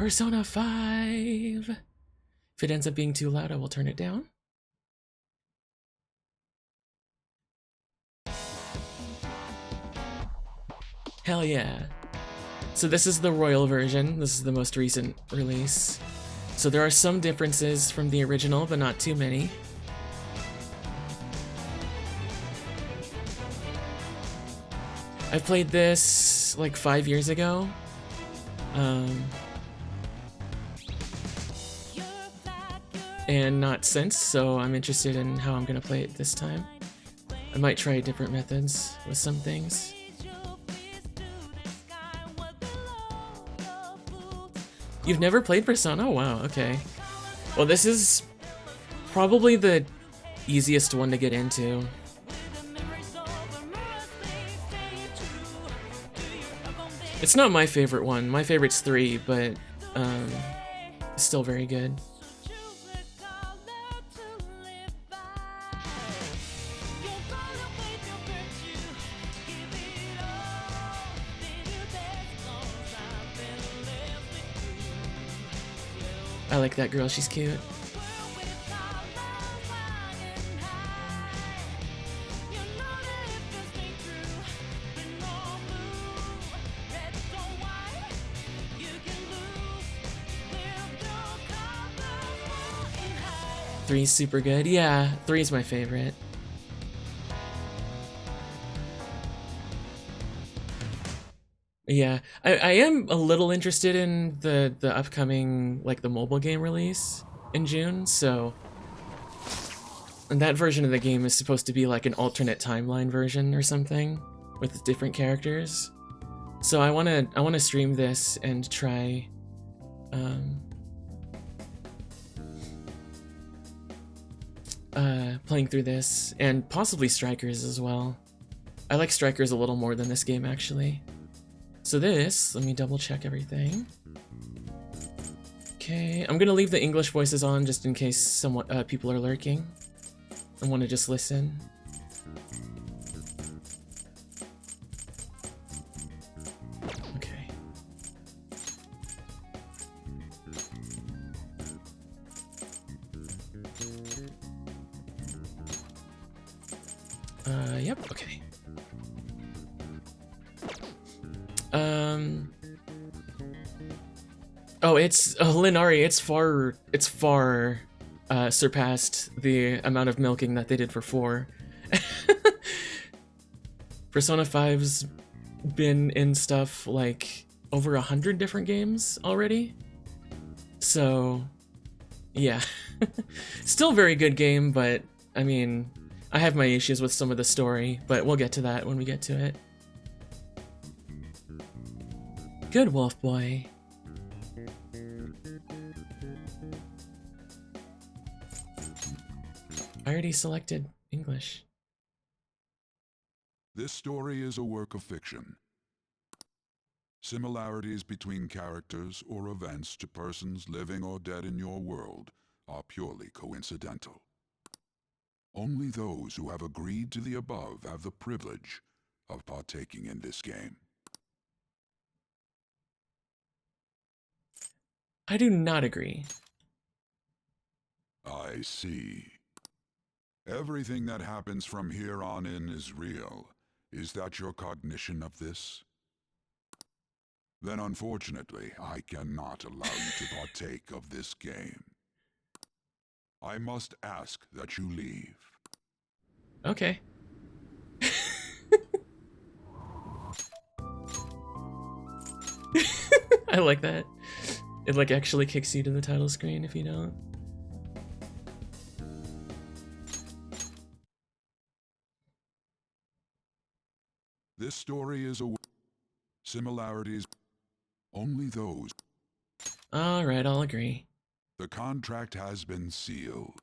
Persona 5. If it ends up being too loud, I will turn it down. Hell yeah. So this is the Royal version. This is the most recent release. So there are some differences from the original, but not too many. I played this like 5 years ago. And not since, so I'm interested in how I'm gonna play it this time. I might try different methods with some things. You've never played Persona? Wow, okay. Well, this is probably the easiest one to get into. It's not my favorite one. My favorite's 3, but it's still very good. I like that girl, she's cute. Three's super good. Yeah, 3's my favorite. Yeah, I am a little interested in the upcoming, like, the mobile game release in June, so... And that version of the game is supposed to be like an alternate timeline version or something, with different characters. So I wanna stream this and try... playing through this, and possibly Strikers as well. I like Strikers a little more than this game, actually. So this, let me double check everything. Okay, I'm gonna leave the English voices on just in case someone, people are lurking and want to just listen. Okay. Yep, okay. Oh, it's Linari. It's far surpassed the amount of milking that they did for 4. Persona 5's been in stuff like over 100 different games already. So, yeah. Still very good game, but I mean, I have my issues with some of the story, but we'll get to that when we get to it. Good wolf boy. I already selected English. This story is a work of fiction. Similarities between characters or events to persons living or dead in your world are purely coincidental. Only those who have agreed to the above have the privilege of partaking in this game. I do not agree. I see. Everything that happens from here on in is real. Is that your cognition of this? Then unfortunately, I cannot allow you to partake of this game. I must ask that you leave. Okay. I like that. It like actually kicks you to the title screen if you don't. This story is a similarities only those. All right, I'll agree. The contract has been sealed.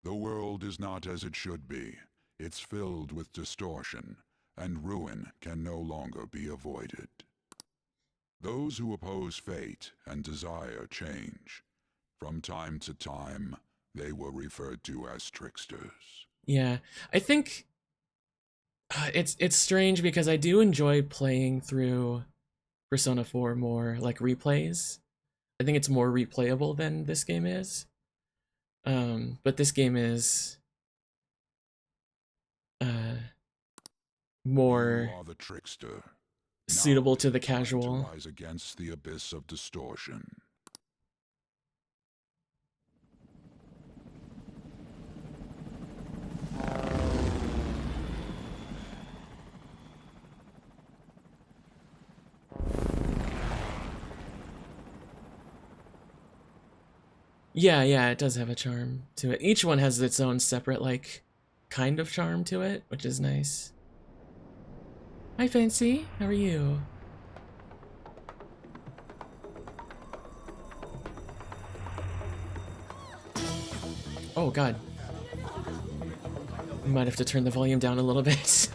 The world is not as it should be. It's filled with distortion, and ruin can no longer be avoided. Those who oppose fate and desire change. From time to time, they were referred to as tricksters. Yeah, I think it's strange because I do enjoy playing through Persona 4 more, like replays. I think it's more replayable than this game is. But this game is more You are the trickster. suitable Now to the it's time casual. to rise against the abyss of distortion. Yeah, yeah, it does have a charm to it. Each one has its own separate, like, kind of charm to it, which is nice. Hi, Fancy. How are you? Oh, God. Might have to turn the volume down a little bit.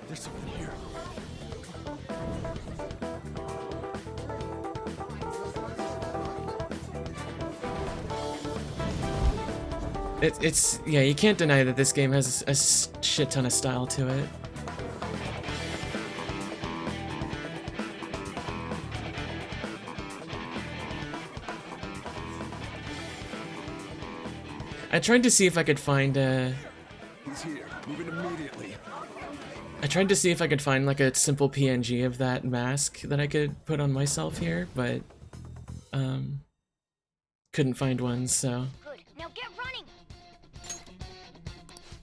There's something here. It's yeah, you can't deny that this game has a shit ton of style to it. I tried to see if I could find He's here. Moving immediately. I tried to see if I could find like a simple PNG of that mask that I could put on myself here, but couldn't find one, so. Good. Now get running.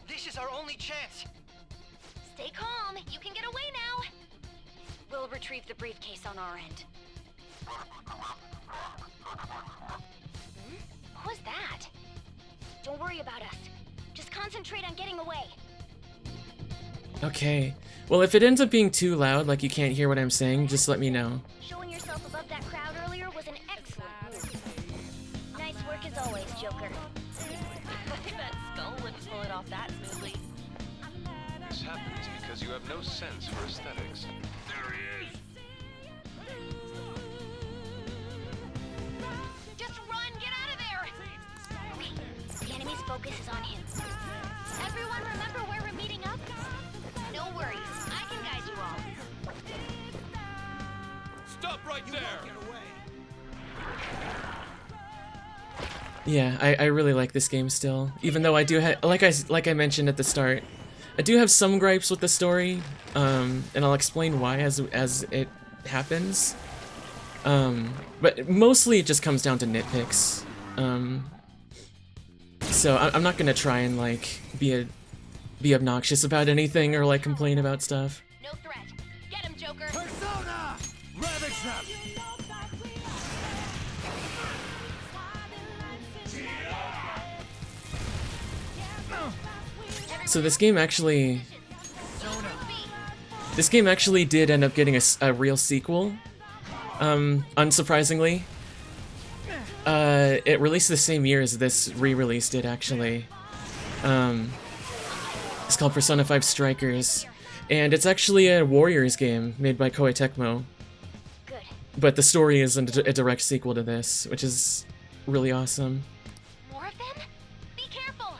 This is our only chance. Stay calm. You can get away now. We'll retrieve the briefcase on our end. What was that? Don't worry about us. Just concentrate on getting away. Okay. Well, if it ends up being too loud, like you can't hear what I'm saying, just let me know. Showing yourself above that crowd earlier was an excellent move. Nice work as always, Joker. That skull wouldn't pull it off that smoothly. This happens because you have no sense for aesthetics. Just run! Get out of there! Okay, the enemy's focus is on him. Everyone remember where we're meeting up? No worries, I can guide you all. Stop right there! Yeah, I really like this game still, even though I do like I mentioned at the start, I do have some gripes with the story, and I'll explain why as it happens. But mostly it just comes down to nitpicks. So I'm not gonna try and like be obnoxious about anything or like complain about stuff. No threat. Get him, Joker! Persona! Ravage them! So this game actually did end up getting a real sequel. Unsurprisingly. It released the same year as this re-release did, actually. It's called Persona 5 Strikers, and it's actually a Warriors game made by Koei Tecmo. Good. But the story is a direct sequel to this, which is really awesome. More of them? Be careful!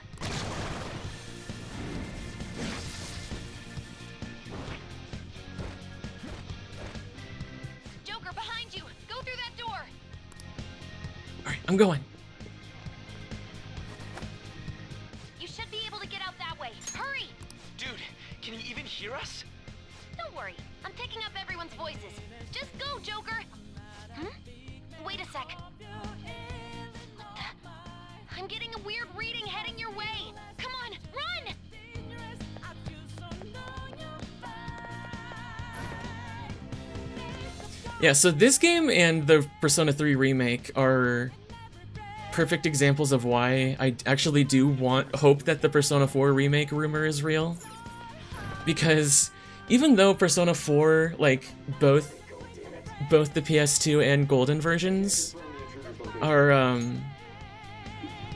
Joker, behind you! Go through that door! Alright, I'm going. You should be able to get out that way. Hurry! Dude, can you even hear us? Don't worry, I'm picking up everyone's voices. Just go, Joker! Hmm? Wait a sec. What the? I'm getting a weird reading heading your way. Come on, run! Yeah, so this game and the Persona 3 remake are perfect examples of why I actually do hope that the Persona 4 remake rumor is real. Because even though Persona 4, like, both the PS2 and Golden versions are,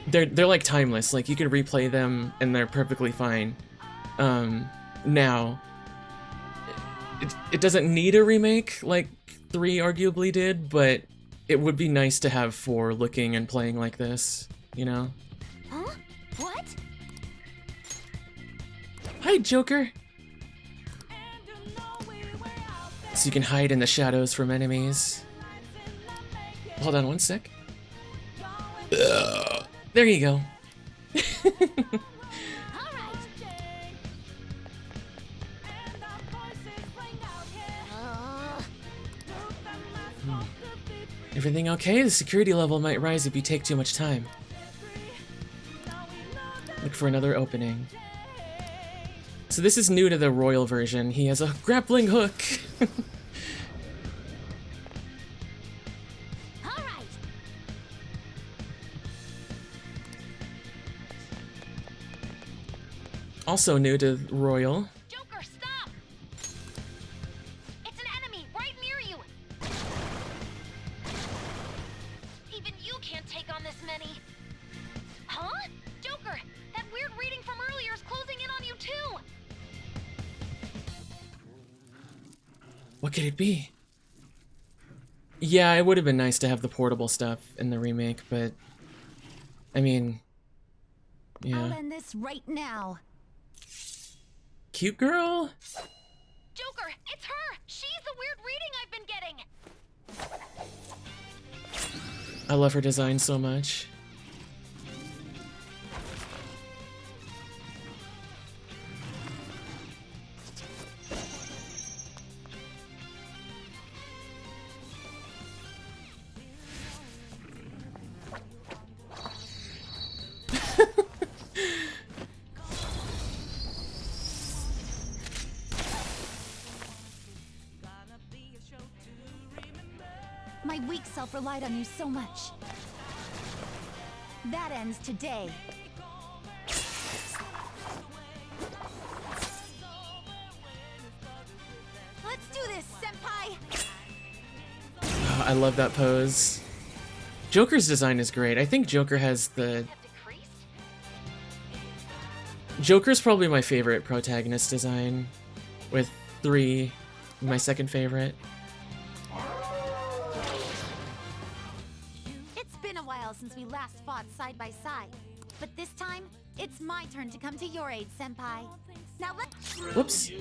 they're like timeless, like you could replay them and they're perfectly fine. Now, it doesn't need a remake like 3 arguably did, but it would be nice to have 4 looking and playing like this, you know? Huh? What? Hi, Joker. So you can hide in the shadows from enemies. Hold on one sec. Ugh. There you go. Everything okay? The security level might rise if you take too much time. Look for another opening. So this is new to the Royal version. He has a grappling hook. Also new to Royal. Joker, stop! It's an enemy right near you. Even you can't take on this many. Huh? Joker, that weird reading from earlier is closing in on you too. What could it be? Yeah, it would have been nice to have the portable stuff in the remake, but I mean, I'll yeah. end this right now. Cute girl? Joker, it's her! She's the weird reading I've been getting! I love her design so much. My weak self relied on you so much. That ends today. Let's do this, Senpai! Oh, I love that pose. Joker's design is great. I think Joker has the... Have decreased? Joker's probably my favorite protagonist design, with 3 my second favorite. It's been a while since we last fought side by side. But this time, it's my turn to come to your aid, Senpai. Now let's... Whoops.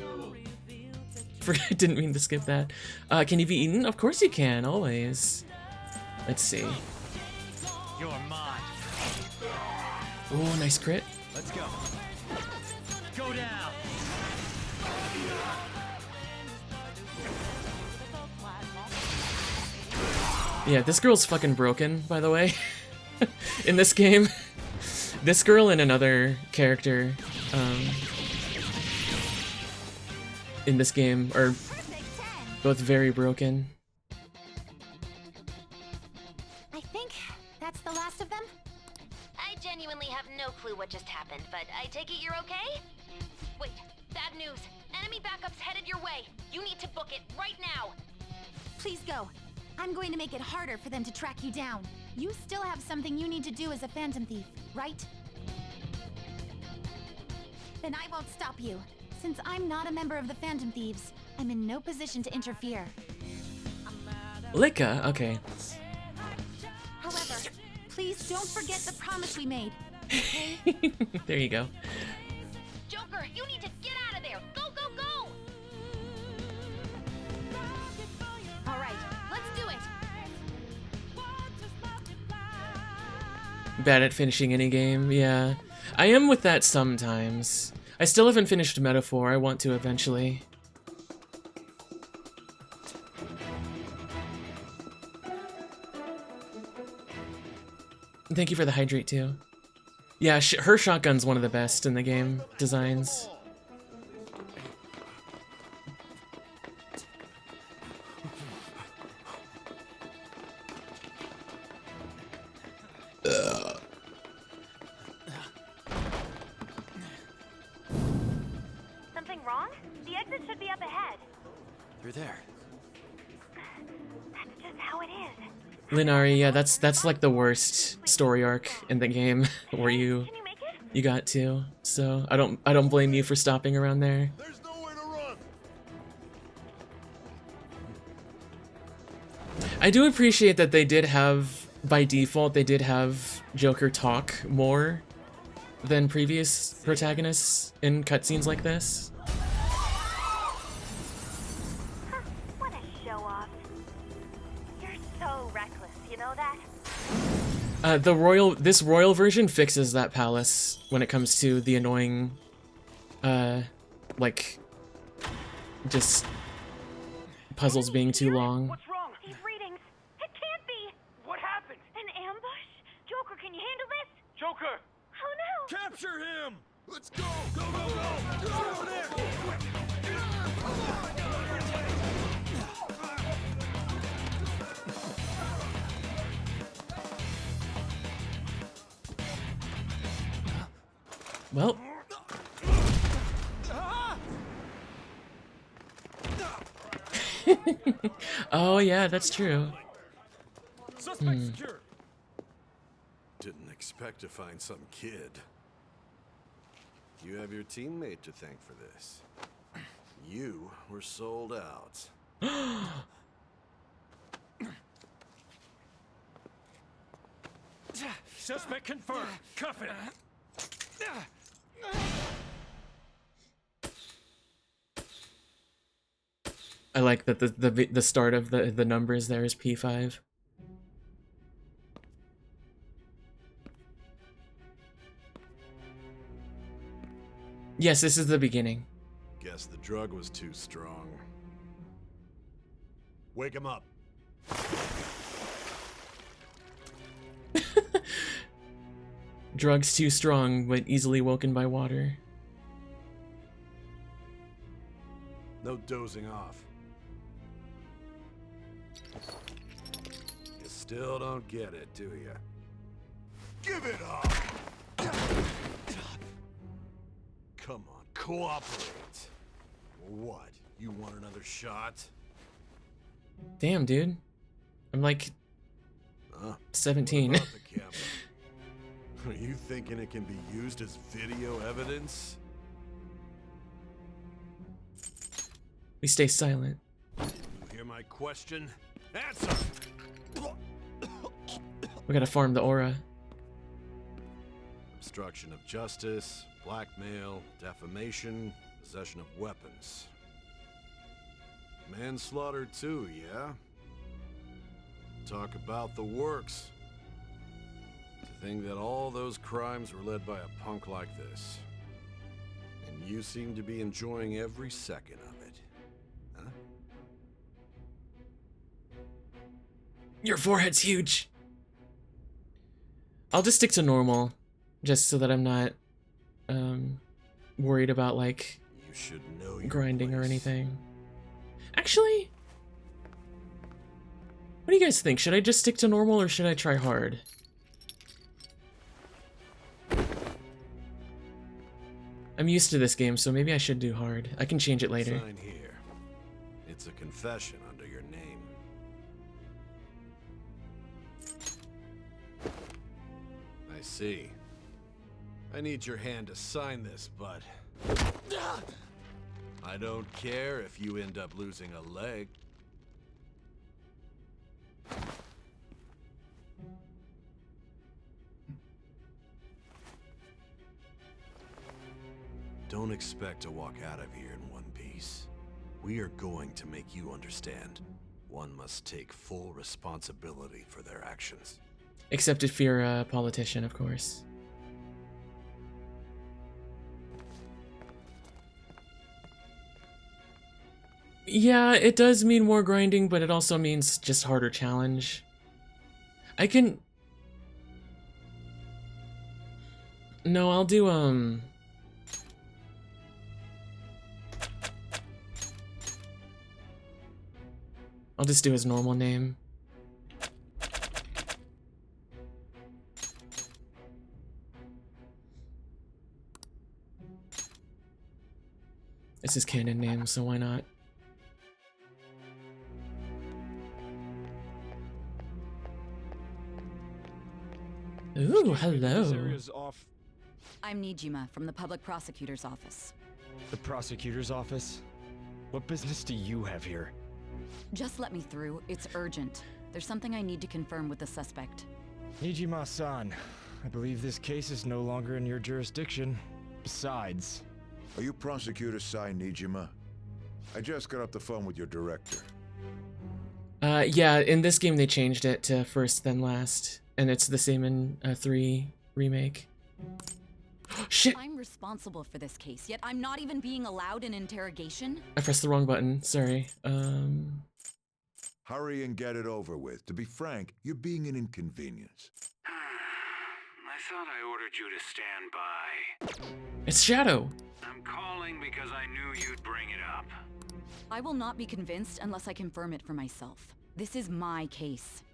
Didn't mean to skip that. Can you be eaten? Of course you can, always. Let's see. You're mine. Oh, nice crit. Let's go. Go down. Yeah, this girl's fucking broken, by the way. In this game. This girl and another character, in this game are Perfect 10! both very broken. I think that's the last of them? I genuinely have no clue what just happened, but I take it you're okay? Wait, bad news. Enemy backup's headed your way. You need to book it right now. Please go. I'm going to make it harder for them to track you down. You still have something you need to do as a Phantom Thief, right? Then I won't stop you. Since I'm not a member of the Phantom Thieves, I'm in no position to interfere. Licka? Okay. However, please don't forget the promise we made. There you go. Joker, you need to get out of there. Go, go, go! All right, let's do it. Bad at finishing any game, yeah. I am with that sometimes. I still haven't finished Metaphor, I want to eventually. Thank you for the hydrate too. Yeah, her shotgun's one of the best in the game designs. Something wrong? The exit should be up ahead. You're there. That's just how it is. Linari, yeah, that's like the worst story arc in the game where you Can you make it? got to. So I don't blame you for stopping around there. There's nowhere to run. I do appreciate that they did have, by default, they did have Joker talk more than previous protagonists in cutscenes like this. Huh, what a show off. You're so reckless, you know that? This royal version fixes that palace when it comes to the annoying, like, just puzzles being too long. What's wrong? These readings, it can't be. What happened? An ambush? Joker, can you handle this? Joker! Oh no! Capture him! Let's go! Go, go, go! Go over there! Well. Oh yeah, that's true. Suspect secure. Didn't expect to find some kid. You have your teammate to thank for this. You were sold out. Suspect confirmed. Cuff it. I like that the start of the numbers there is P5. Yes, this is the beginning. Guess the drug was too strong. Wake him up. Drugs too strong, but easily woken by water. No dozing off. You still don't get it, do you? Give it up! Come on, cooperate. What? You want another shot? Damn, dude. I'm like Huh? 17. What about the camera? Are you thinking it can be used as video evidence? We stay silent. You hear my question? Answer! We gotta farm the aura. Obstruction of justice, blackmail, defamation, possession of weapons. Manslaughter too, yeah? Talk about the works. To think that all those crimes were led by a punk like this. And you seem to be enjoying every second of it. Huh? Your forehead's huge. I'll just stick to normal, just so that I'm not worried about like You should know your grinding or place. anything. Actually, what do you guys think? Should I just stick to normal or should I try hard? I'm used to this game, so maybe I should do hard. I can change it later. Sign here. It's a confession under your name. I see. I need your hand to sign this, but I don't care if you end up losing a leg. Don't expect to walk out of here in one piece. We are going to make you understand. One must take full responsibility for their actions. Except if you're a politician, of course. Yeah, it does mean more grinding, but it also means just harder challenge. I can... No, I'll do, I'll just do his normal name. It's his canon name, so why not? Ooh, hello. This area's off. I'm Nijima from the public prosecutor's office. The prosecutor's office? What business do you have here? Just let me through. It's urgent. There's something I need to confirm with the suspect. Nijima-san, I believe this case is no longer in your jurisdiction. Besides... Are you Prosecutor Sai Nijima? I just got off the phone with your director. Yeah, in this game they changed it to first then last, and it's the same in 3 remake. Shit! I'm responsible for this case, yet I'm not even being allowed an interrogation? I pressed the wrong button, sorry. Hurry and get it over with. To be frank, you're being an inconvenience. I thought I ordered you to stand by. It's Shadow! I'm calling because I knew you'd bring it up. I will not be convinced unless I confirm it for myself. This is my case.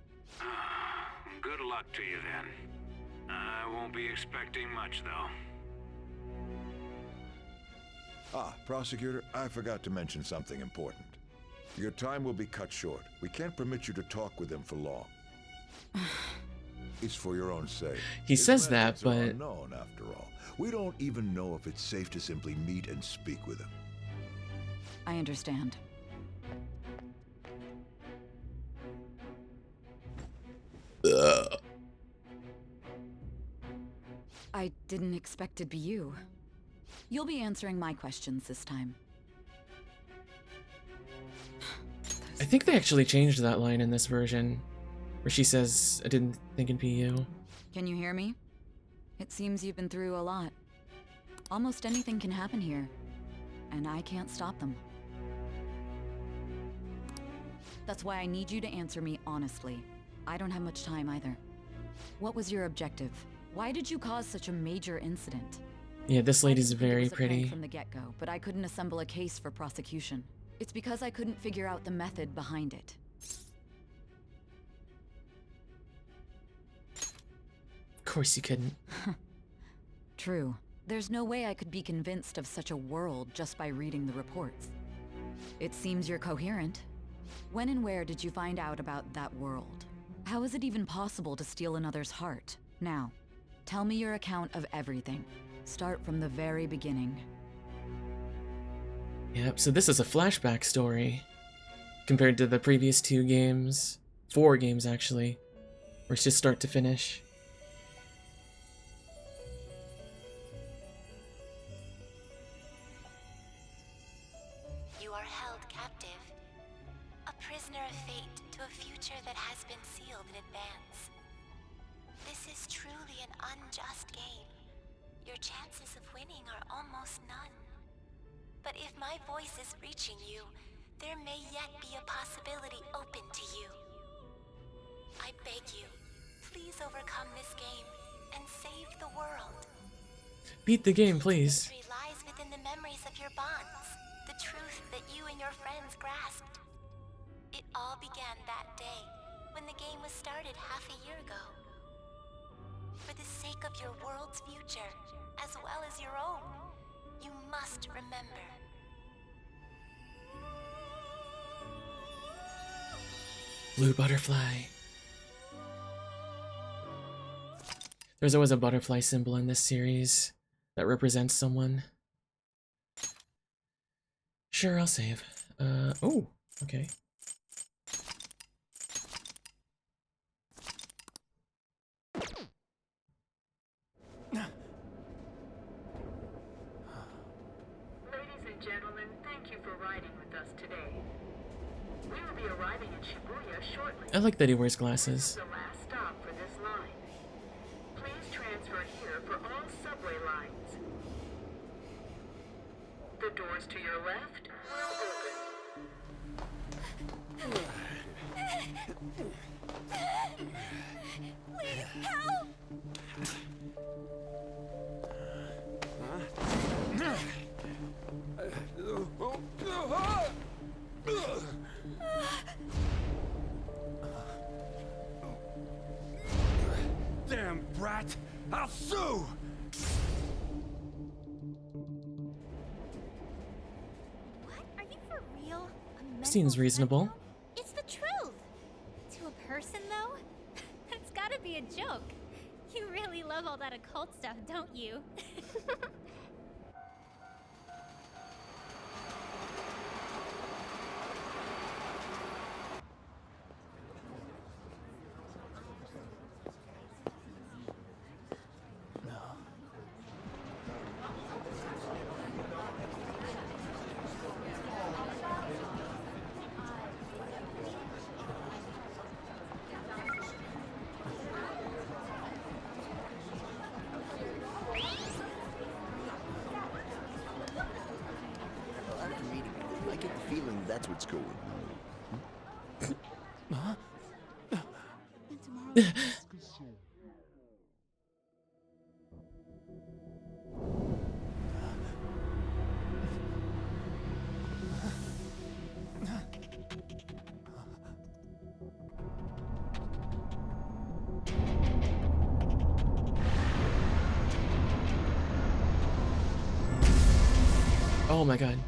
Good luck to you then. I won't be expecting much, though. Prosecutor, I forgot to mention something important. Your time will be cut short. We can't permit you to talk with him for long. It's for your own sake. He says that, but... His methods are unknown, after all. We don't even know if it's safe to simply meet and speak with him. I understand. I didn't expect it'd be you. You'll be answering my questions this time. I think they actually changed that line in this version, where she says, I didn't think it'd be you. Can you hear me? It seems you've been through a lot. Almost anything can happen here, and I can't stop them. That's why I need you to answer me honestly. I don't have much time either. What was your objective? Why did you cause such a major incident? Yeah, this lady's I didn't think it very was a prank pretty. from the get-go, but I couldn't assemble a case for prosecution. It's because I couldn't figure out the method behind it. Of course you couldn't. True. There's no way I could be convinced of such a world just by reading the reports. It seems you're coherent. When and where did you find out about that world? How is it even possible to steal another's heart? Now, tell me your account of everything. Start from the very beginning. Yep, so this is a flashback story, compared to the previous 2 games. 4 games, actually, where it's just start to finish. You are held captive, a prisoner of fate to a future that has been sealed in advance. This is truly an unjust game. Your chances of winning are almost none. But if my voice is reaching you, there may yet be a possibility open to you. I beg you, please overcome this game and save the world. Beat the game, please. The mystery lies within the memories of your bonds, the truth that you and your friends grasped. It all began that day, when the game was started half a year ago. For the sake of your world's future, as well as your own, you must remember. Blue butterfly. There's always a butterfly symbol in this series that represents someone. Sure, I'll save. Oh, okay. Ladies and gentlemen, thank you for riding with us today. We will be arriving in Shibuya shortly. I like that he wears glasses. This is the last stop for this line. Please transfer here for all subway lines. The doors to your left will open. Please help! Damn brat! I'll sue! What? Are you for real? A mental Seems reasonable. psycho? It's the truth. To a person, though, it's gotta be a joke. You really love all that occult stuff, don't you? That's what's cool. Oh my god.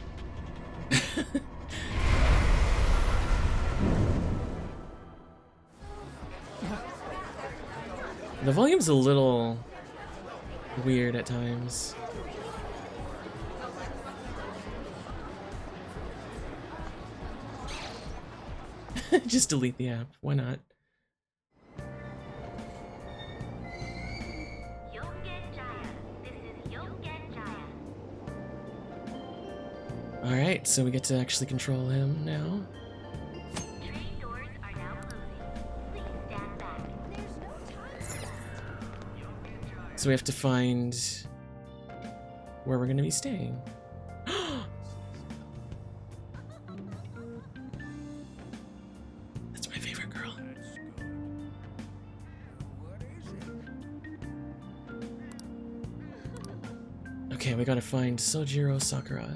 The volume's a little weird at times. Just delete the app. Why not? Alright, so we get to actually control him now. So we have to find where we're gonna be staying. That's my favorite girl. Okay, we gotta find Sojiro Sakura.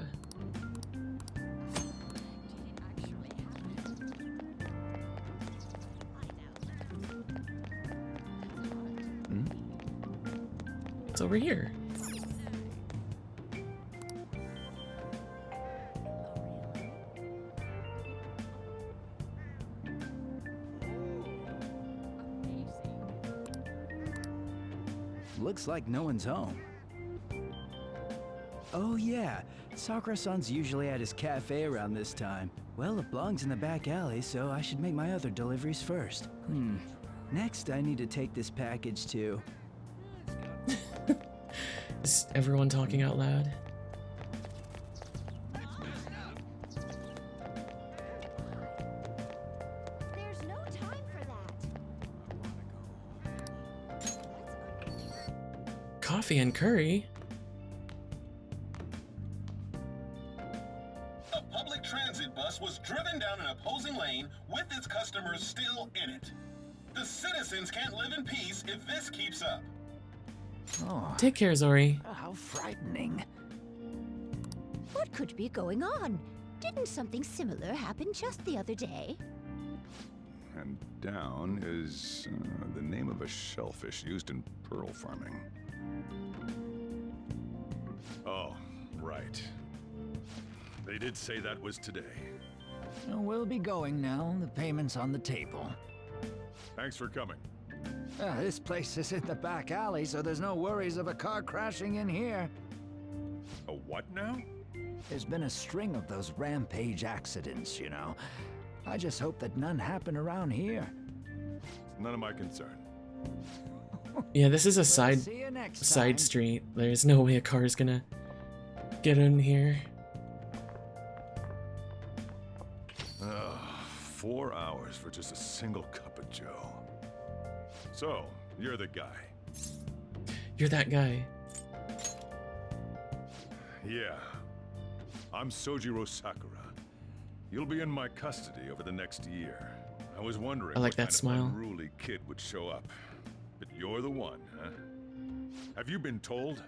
It's over here. Looks like no one's home. Oh yeah, Sakura-san's usually at his cafe around this time. Well, it belongs in the back alley, so I should make my other deliveries first. Next, I need to take this package to... Is everyone talking out loud? There's no time for that. Coffee and curry? A public transit bus was driven down an opposing lane with its customers still in it. The citizens can't live in peace if this keeps up. Oh, Take care, Zori. how frightening. What could be going on? Didn't something similar happen just the other day? And down is the name of a shellfish used in pearl farming. Oh, right. They did say that was today. We'll be going now. The payment's on the table. Thanks for coming. This place is in the back alley, so there's no worries of a car crashing in here. A what now? There's been a string of those rampage accidents, you know. I just hope that none happen around here. It's none of my concern. Yeah, this is a see you next side time. street. There's no way a car is gonna get in here. 4 hours for just a single cup of joe. So, you're the guy. You're that guy. Yeah. I'm Sojiro Sakura. You'll be in my custody over the next year. I was wondering I like what that kind smile. of unruly kid would show up. But you're the one, huh? Have you been told?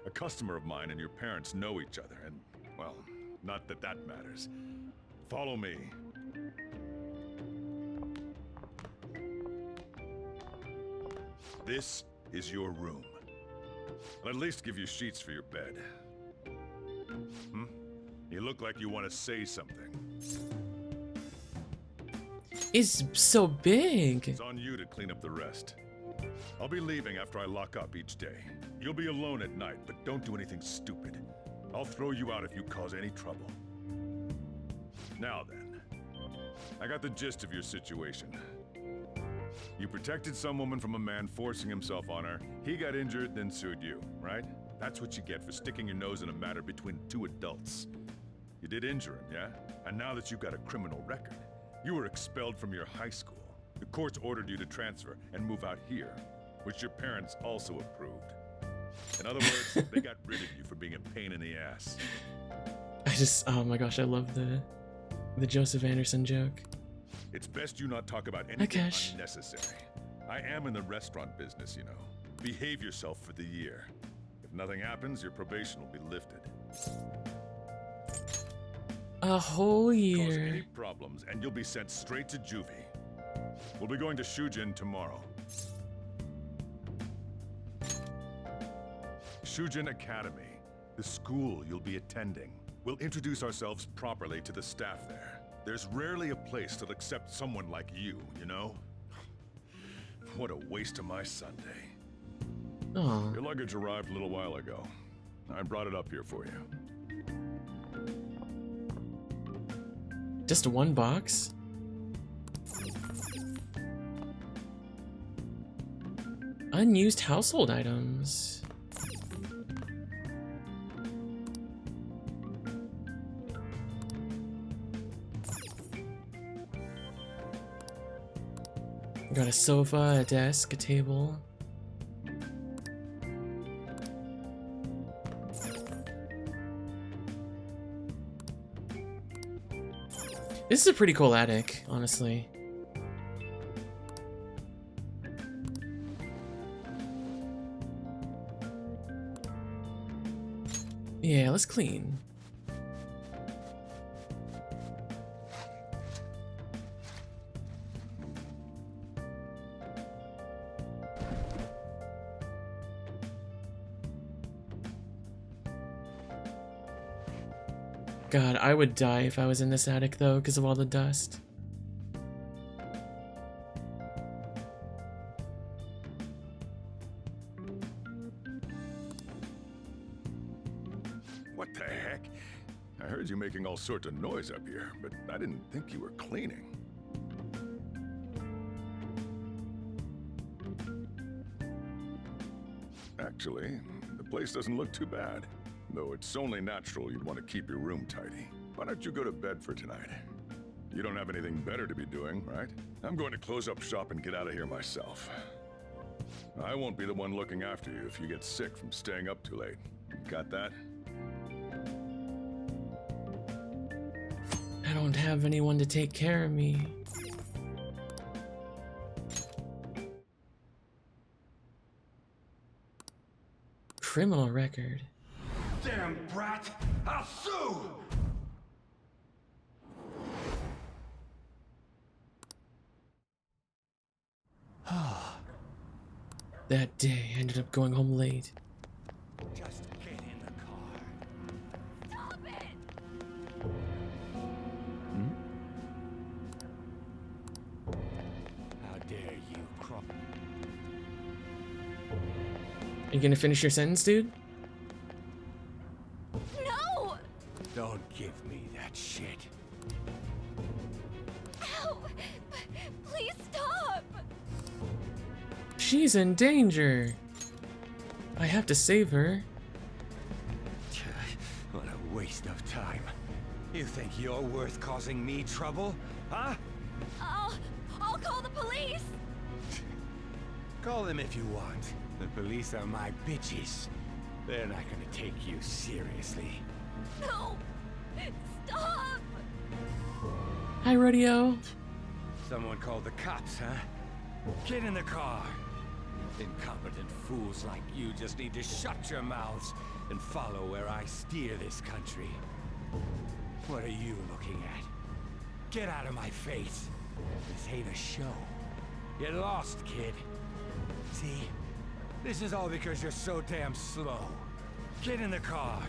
A customer of mine and your parents know each other, and, well, not that that matters. Follow me. This is your room. I'll at least give you sheets for your bed. You look like you want to say something. It's so big. It's on you to clean up the rest. I'll be leaving after I lock up each day. You'll be alone at night, but don't do anything stupid. I'll throw you out if you cause any trouble. Now then, I got the gist of your situation. You protected some woman from a man forcing himself on her. He got injured, then sued you, right? That's what you get for sticking your nose in a matter between two adults. You did injure him, yeah? And now that you've got a criminal record, you were expelled from your high school. The courts ordered you to transfer and move out here, which your parents also approved. In other words, they got rid of you for being a pain in the ass. Oh my gosh, I love The Joseph Anderson joke. It's best you not talk about anything Cash. unnecessary. I am in the restaurant business, you know. Behave yourself for the year. If nothing happens, your probation will be lifted. A whole Cause year. any problems, and you'll be sent straight to juvie. We'll be going to Shujin tomorrow. Shujin Academy, the school you'll be attending. We'll introduce ourselves properly to the staff there. There's rarely a place that'll accept someone like you, you know? What a waste of my Sunday. Oh. Your luggage arrived a little while ago. I brought it up here for you. Just one box? Unused household items. Got a sofa, a desk, a table. This is a pretty cool attic, honestly. Yeah, let's clean. God, I would die if I was in this attic though, because of all the dust. What the heck? I heard you making all sorts of noise up here, but I didn't think you were cleaning. Actually, the place doesn't look too bad. Though it's only natural you'd want to keep your room tidy. Why don't you go to bed for tonight? You don't have anything better to be doing, right? I'm going to close up shop and get out of here myself. I won't be the one looking after you if you get sick from staying up too late. Got that? I don't have anyone to take care of me. Criminal record. Damn brat! I'll sue! That day, I ended up going home late. Just get in the car. Stop it! How dare you, Crop? Are you gonna finish your sentence, dude? No! Don't give me that shit. Ow! Please stop! She's in danger. I have to save her. What a waste of time. You think you're worth causing me trouble? Huh? I'll call the police! Call them if you want. The police are my bitches. They're not gonna take you seriously. No! Stop! Hi, Rodeo. Someone called the cops, huh? Get in the car. Incompetent fools like you just need to shut your mouths and follow where I steer this country. What are you looking at? Get out of my face. This ain't a show. Get lost, kid. See? This is all because you're so damn slow. Get in the car.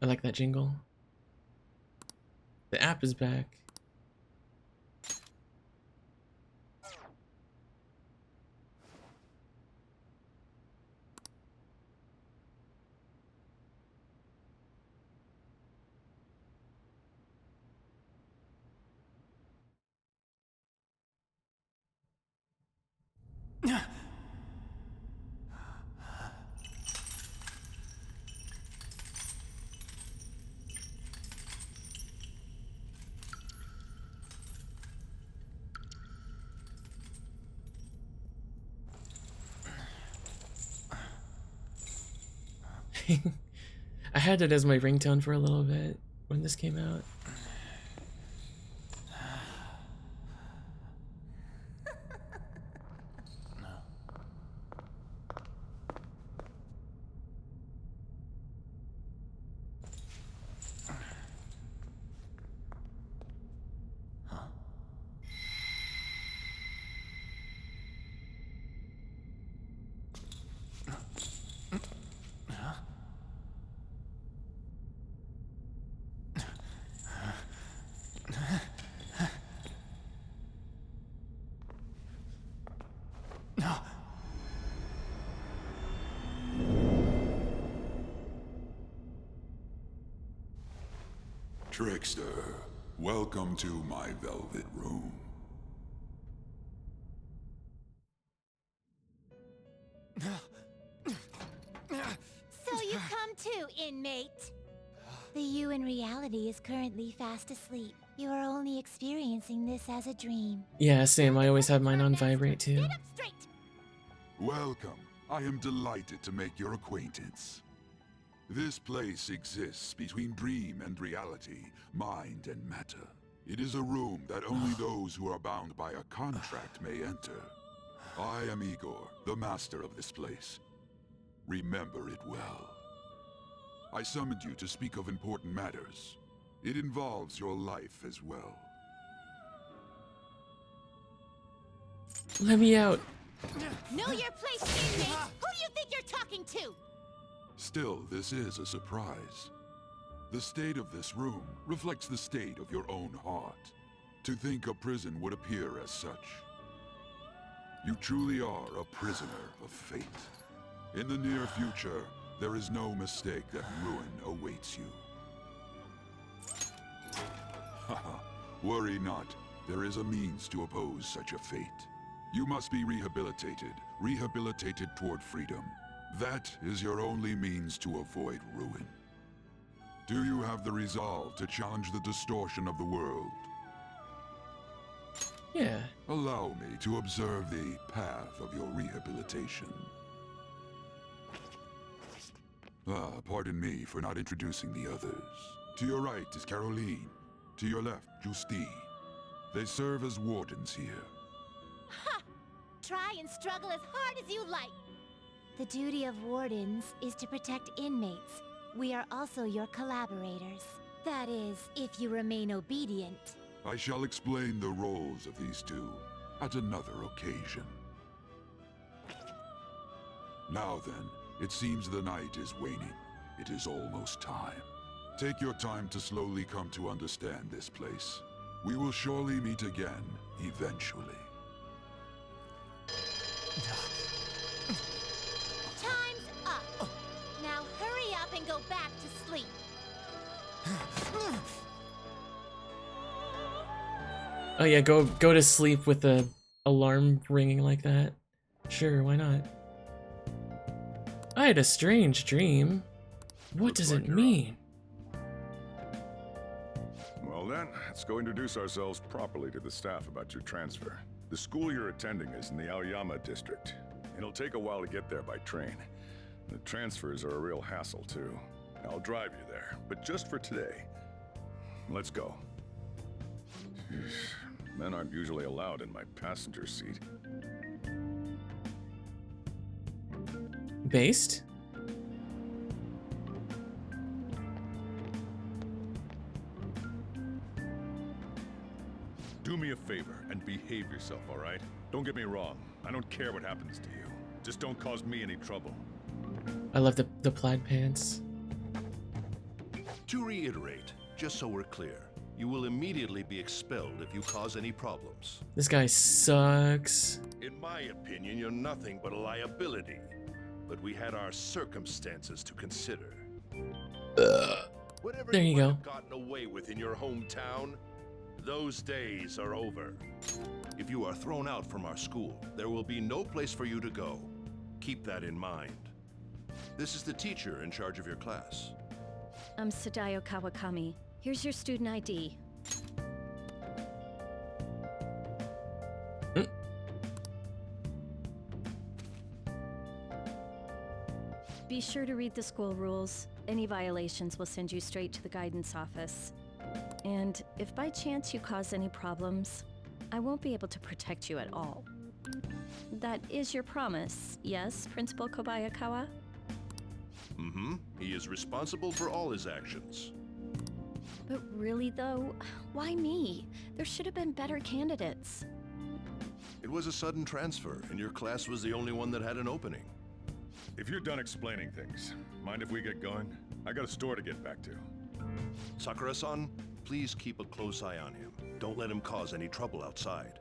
I like that jingle. The app is back. interesting. I had it as my ringtone for a little bit when this came out. Trickster, welcome to my velvet room. So you come too, inmate. The you in reality is currently fast asleep. You are only experiencing this as a dream. Yeah, same. I always have mine on vibrate too. Welcome. I am delighted to make your acquaintance. This place exists between dream and reality, mind and matter. It is a room that only those who are bound by a contract may enter. I am Igor, the master of this place. Remember it well. I summoned you to speak of important matters. It involves your life as well. Let me out. Know your place, inmate! Who do you think you're talking to? Still, this is a surprise. The state of this room reflects the state of your own heart. To think a prison would appear as such. You truly are a prisoner of fate. In the near future, there is no mistake that ruin awaits you. Haha, worry not. There is a means to oppose such a fate. You must be rehabilitated toward freedom. That is your only means to avoid ruin. Do you have the resolve to challenge the distortion of the world? Yeah. Allow me to observe the path of your rehabilitation. Pardon me for not introducing the others. To your right is Caroline. To your left, Justine. They serve as wardens here. Ha! Try and struggle as hard as you like. The duty of wardens is to protect inmates. We are also your collaborators. That is, if you remain obedient. I shall explain the roles of these two at another occasion. Now then, it seems the night is waning. It is almost time. Take your time to slowly come to understand this place. We will surely meet again, eventually. Time's up. Now hurry up and go back to sleep. Oh yeah, go to sleep with the alarm ringing like that. Sure, why not? I had a strange dream. What does it mean? Well then, let's go introduce ourselves properly to the staff about your transfer. The school you're attending is in the Aoyama district. It'll take a while to get there by train. The transfers are a real hassle too. I'll drive you there, but just for today. Let's go. Men aren't usually allowed in my passenger seat. Based? Do me a favor and behave yourself, all right? Don't get me wrong. I don't care what happens to you. Just don't cause me any trouble. I love the plaid pants. To reiterate, just so we're clear, you will immediately be expelled if you cause any problems. This guy sucks. In my opinion, you're nothing but a liability. But we had our circumstances to consider. Whatever There you might go. have gotten away with in your hometown, those days are over. If you are thrown out from our school, there will be no place for you to go. Keep that in mind. This is the teacher in charge of your class. I'm Sadayo Kawakami. Here's your student ID. Be Be sure to read the school rules. Any violations will send you straight to the guidance office. And if by chance you cause any problems, I won't be able to protect you at all. That is your promise, yes, Principal Kobayakawa? Mm-hmm. He is responsible for all his actions. But really though, why me? There should have been better candidates. It was a sudden transfer, and your class was the only one that had an opening. If you're done explaining things, mind if we get going? I got a store to get back to. Sakura-san, please keep a close eye on him. Don't let him cause any trouble outside.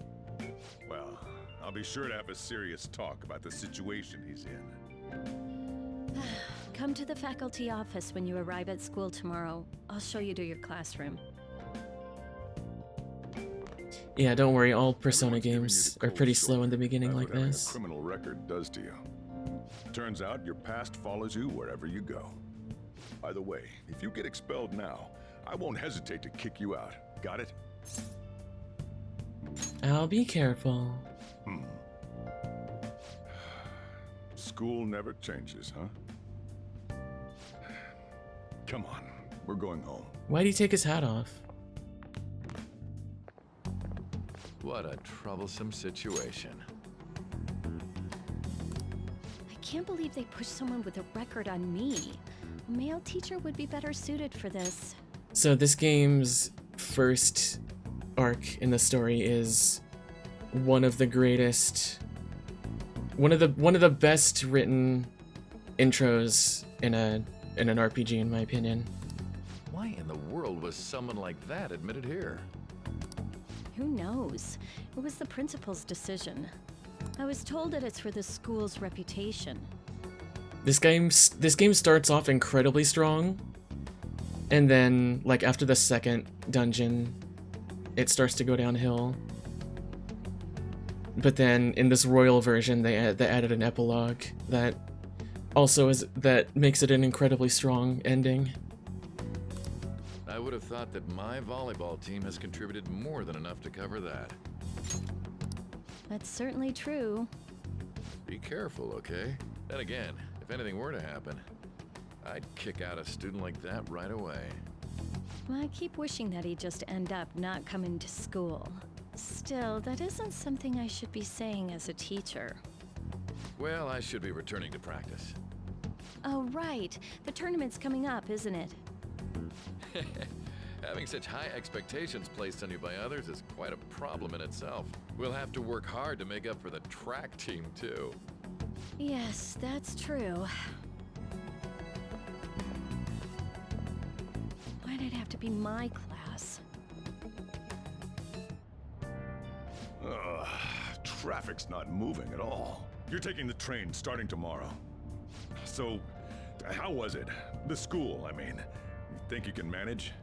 Well, I'll be sure to have a serious talk about the situation he's in. Come to the faculty office when you arrive at school tomorrow. I'll show you to your classroom. Yeah, don't worry, all Persona games are pretty slow in the beginning like Having this. a criminal record does to you. Turns out your past follows you wherever you go. By the way, if you get expelled now, I won't hesitate to kick you out. Got it? I'll be careful. School never changes, huh? Come on, we're going home. Why'd he take his hat off? What a troublesome situation. I can't believe they pushed someone with a record on me. A male teacher would be better suited for this. So this game's first arc in the story is one of the greatest, one of the best written intros in an RPG, in my opinion. Why in the world was someone like that admitted here? Who knows? It was the principal's decision. I was told that it's for the school's reputation. This game starts off incredibly strong, and then like after the second dungeon, it starts to go downhill. But then in this royal version, they added an epilogue that makes it an incredibly strong ending. I would have thought that my volleyball team has contributed more than enough to cover that. That's certainly true. Be careful, okay? Then again, if anything were to happen, I'd kick out a student like that right away. I keep wishing that he'd just end up not coming to school. Still, that isn't something I should be saying as a teacher. Well, I should be returning to practice. Oh, right. The tournament's coming up, isn't it? Having such high expectations placed on you by others is quite a problem in itself. We'll have to work hard to make up for the track team, too. Yes, that's true. Why'd it have to be my class? Traffic's not moving at all. You're taking the train starting tomorrow. So, how was it? The school, I mean. You think you can manage?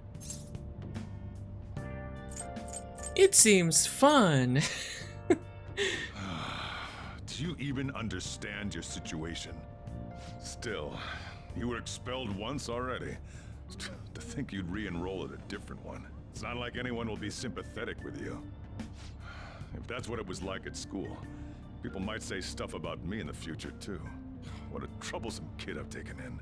It seems fun. Do you even understand your situation? Still, you were expelled once already. To think you'd re-enroll at a different one. It's not like anyone will be sympathetic with you. If that's what it was like at school, people might say stuff about me in the future, too. What a troublesome kid I've taken in.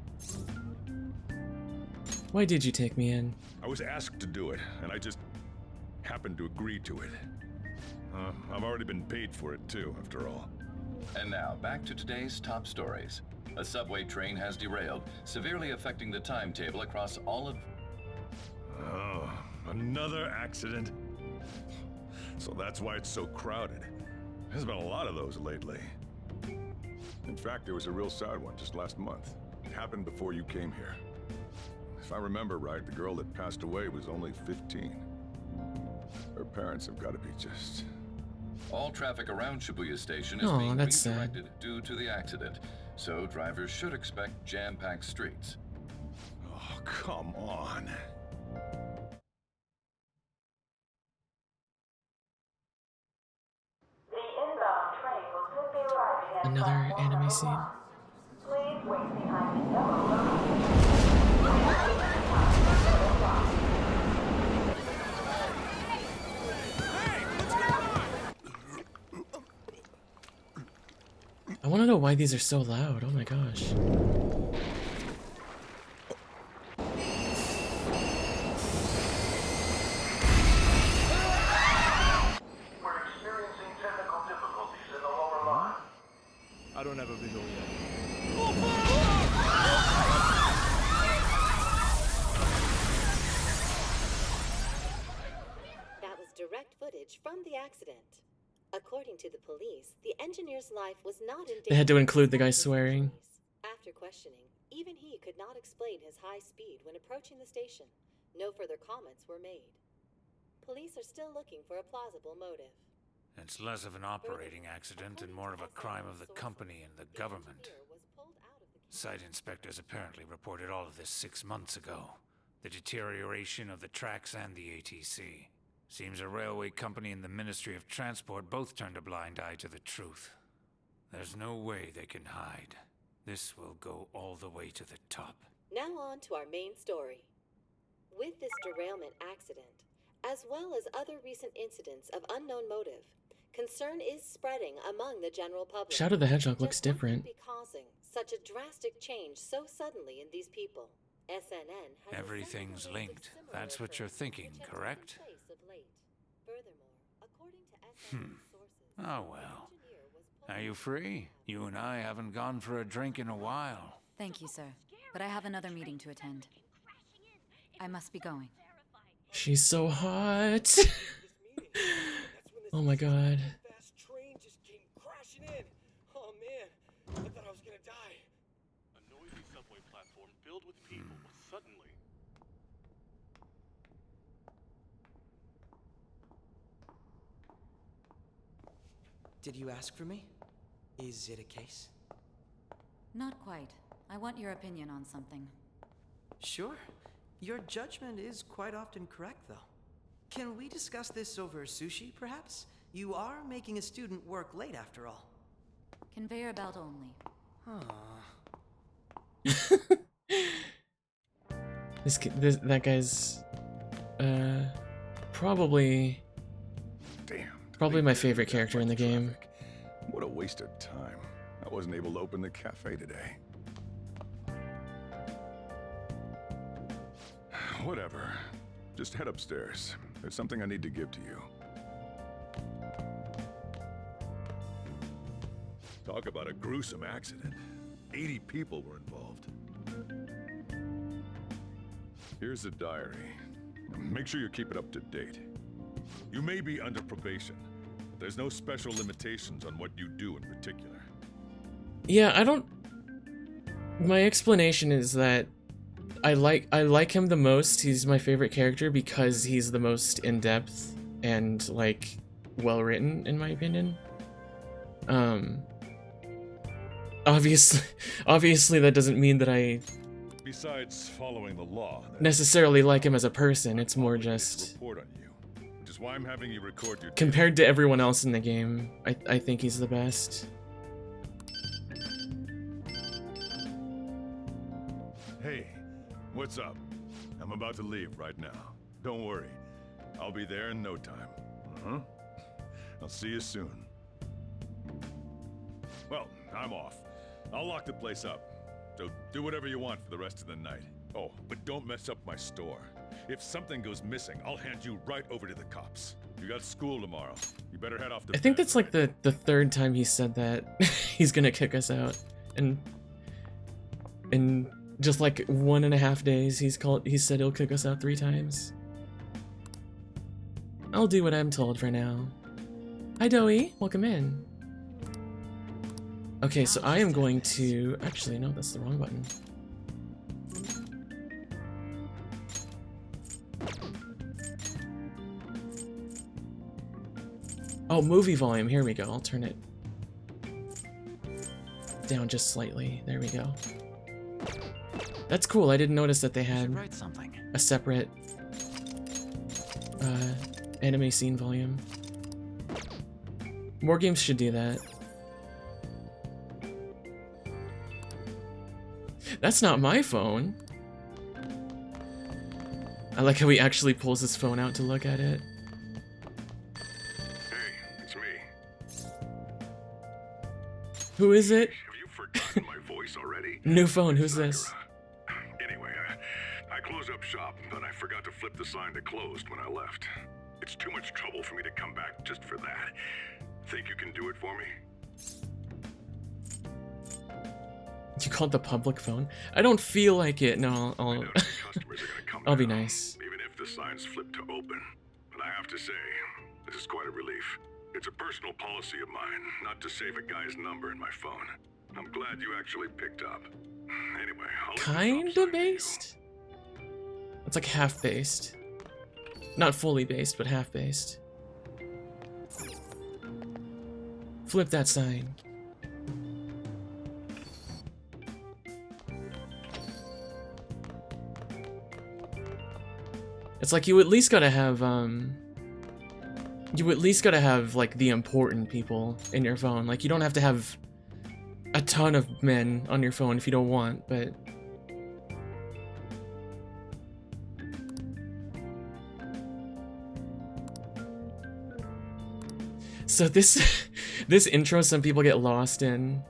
Why did you take me in? I was asked to do it, and I just happened to agree to it. I've already been paid for it, too, after all. And now, back to today's top stories. A subway train has derailed, severely affecting the timetable across all of... Oh, another accident? So that's why it's so crowded. There's been a lot of those lately. In fact, there was a real sad one just last month. It happened before you came here. If I remember right, the girl that passed away was only 15. Her parents have got to be just... All traffic around Shibuya Station is being redirected due to the accident, so drivers should expect jam-packed streets. Oh, come on. Another anime scene. I want to know why these are so loud. Oh my gosh. I don't have a visual yet. That was direct footage from the accident. According to the police, the engineer's life was not in danger. They had to include the guy swearing. After questioning, even he could not explain his high speed when approaching the station. No further comments were made. Police are still looking for a plausible motive. It's less of an operating accident and more of a crime of the company and the government. Site inspectors apparently reported all of this 6 months ago. The deterioration of the tracks and the ATC. Seems a railway company and the Ministry of Transport both turned a blind eye to the truth. There's no way they can hide. This will go all the way to the top. Now on to our main story. With this derailment accident, as well as other recent incidents of unknown motive, concern is spreading among the general public. Shadow the Hedgehog looks different. What could be causing such a drastic change so suddenly in these people? SNN has Everything's linked. That's what you're thinking, correct? Oh well. Are you free? You and I haven't gone for a drink in a while. Thank you, sir. But I have another meeting to attend. I must be going. She's so hot. Oh my god. Train just came crashing in. Oh man, I thought I was gonna die. A noisy subway platform filled with people was suddenly. Did you ask for me? Is it a case? Not quite. I want your opinion on something. Sure. Your judgment is quite often correct, though. Can we discuss this over sushi, perhaps? You are making a student work late, after all. Conveyor belt only. That guy's probably my favorite character in the game. What a waste of time. I wasn't able to open the cafe today. Whatever. Just head upstairs. There's something I need to give to you. Talk about a gruesome accident. 80 people were involved. Here's the diary. Make sure you keep it up to date. You may be under probation, but there's no special limitations on what you do in particular. Yeah, I don't... My explanation is that I like him the most. He's my favorite character because he's the most in-depth and, like, well-written, in my opinion. Obviously that doesn't mean that I Besides following the law, necessarily like him as a person. It's more just report on you, which is why I'm having you record your compared to everyone else in the game. I think he's the best. Hey, what's up? I'm about to leave right now. Don't worry. I'll be there in no time. I'll see you soon. Well, I'm off. I'll lock the place up. So do whatever you want for the rest of the night. Oh, but don't mess up my store. If something goes missing, I'll hand you right over to the cops. You got school tomorrow. You better head off to I think that's like the third time he said that he's gonna kick us out. And in just like 1.5 days, he said he'll kick us out 3 times. I'll do what I'm told for now. Hi Doey, welcome in. Okay, so I am going to... Actually, no, that's the wrong button. Oh, movie volume. Here we go. I'll turn it down just slightly. There we go. That's cool. I didn't notice that they had a separate anime scene volume. More games should do that. That's not my phone. I like how he actually pulls his phone out to look at it. Hey, it's me. Who is it? Have New phone, who's this? Anyway, I closed up shop, but I forgot to flip the sign to closed when I left. It's too much trouble for me to come back just for that. Think you can do it for me? You called the public phone? I don't feel like it. No, I'll I'll be nice. Even if the sign's flipped to open. But I have to say, this is quite a relief. It's a personal policy of mine, not to save a guy's number in my phone. I'm glad you actually picked up. Anyway, I'll Kinda based? It's like half based. Not fully based, but half based. Flip that sign. It's like you at least gotta have, like, the important people in your phone. Like, you don't have to have a ton of men on your phone if you don't want, but... So this, this intro, some people get lost in,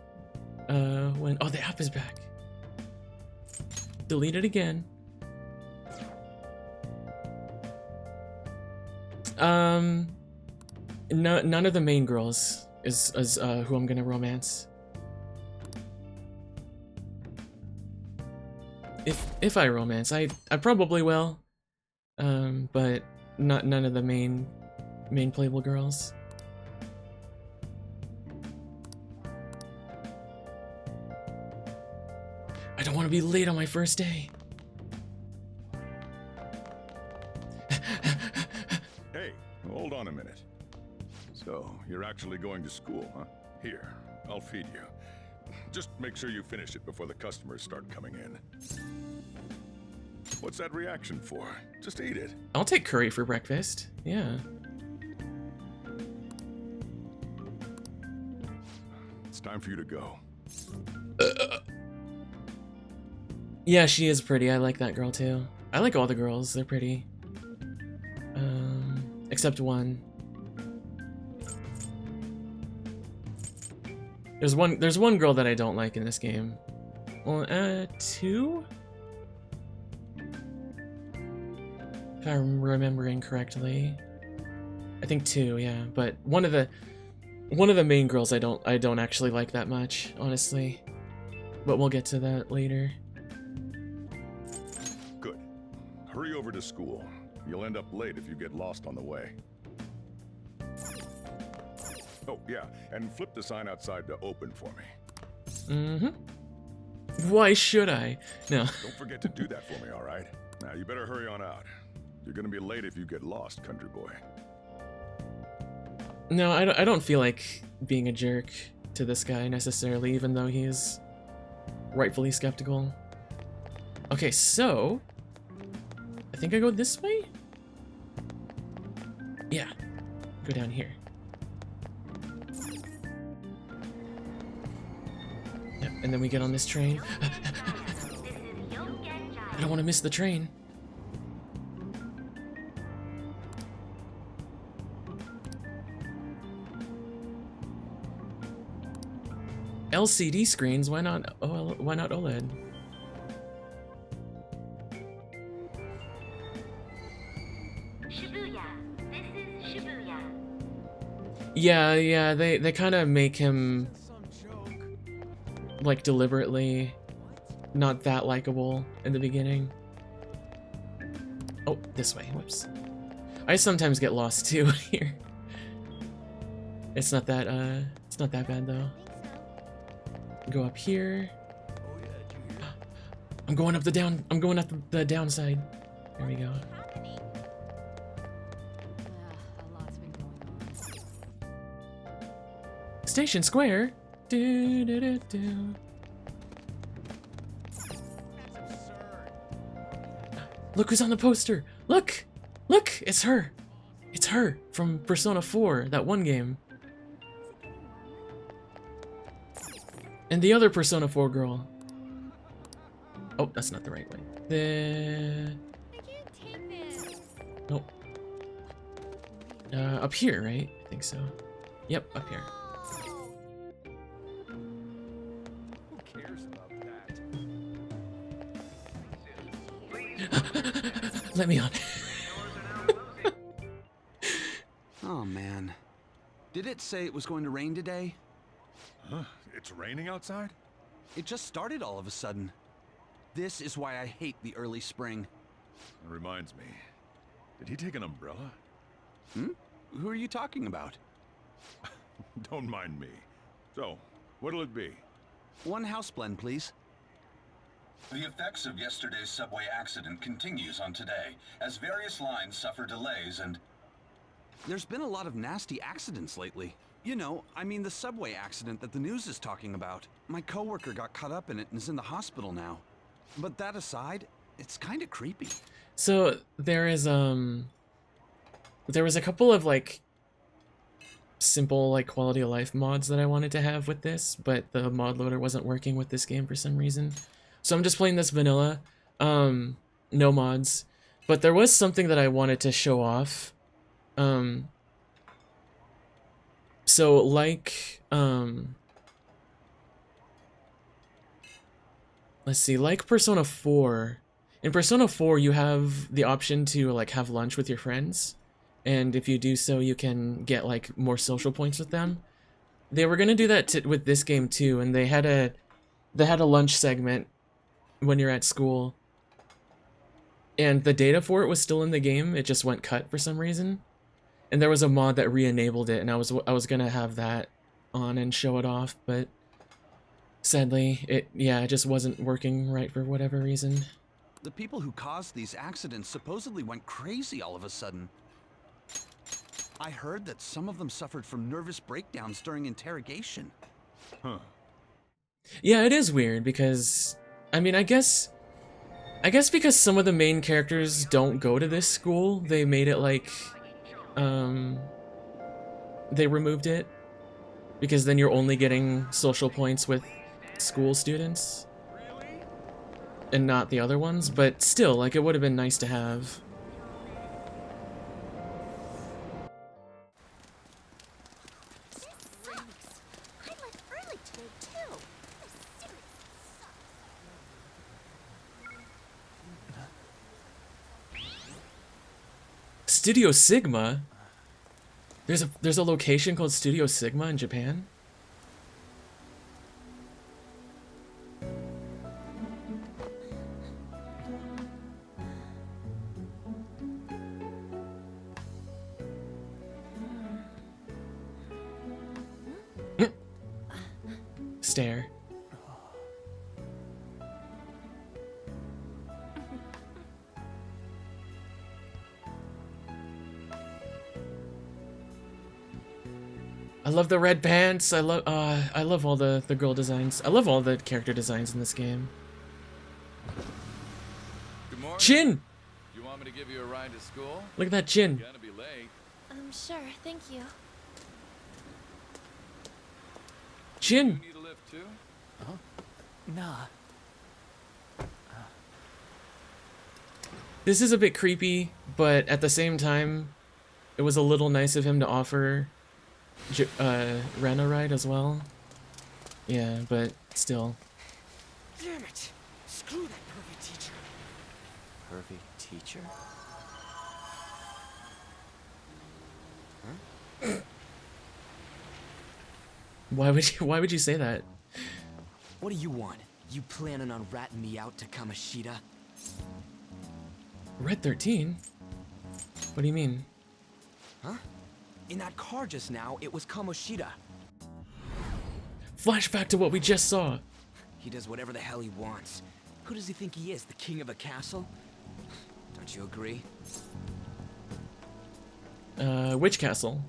when... Oh, the app is back. Delete it again. No, none of the main girls is who I'm gonna romance. If I romance, I probably will. But none of the main playable girls. I don't want to be late on my first day. Hey, hold on a minute. So, you're actually going to school, huh? Here, I'll feed you. Just make sure you finish it before the customers start coming in. What's that reaction for? Just eat it. I'll take curry for breakfast. Yeah. It's time for you to go. Yeah, she is pretty. I like that girl too. I like all the girls. They're pretty. Except one. There's one girl that I don't like in this game. Well, two? If I'm remembering correctly. I think two, yeah. But one of the main girls I don't actually like that much, honestly. But we'll get to that later. Good. Hurry over to school. You'll end up late if you get lost on the way. Oh, yeah, and flip the sign outside to open for me. Mm-hmm. Why should I? No. Don't forget to do that for me, all right? Now, you better hurry on out. You're gonna be late if you get lost, country boy. No, I don't feel like being a jerk to this guy necessarily, even though he is rightfully skeptical. Okay, so... I think I go this way? Yeah. Go down here. Yep, and then we get on this train. I don't want to miss the train. LCD screens, why not OLED? Shibuya. This is Shibuya. Yeah, they kind of make him like deliberately not that likable in the beginning. Oh, this way, whoops. I sometimes get lost too here. It's not that bad though. Go up here. I'm going up the downside. There we go. Station Square. Do, do, do, do. Look who's on the poster. Look, it's her. It's her from Persona 4, that one game. And the other Persona 4 girl. Oh, that's not the right way. Nope. Up here, right? I think so. Yep, up here. Who cares about that? Let me on. Oh man. Did it say it was going to rain today? Huh? It's raining outside? It just started all of a sudden. This is why I hate the early spring. That reminds me. Did he take an umbrella? Hmm? Who are you talking about? Don't mind me. So, what'll it be? One house blend, please. The effects of yesterday's subway accident continues on today, as various lines suffer delays and... There's been a lot of nasty accidents lately. You know, I mean the subway accident that the news is talking about. My coworker got caught up in it and is in the hospital now. But that aside, it's kind of creepy. So there was a couple of like simple like quality of life mods that I wanted to have with this, but the mod loader wasn't working with this game for some reason. So I'm just playing this vanilla, no mods. But there was something that I wanted to show off. So like, let's see, like Persona 4. In Persona 4, you have the option to like have lunch with your friends. And if you do so, you can get like more social points with them. They were gonna do that with this game too, and they had a lunch segment when you're at school. And the data for it was still in the game, it just went cut for some reason. And there was a mod that re-enabled it, and I was gonna have that on and show it off, but sadly, it just wasn't working right for whatever reason. The people who caused these accidents supposedly went crazy all of a sudden. I heard that some of them suffered from nervous breakdowns during interrogation. Huh. Yeah, it is weird because, I mean, I guess because some of the main characters don't go to this school, they made it like, they removed it because then you're only getting social points with school students and not the other ones, but still, like, it would have been nice to have. Studio Sigma? There's a location called Studio Sigma in Japan? Stare. I love the red pants. I love all the girl designs. I love all the character designs in this game. Good morning. Chin. You want me to give you a ride to school? Look at that chin. You're gonna be late. Sure, thank you. Chin. You need a lift too? Huh? Nah. This is a bit creepy, but at the same time, it was a little nice of him to offer Ren a ride as well. Yeah, but still. Damn it! Screw that pervy teacher. Pervy teacher? Huh? Why would you say that? What do you want? You planning on ratting me out to Kamoshida? Red 13? What do you mean? Huh? In that car just now, it was Kamoshida. Flashback to what we just saw. He does whatever the hell he wants. Who does he think he is, the king of a castle? Don't you agree? Which castle?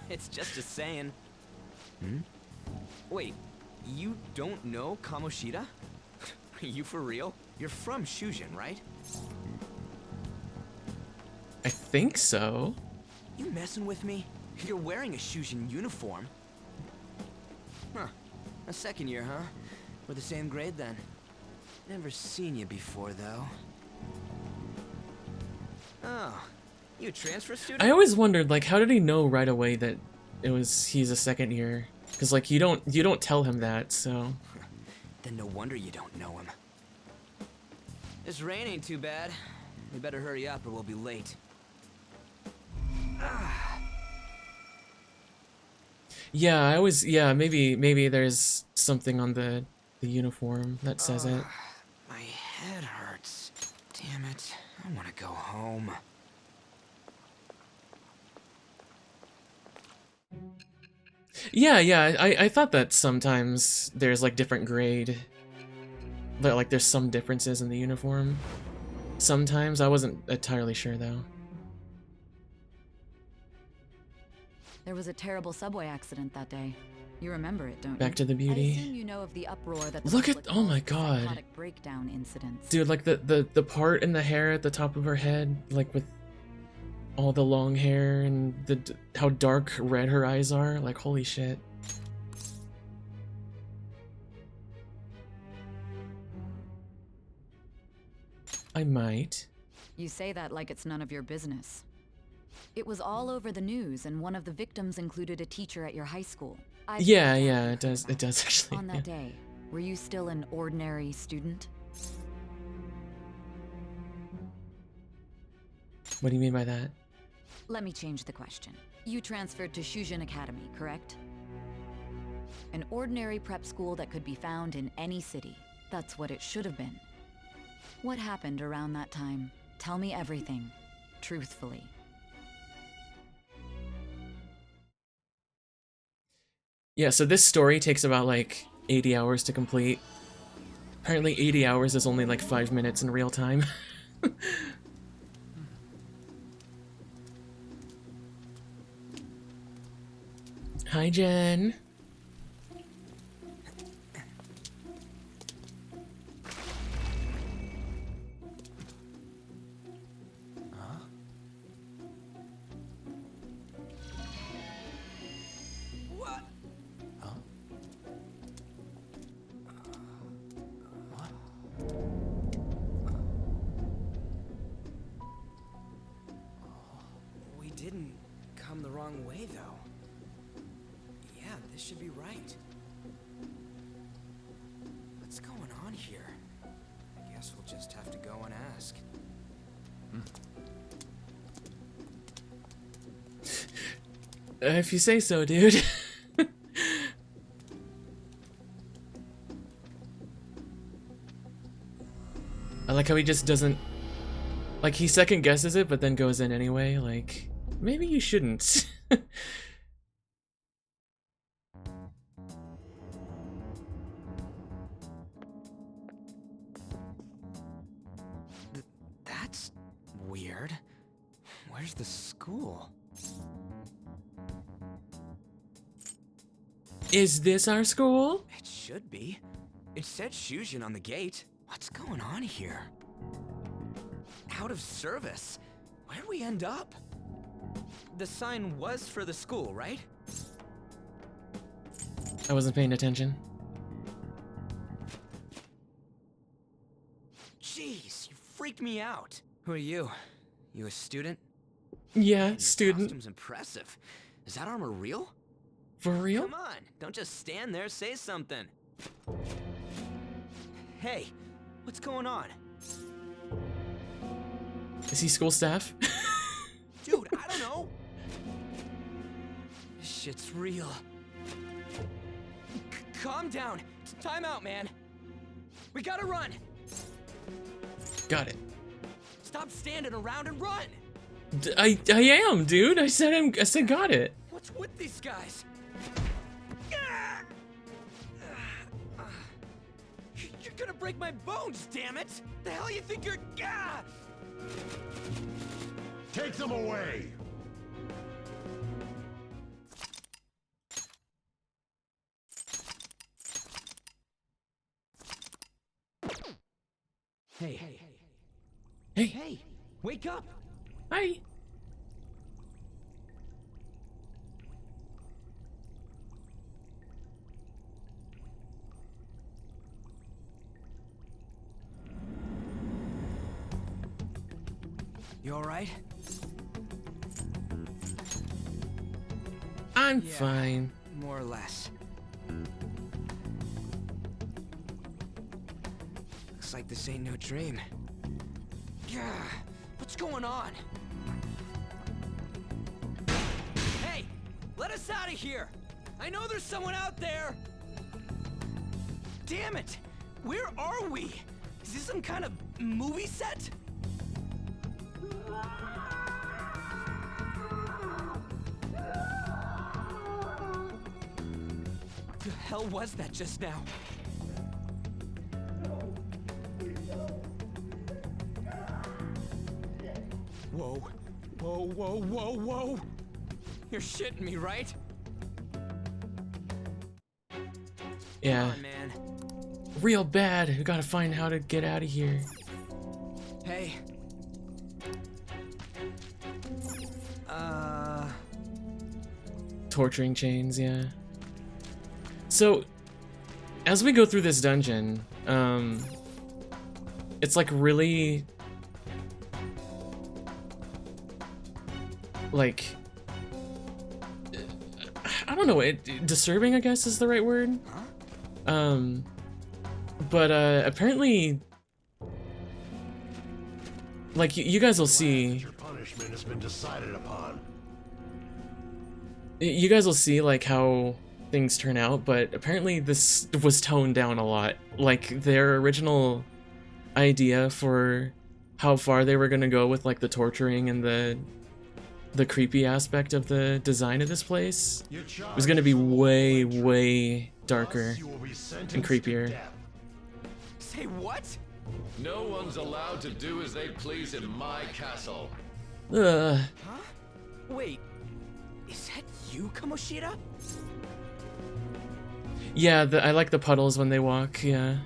It's just a saying. Hmm? Wait, you don't know Kamoshida? Are you for real? You're from Shujin, right? I think so. You messing with me? You're wearing a Shujin uniform. Huh. A second year, huh? We're the same grade then. Never seen you before, though. Oh, you a transfer student? I always wondered, like, how did he know right away that he's a second year? Because, like, you don't tell him that, so. Then no wonder you don't know him. This rain ain't too bad. We better hurry up or we'll be late. Yeah, maybe there's something on the uniform that says it. My head hurts. Damn it. I want to go home. Yeah, I thought that sometimes there's like different grade, like there's some differences in the uniform. Sometimes, I wasn't entirely sure though. There was a terrible subway accident that day. You remember it, don't you? Back to the beauty. I assume you know of the uproar that the Look at, public oh my calls god. psychotic breakdown incidents. Dude, like the part in the hair at the top of her head, like with all the long hair and how dark red her eyes are, like holy shit. I might. You say that like it's none of your business. It was all over the news, and one of the victims included a teacher at your high school. Yeah, it does actually. On that day, were you still an ordinary student? What do you mean by that? Let me change the question. You transferred to Shujin Academy, correct? An ordinary prep school that could be found in any city. That's what it should have been. What happened around that time? Tell me everything, truthfully. Yeah, so this story takes about like 80 hours to complete. Apparently 80 hours is only like 5 minutes in real time. Hi, Jen. We didn't come the wrong way, though. Yeah, this should be right. What's going on here? I guess we'll just have to go and ask. If you say so, dude. I like how he just doesn't... Like, he second guesses it, but then goes in anyway. Like, maybe you shouldn't. That's weird. Where's the school? Is this our school? It should be. It said Shujin on the gate. What's going on here? Out of service? Where'd we end up? The sign was for the school, right? I wasn't paying attention. Jeez, you freaked me out. Who are you? You a student? Yeah, Your student. costume's impressive. Is that armor real? For real? Come on, don't just stand there, say something. Hey, what's going on? Is he school staff? Dude, I don't know. This shit's real. Calm down. It's time out, man. We gotta run. Got it. Stop standing around and run. I am, dude. I said got it. What's with these guys? You're gonna break my bones, damn it! The hell you think you're... Take them away! Hey. Hey. Hey, wake up! Hi. You alright? I'm fine. More or less. Looks like this ain't no dream. Yeah, what's going on? Hey, let us out of here! I know there's someone out there! Damn it! Where are we? Is this some kind of movie set? The hell was that just now? Whoa. Whoa, whoa, whoa, whoa! You're shitting me, right? Yeah. Come on, man. Real bad. We gotta find how to get out of here. Hey. Torturing chains, yeah. So, as we go through this dungeon, it's like really, like, I don't know, disturbing, I guess is the right word. But apparently, like you guys will see. Your punishment has been decided upon. You guys will see like how things turn out, but apparently this was toned down a lot. Like their original idea for how far they were gonna go with like the torturing and the creepy aspect of the design of this place was gonna be way, way darker and creepier. Say what? No one's allowed to do as they please in my castle. Huh? Wait, is that you, Kamoshida? Yeah, I like the puddles when they walk, yeah.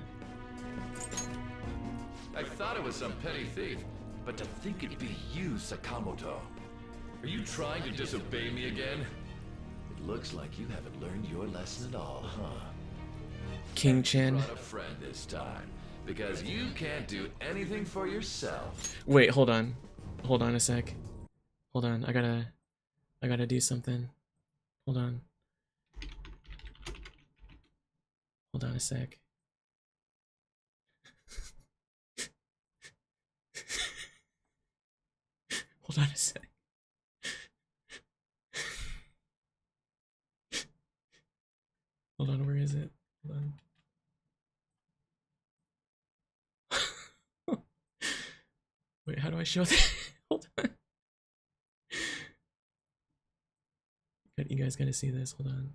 I thought it was some petty thief, but to think it'd be you, Sakamoto. Are you trying to disobey me again? It looks like you haven't learned your lesson at all, huh? King Chin. Brought a friend this time, because you can't do anything for yourself. Wait, hold on. Hold on a sec. Hold on, I gotta do something. Hold on. Hold on a sec. Hold on a sec. Hold on, where is it? Hold on. Wait, how do I show that? Hold on. You guys gotta see this, hold on.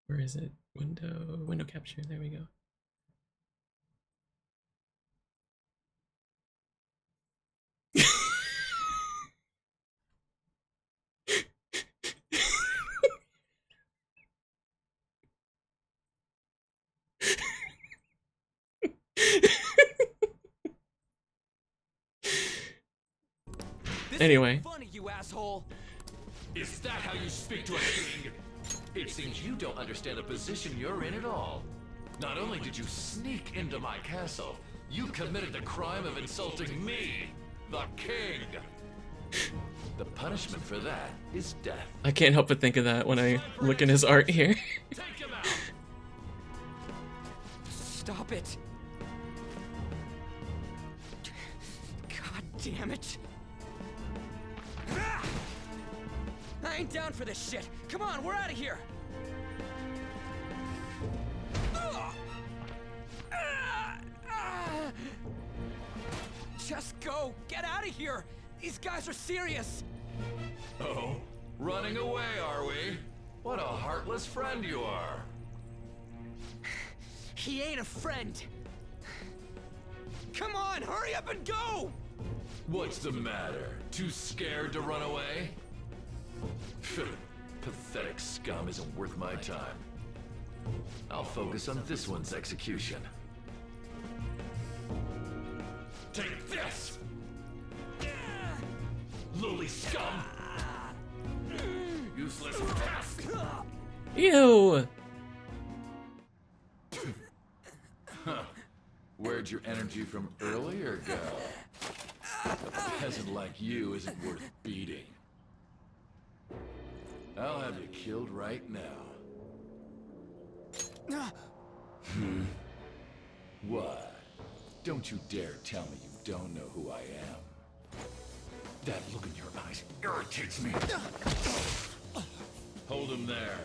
Where is it? Window capture, there we go. Anyway. Funny, you asshole. Is that how you speak to a king? It seems you don't understand the position you're in at all. Not only did you sneak into my castle, you committed the crime of insulting me, the king. The punishment for that is death. I can't help but think of that when I look in his art here. Take him out. Stop it. God damn it. I ain't down for this shit. Come on, we're out of here. Just go. Get out of here. These guys are serious. Oh, running away, are we? What a heartless friend you are. He ain't a friend. Come on, hurry up and go. What's the matter? Too scared to run away? Pathetic scum isn't worth my time. I'll focus on this one's execution. Take this! Lowly scum! Useless pest! Ew! Huh. Where'd your energy from earlier go? A peasant like you isn't worth beating. I'll have you killed right now. What? Don't you dare tell me you don't know who I am. That look in your eyes irritates me. Hold him there.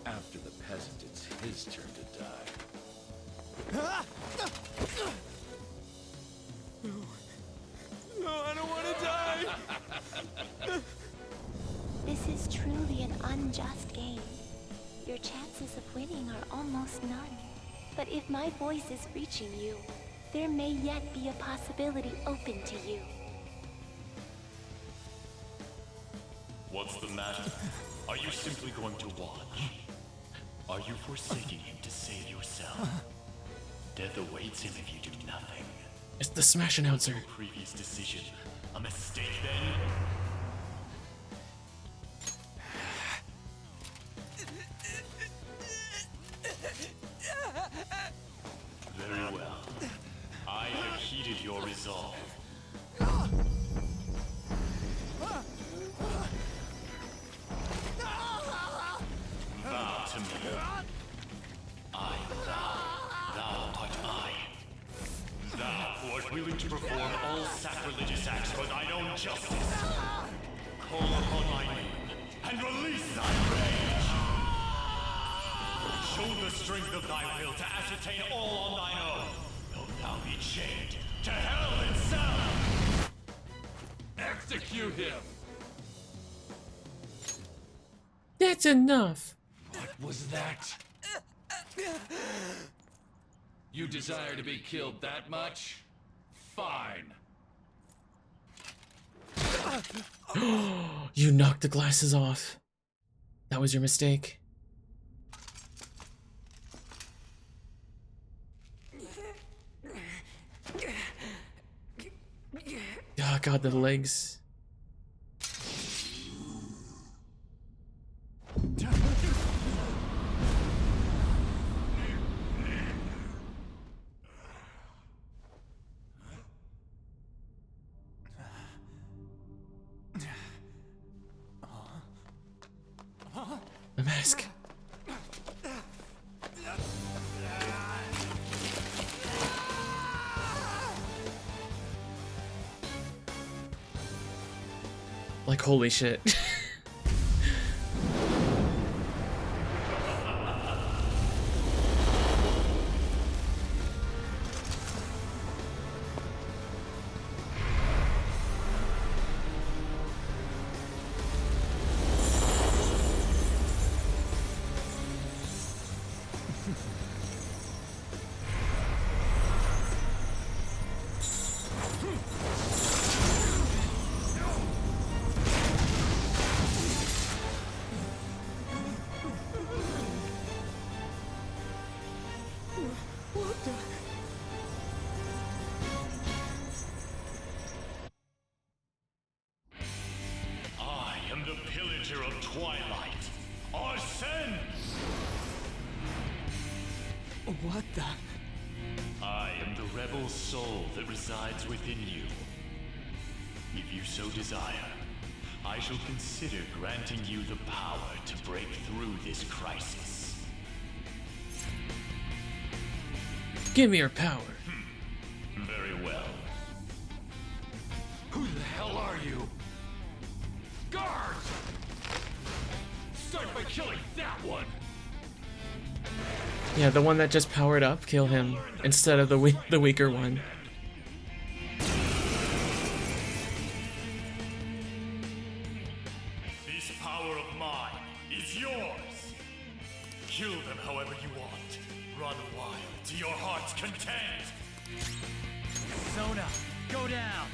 After the peasant, it's his turn to die. No, I don't want to die! This is truly an unjust game. Your chances of winning are almost none. But if my voice is reaching you, there may yet be a possibility open to you. What's the matter? Are you simply going to watch? Are you forsaking him to save yourself? Death awaits him if you do nothing. It's the Smash announcer. Your previous decision a mistake then? Very well. I have heeded your resolve. Vow to me. I vow, thou art I. Thou who art willing to perform all sacrilegious acts for thine own justice. Call upon my name and release thy rage. Show the strength of thy will to ascertain all on thine own, though thou be chained to hell itself. Execute him! That's enough. What was that? You desire to be killed that much? Fine. You knocked the glasses off. That was your mistake. Oh god, the legs. The mask. Like, holy shit. I am the pillager of Twilight, Arsene! What the? I am the rebel soul that resides within you. If you so desire, I shall consider granting you the power to break through this crisis. Give me your power. Very well. Who the hell are you? Guards! Start by killing that one! Yeah, the one that just powered up, kill him instead of the weaker one. This power of mine is yours. Kill them however you want. Run wild to your heart's content. Sona, go down!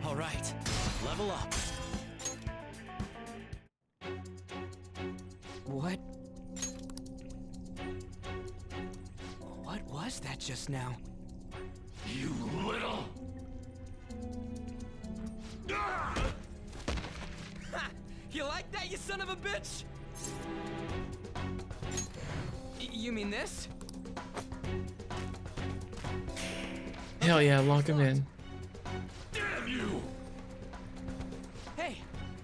All right, level up. What was that just now? You little... Ha! You like that, you son of a bitch? You mean this? Hell yeah, lock him in. Damn you! Hey,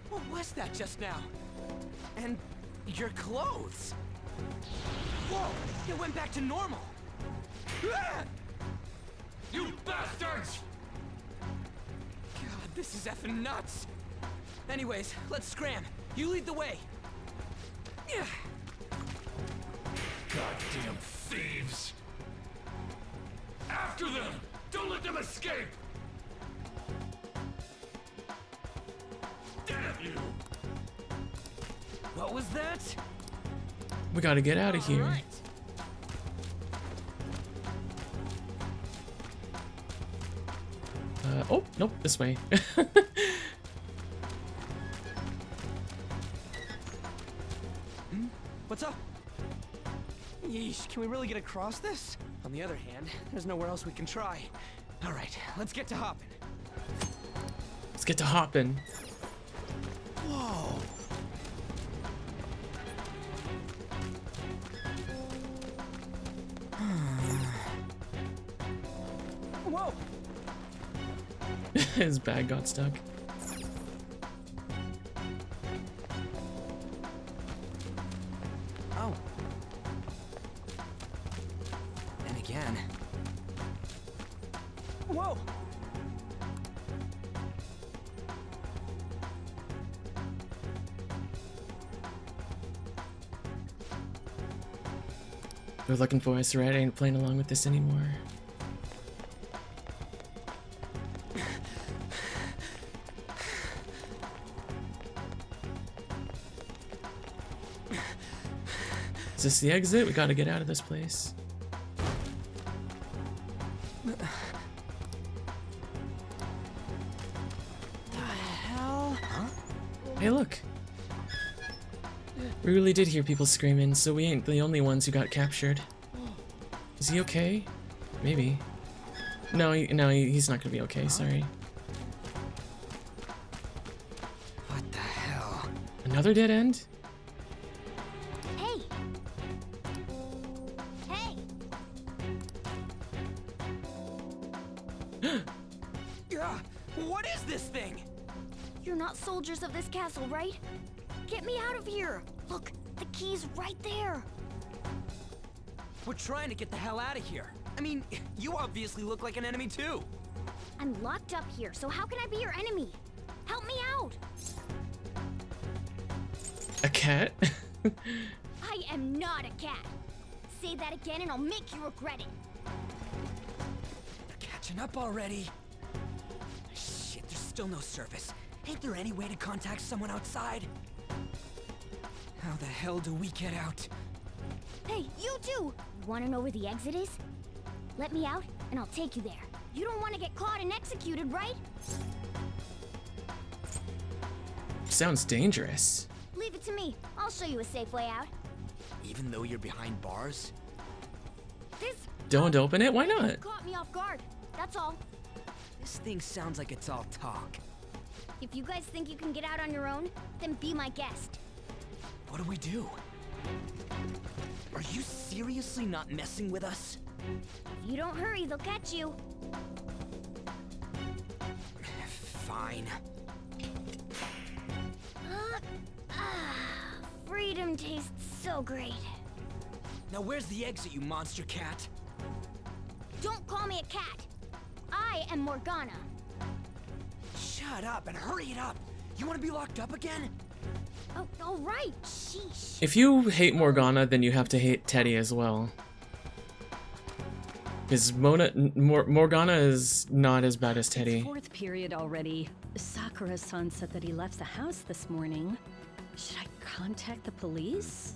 what was that just now? And your clothes? Whoa, it went back to normal. Ah! You bastards! God, this is effing nuts. Anyways, let's scram. You lead the way. Yeah. Goddamn thieves! After them! Don't let them escape! Damn you! What was that? We gotta get out of here. Oh, nope, this way. What's up? Yeesh, can we really get across this? On the other hand, there's nowhere else we can try. All right, let's get to hopping. Let's get to hopping. Whoa. Whoa. His bag got stuck. Oh. And again. Whoa. They're looking for us, right? I ain't playing along with this anymore. Is this the exit? We gotta get out of this place. The hell? Huh? Hey, look. We really did hear people screaming, so we ain't the only ones who got captured. Is he okay? Maybe. No, he's not gonna be okay, sorry. What the hell? Another dead end? Hey! Hey! Yeah, what is this thing? You're not soldiers of this castle, right? Get me out of here! Look, the key's right there! We're trying to get the hell out of here. I mean, you obviously look like an enemy too. I'm locked up here, so how can I be your enemy? Help me out! A cat? I am not a cat! Say that again and I'll make you regret it! They're catching up already. Shit, there's still no service. Ain't there any way to contact someone outside? How the hell do we get out? Hey, you too! You wanna know where the exit is? Let me out, and I'll take you there. You don't want to get caught and executed, right? Sounds dangerous. Leave it to me. I'll show you a safe way out. Even though you're behind bars? This Don't open it? Why not? caught me off guard. That's all. This thing sounds like it's all talk. If you guys think you can get out on your own, then be my guest. What do we do? Are you seriously not messing with us? If you don't hurry, they'll catch you. Fine. Freedom tastes so great. Now where's the exit, you monster cat? Don't call me a cat. I am Morgana. Shut up and hurry it up. You want to be locked up again? Oh, all right. Sheesh. If you hate Morgana, then you have to hate Teddy as well. Because Morgana is not as bad as Teddy. Fourth period already. Sakura-san said that he left the house this morning. Should I contact the police?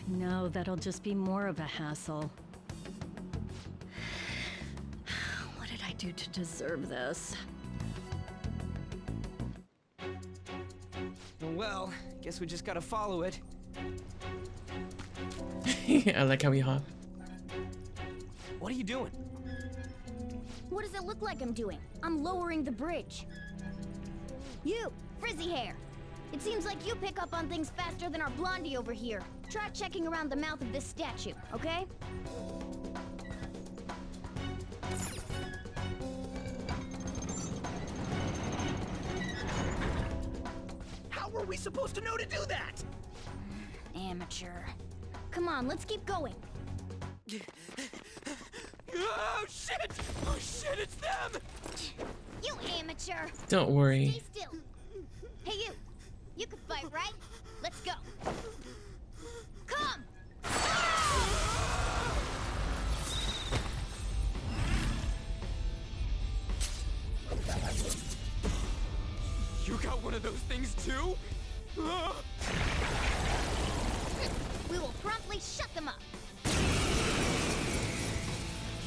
No, that'll just be more of a hassle. What did I do to deserve this? Well, guess we just gotta follow it. I like how we hop. What are you doing? What does it look like I'm doing? I'm lowering the bridge. You, frizzy hair. It seems like you pick up on things faster than our blondie over here. Try checking around the mouth of this statue, okay? How were we supposed to know to do that? Amateur. Come on, let's keep going. Oh shit! Oh shit, it's them! You amateur! Don't worry. Stay still. Hey you! You can fight, right? Let's go. Come! You got one of those things too? We will promptly shut them up.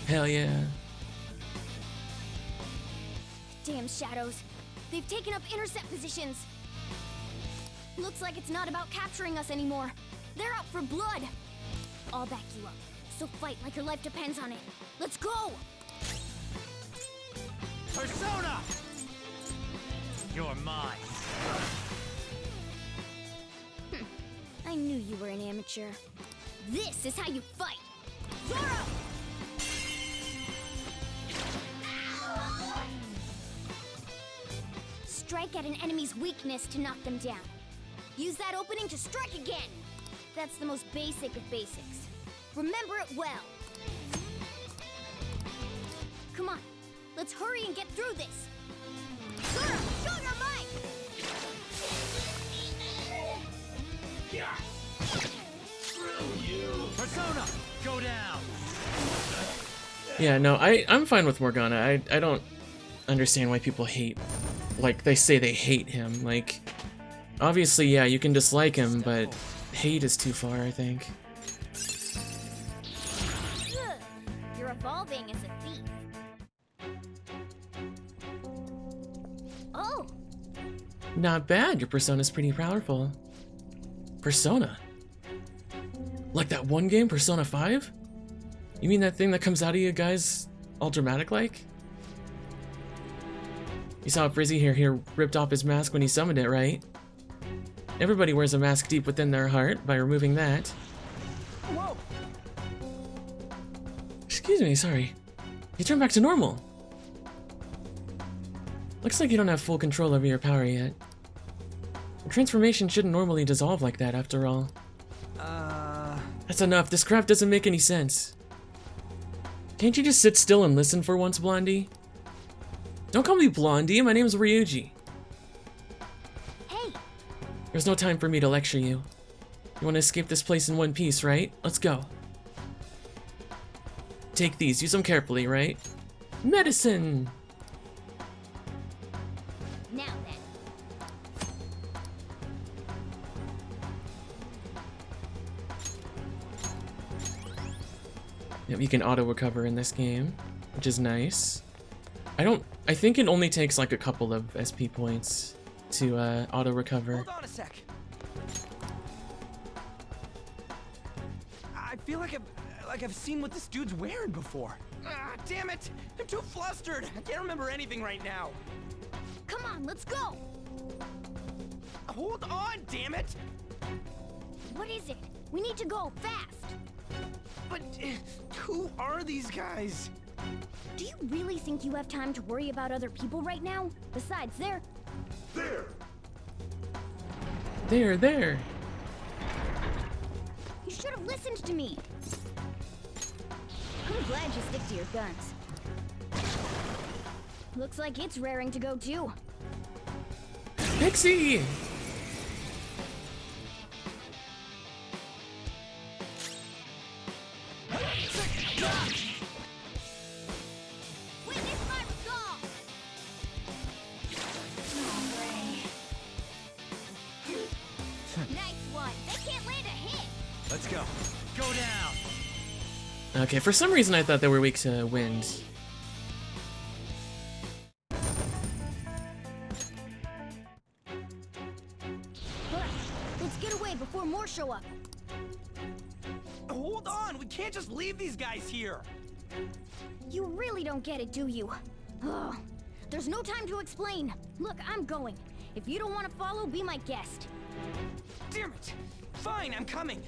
Hell yeah. Damn shadows. They've taken up intercept positions. Looks like it's not about capturing us anymore. They're out for blood. I'll back you up. So fight like your life depends on it. Let's go! Persona! You're mine. I knew you were an amateur. This is how you fight. Zoro! Strike at an enemy's weakness to knock them down. Use that opening to strike again. That's the most basic of basics. Remember it well. Come on, let's hurry and get through this. Zoro, show your might! Screw you! Persona, go down! Yeah, no, I'm fine with Morgana. I don't understand why people hate, like, they say they hate him. Like, obviously, yeah, you can dislike him, but hate is too far, I think. You're evolving as a thief. Oh! Not bad, your Persona's pretty powerful. Persona? Like that one game, Persona 5? You mean that thing that comes out of you guys all dramatic-like? You saw Frizzy here ripped off his mask when he summoned it, right? Everybody wears a mask deep within their heart by removing that. Whoa! Excuse me, sorry. You turned back to normal. Looks like you don't have full control over your power yet. The transformation shouldn't normally dissolve like that, after all. That's enough. This crap doesn't make any sense. Can't you just sit still and listen for once, Blondie? Don't call me Blondie. My name's Ryuji. Hey! There's no time for me to lecture you. You want to escape this place in one piece, right? Let's go. Take these. Use them carefully, right? Medicine! Now then. Yep, you can auto-recover in this game, which is nice. I think it only takes like a couple of SP points to auto-recover. Hold on a sec. I feel like I've seen what this dude's wearing before. Ah, damn it! I'm too flustered. I can't remember anything right now. Come on, let's go! Hold on, damn it! What is it? We need to go, fast! But who are these guys? Do you really think you have time to worry about other people right now? Besides, they're... There! You should have listened to me! I'm glad you stick to your guns. Looks like it's raring to go too. Pixie! Witness my resolve! Nice one! They can't land a hit! Let's go. Go down! Okay, for some reason I thought they were weak to wind. Let's get away before more show up. Hold on! We can't just leave these guys here! You really don't get it, do you? Ugh. There's no time to explain. Look, I'm going. If you don't want to follow, be my guest. Damn it! Fine, I'm coming.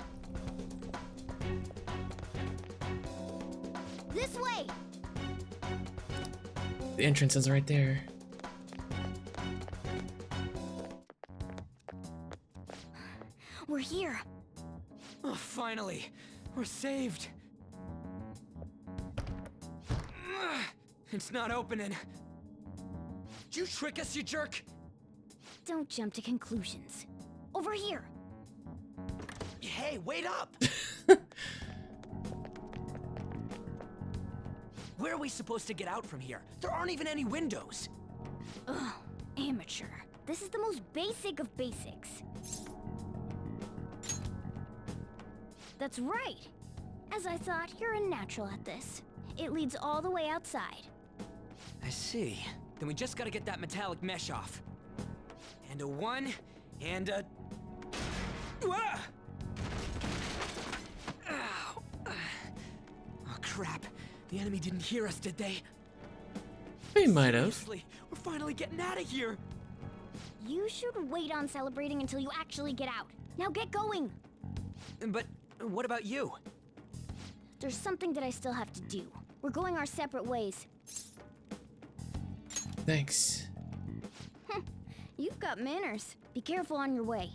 This way! The entrance is right there. We're here. Oh, finally! We're saved! It's not opening. Did you trick us, you jerk? Don't jump to conclusions. Over here. Hey, wait up! Where are we supposed to get out from here? There aren't even any windows. Ugh, amateur. This is the most basic of basics. That's right. As I thought, you're a natural at this. It leads all the way outside. I see. Then we just gotta get that metallic mesh off. And a 1, and a... Ah! Ow. Oh, crap. The enemy didn't hear us, did they? They might have. Seriously, we're finally getting out of here. You should wait on celebrating until you actually get out. Now get going. But what about you? There's something that I still have to do. We're going our separate ways. Thanks. You've got manners. Be careful on your way.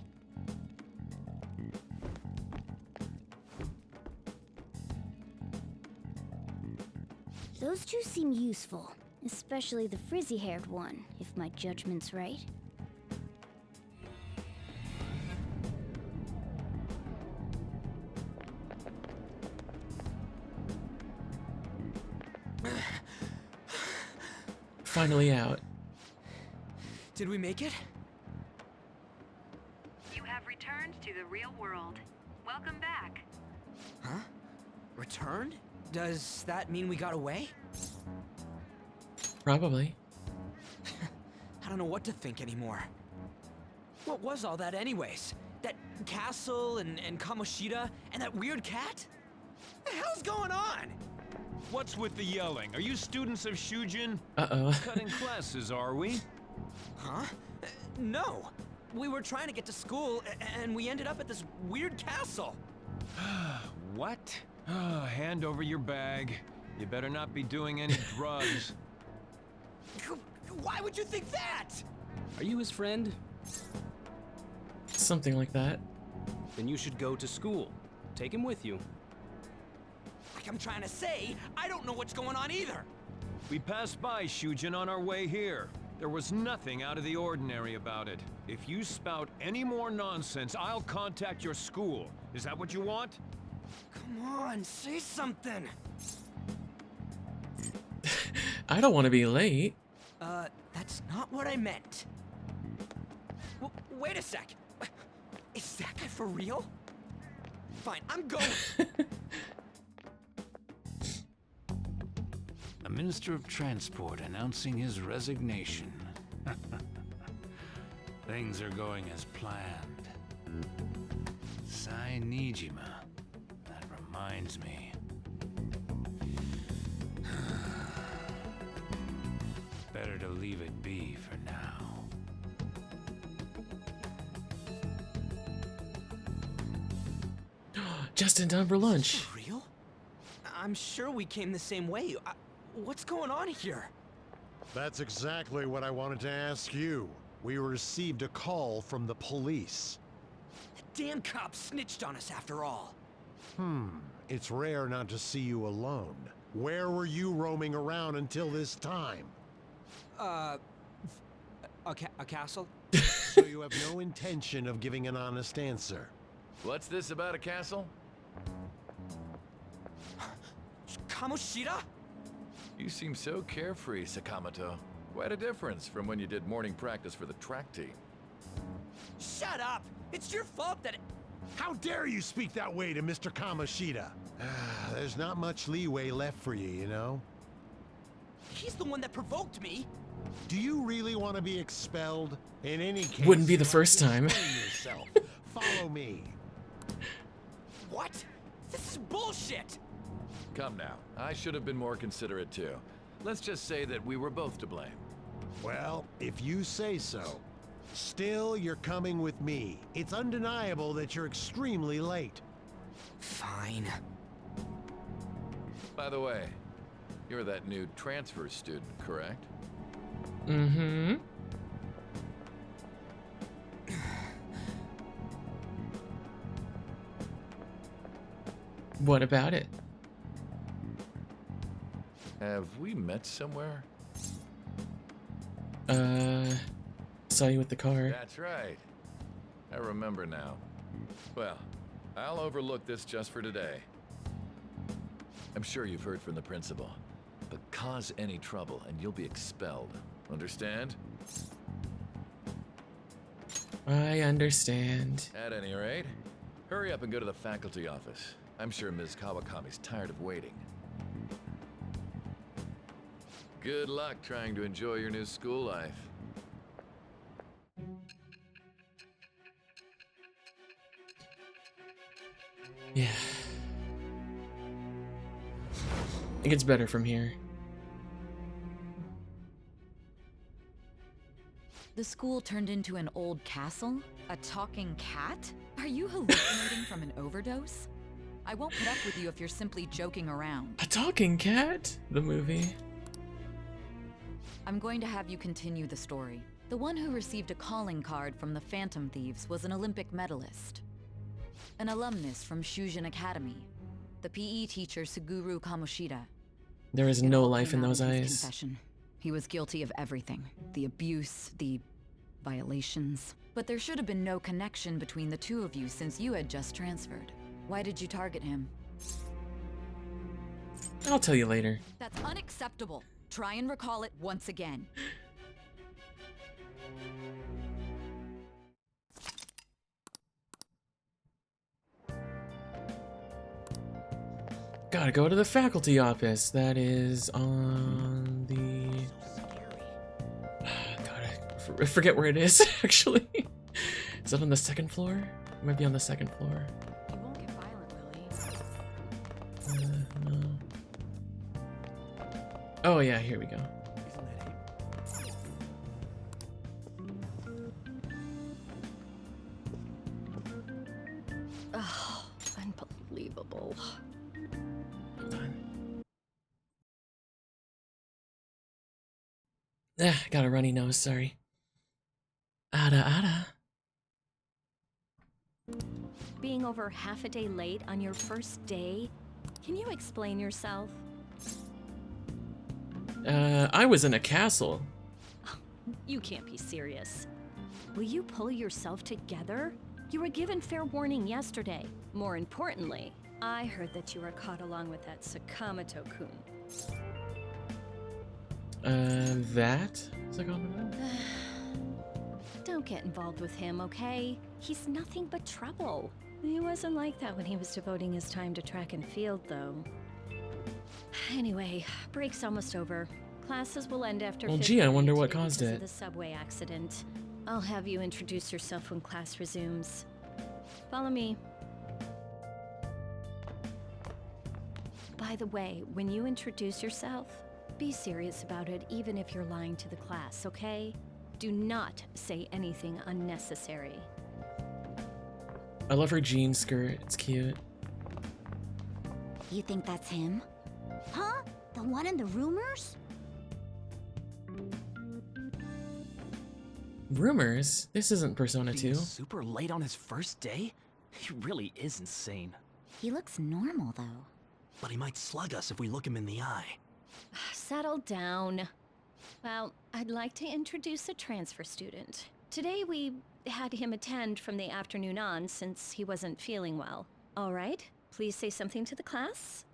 Those two seem useful, especially the frizzy-haired one, if my judgment's right. Finally out. Did we make it? You have returned to the real world. Welcome back. Huh? Returned? Does that mean we got away? Probably. I don't know what to think anymore. What was all that anyways? That castle and Kamoshida and that weird cat? What the hell's going on? What's with the yelling? Are you students of Shujin? Uh-oh. Cutting classes, are we? Huh? No. We were trying to get to school and we ended up at this weird castle. What? Oh, hand over your bag. You better not be doing any drugs. Why would you think that? Are you his friend? Something like that. Then you should go to school. Take him with you. Like I'm trying to say, I don't know what's going on either. We passed by Shujin on our way here. There was nothing out of the ordinary about it. If you spout any more nonsense, I'll contact your school. Is that what you want? Come on, say something. I don't want to be late. That's not what I meant. Wait a sec. Is that guy for real? Fine, I'm going. The Minister of Transport announcing his resignation. Things are going as planned. Sai Nijima. That reminds me. Better to leave it be for now. Just in time for lunch. For real? I'm sure we came the same way. What's going on here? That's exactly what I wanted to ask you. We received a call from the police. The damn cops snitched on us after all. It's rare not to see you alone. Where were you roaming around until this time? A castle? So you have no intention of giving an honest answer? What's this about a castle? Kamoshida? You seem so carefree, Sakamoto. Quite a difference from when you did morning practice for the track team. Shut up! It's your fault that... How dare you speak that way to Mr. Kamoshida? There's not much leeway left for you, you know? He's the one that provoked me. Do you really want to be expelled? In any case, Wouldn't be the first time. Yourself. Follow me. What? This is bullshit! Come now, I should have been more considerate too. Let's just say that we were both to blame. Well, if you say so. Still, you're coming with me. It's undeniable that you're extremely late. Fine. By the way, you're that new transfer student, correct? Mm-hmm. What about it? Have we met somewhere? Saw you with the car. That's right. I remember now. Well, I'll overlook this just for today. I'm sure you've heard from the principal, but cause any trouble and you'll be expelled. Understand? I understand. At any rate, hurry up and go to the faculty office. I'm sure Ms. Kawakami's tired of waiting. Good luck trying to enjoy your new school life. Yeah. It gets better from here. The school turned into an old castle? A talking cat? Are you hallucinating from an overdose? I won't put up with you if you're simply joking around. A talking cat? The movie. I'm going to have you continue the story. The one who received a calling card from the Phantom Thieves was an Olympic medalist. An alumnus from Shujin Academy. The PE teacher Suguru Kamoshida. There is no life in those eyes. Confession. He was guilty of everything. The abuse, the violations. But there should have been no connection between the two of you since you had just transferred. Why did you target him? I'll tell you later. That's unacceptable. Try and recall it once again. Gotta go to the faculty office. That is on the... God, I forget where it is, actually. Is that on the second floor? It might be on the second floor. You won't get violent, will he? No. Oh yeah, here we go. Oh, unbelievable. Got a runny nose, sorry. Ada. Being over half a day late on your first day? Can you explain yourself? I was in a castle. You can't be serious. Will you pull yourself together? You were given fair warning yesterday. More importantly, I heard that you were caught along with that Sakamoto-kun. That? Sakamoto? Don't get involved with him, okay? He's nothing but trouble. He wasn't like that when he was devoting his time to track and field, though. Anyway, break's almost over. Classes will end after. Well, gee, I wonder what caused because it. of the subway accident. I'll have you introduce yourself when class resumes. Follow me. By the way, when you introduce yourself, be serious about it, even if you're lying to the class, okay? Do not say anything unnecessary. I love her jean skirt. It's cute. You think that's him? Huh? The one in the rumors? Rumors? This isn't Persona 2. Super late on his first day? He really is insane. He looks normal, though. But he might slug us if we look him in the eye. Settle down. Well, I'd like to introduce a transfer student. Today we had him attend from the afternoon on since he wasn't feeling well. All right, please say something to the class.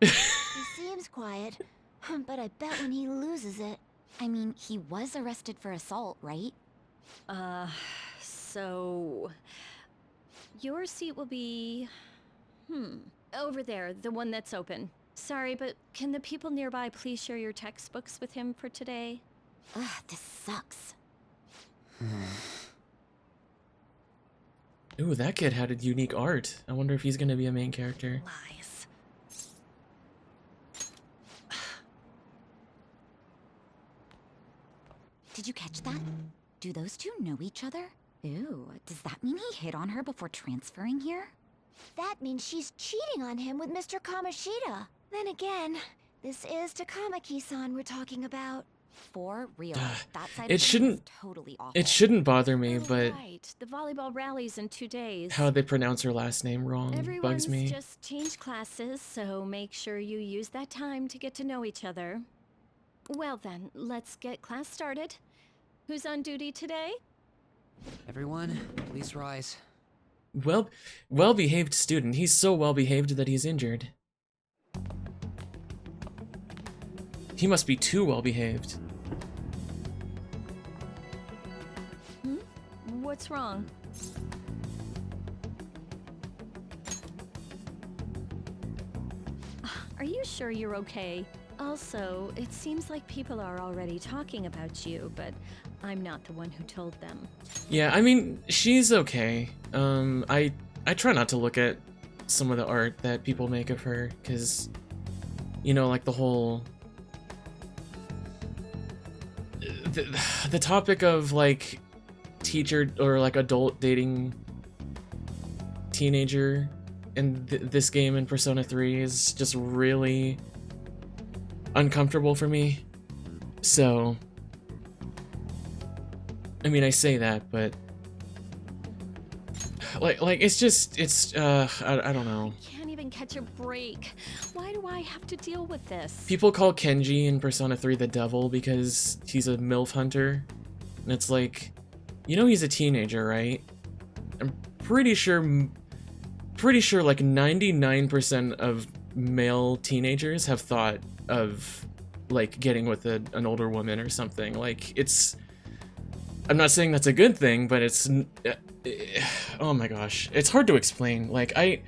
He seems quiet, but I bet when he loses it... I mean, he was arrested for assault, right? So... Your seat will be... over there, the one that's open. Sorry, but can the people nearby please share your textbooks with him for today? Ugh, this sucks. Ooh, that kid had a unique art. I wonder if he's gonna be a main character. Lies. Did you catch that? Do those two know each other? Ew, does that mean he hit on her before transferring here? That means she's cheating on him with Mr. Kamoshida. Then again, this is Takamaki-san we're talking about. For real, that side It of shouldn't. is totally awful. It shouldn't bother me, but Right, the volleyball rally's in 2 days. how they pronounce her last name wrong Everyone's bugs me. just changed classes, so make sure you use that time to get to know each other. Well then, let's get class started. Who's on duty today? Everyone, please rise. Well-behaved student. He's so well-behaved that he's injured. He must be too well-behaved. What's wrong? Are you sure you're okay? Also, it seems like people are already talking about you, but I'm not the one who told them. Yeah, I mean, she's okay. I try not to look at some of the art that people make of her, because, you know, like the whole... The topic of, like, teacher or, like, adult dating teenager in this game in Persona 3 is just really uncomfortable for me. So... I mean, I say that, but... Like, it's just, I don't know. Can't even catch a break. Why do I have to deal with this? People call Kenji in Persona 3 the devil because he's a MILF hunter. And it's like, you know he's a teenager, right? I'm pretty sure like 99% of male teenagers have thought of, like, getting with an older woman or something. Like, it's... I'm not saying that's a good thing, but it's... oh my gosh. It's hard to explain. Like, I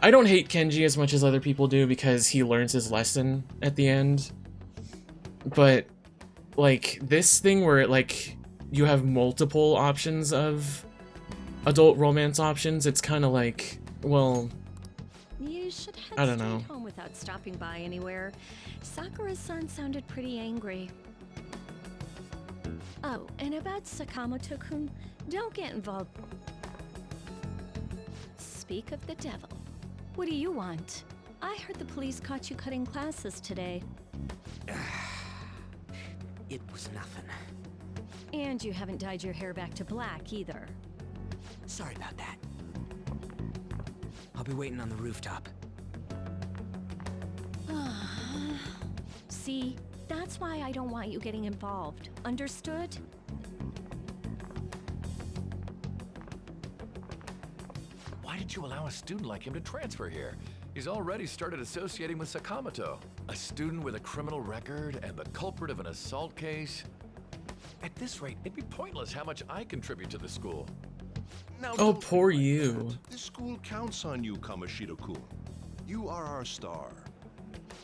don't hate Kenji as much as other people do because he learns his lesson at the end. But, like, this thing where, like, you have multiple options of adult romance options, it's kind of like, well... You should have I don't stayed know. home without stopping by anywhere. Sakura-san sounded pretty angry. Oh, and about Sakamoto-kun, don't get involved. Speak of the devil. What do you want? I heard the police caught you cutting classes today. It was nothing. And you haven't dyed your hair back to black either. Sorry about that. I'll be waiting on the rooftop. See, that's why I don't want you getting involved. Understood? Why did you allow a student like him to transfer here? He's already started associating with Sakamoto. A student with a criminal record and the culprit of an assault case. At this rate, it'd be pointless how much I contribute to the school. Now, Oh, don't poor think like you. that. This school counts on you, Kamoshida-kun. You are our star.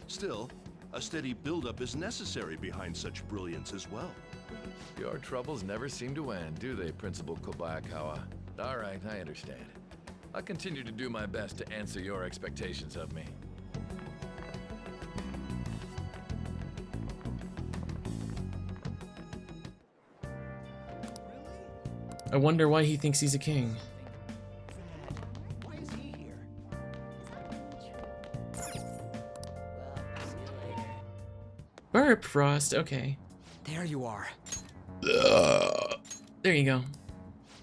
Still, a steady buildup is necessary behind such brilliance as well. Your troubles never seem to end, do they, Principal Kobayakawa? All right, I understand. I'll continue to do my best to answer your expectations of me. I wonder why he thinks he's a king. Why is he here? Burp, Frost, okay. There you are. There you go.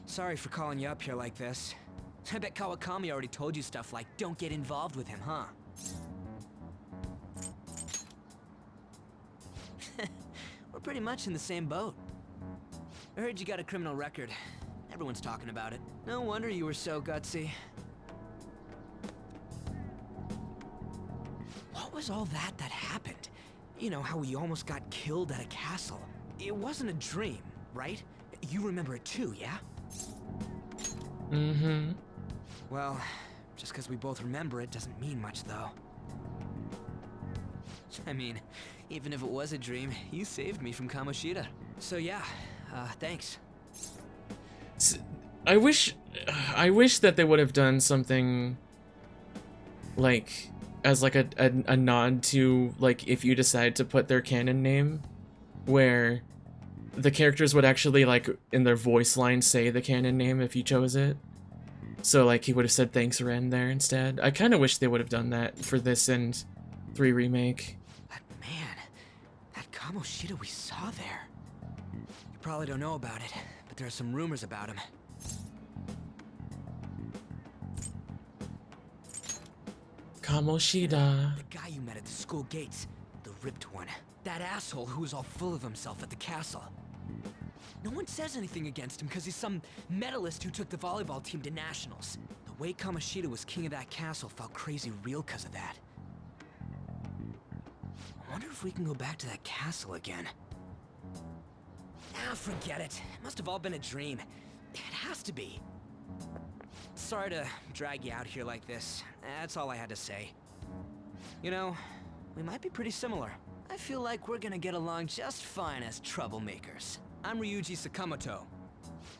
Sorry for calling you up here like this. I bet Kawakami already told you stuff like, don't get involved with him, huh? We're pretty much in the same boat. I heard you got a criminal record. Everyone's talking about it. No wonder you were so gutsy. What was all that happened? You know, how we almost got killed at a castle. It wasn't a dream, right? You remember it too, yeah? Mm-hmm. Well, just because we both remember it doesn't mean much, though. I mean, even if it was a dream, you saved me from Kamoshida. So yeah, thanks. I wish that they would have done something like as like a nod to like if you decide to put their canon name, where the characters would actually, like, in their voice line say the canon name if you chose it. So, like, he would have said thanks Ren there instead. I kind of wish they would have done that for this and 3 Remake. That Kamoshida we saw there. You probably don't know about it, but there are some rumors about him. Kamoshida. The guy you met at the school gates. The ripped one. That asshole who was all full of himself at the castle. No one says anything against him because he's some medalist who took the volleyball team to nationals. The way Kamoshida was king of that castle felt crazy real because of that. I wonder if we can go back to that castle again. Ah, forget it. It must have all been a dream. It has to be. Sorry to drag you out here like this. That's all I had to say. You know, we might be pretty similar. I feel like we're gonna get along just fine as troublemakers. I'm Ryuji Sakamoto.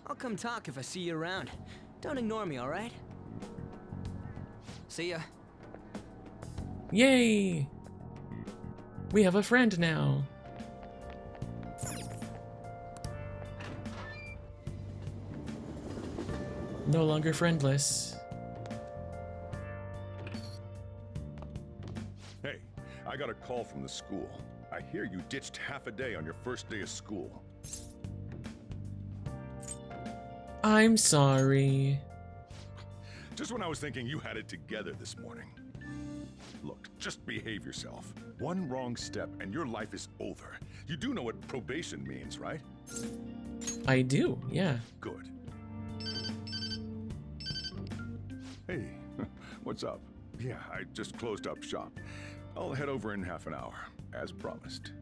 I'll come talk if I see you around. Don't ignore me, alright? See ya. Yay! We have a friend now. No longer friendless. Hey, I got a call from the school. I hear you ditched half a day on your first day of school. I'm sorry. Just when I was thinking you had it together this morning. Look, just behave yourself. One wrong step and your life is over. You do know what probation means, right? I do, yeah. Good. Hey, what's up? Yeah, I just closed up shop. I'll head over in half an hour, as promised.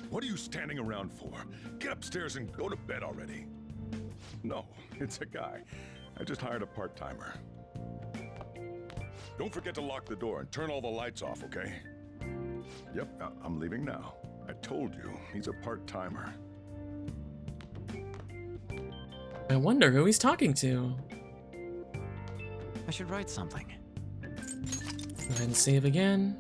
What are you standing around for? Get upstairs and go to bed already. No, it's a guy. I just hired a part-timer. Don't forget to lock the door and turn all the lights off, okay? Yep, I'm leaving now. I told you, he's a part-timer. I wonder who he's talking to. I should write something. Go ahead and save again.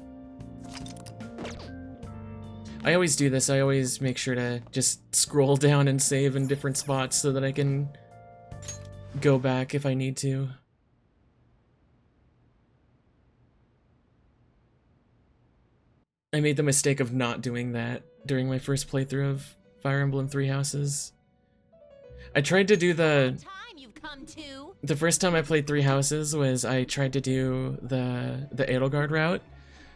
I always do this. I always make sure to just scroll down and save in different spots so that I can go back if I need to. I made the mistake of not doing that during my first playthrough of Fire Emblem Three Houses. I tried to do the first time I played Three Houses was I tried to do the Edelgard route,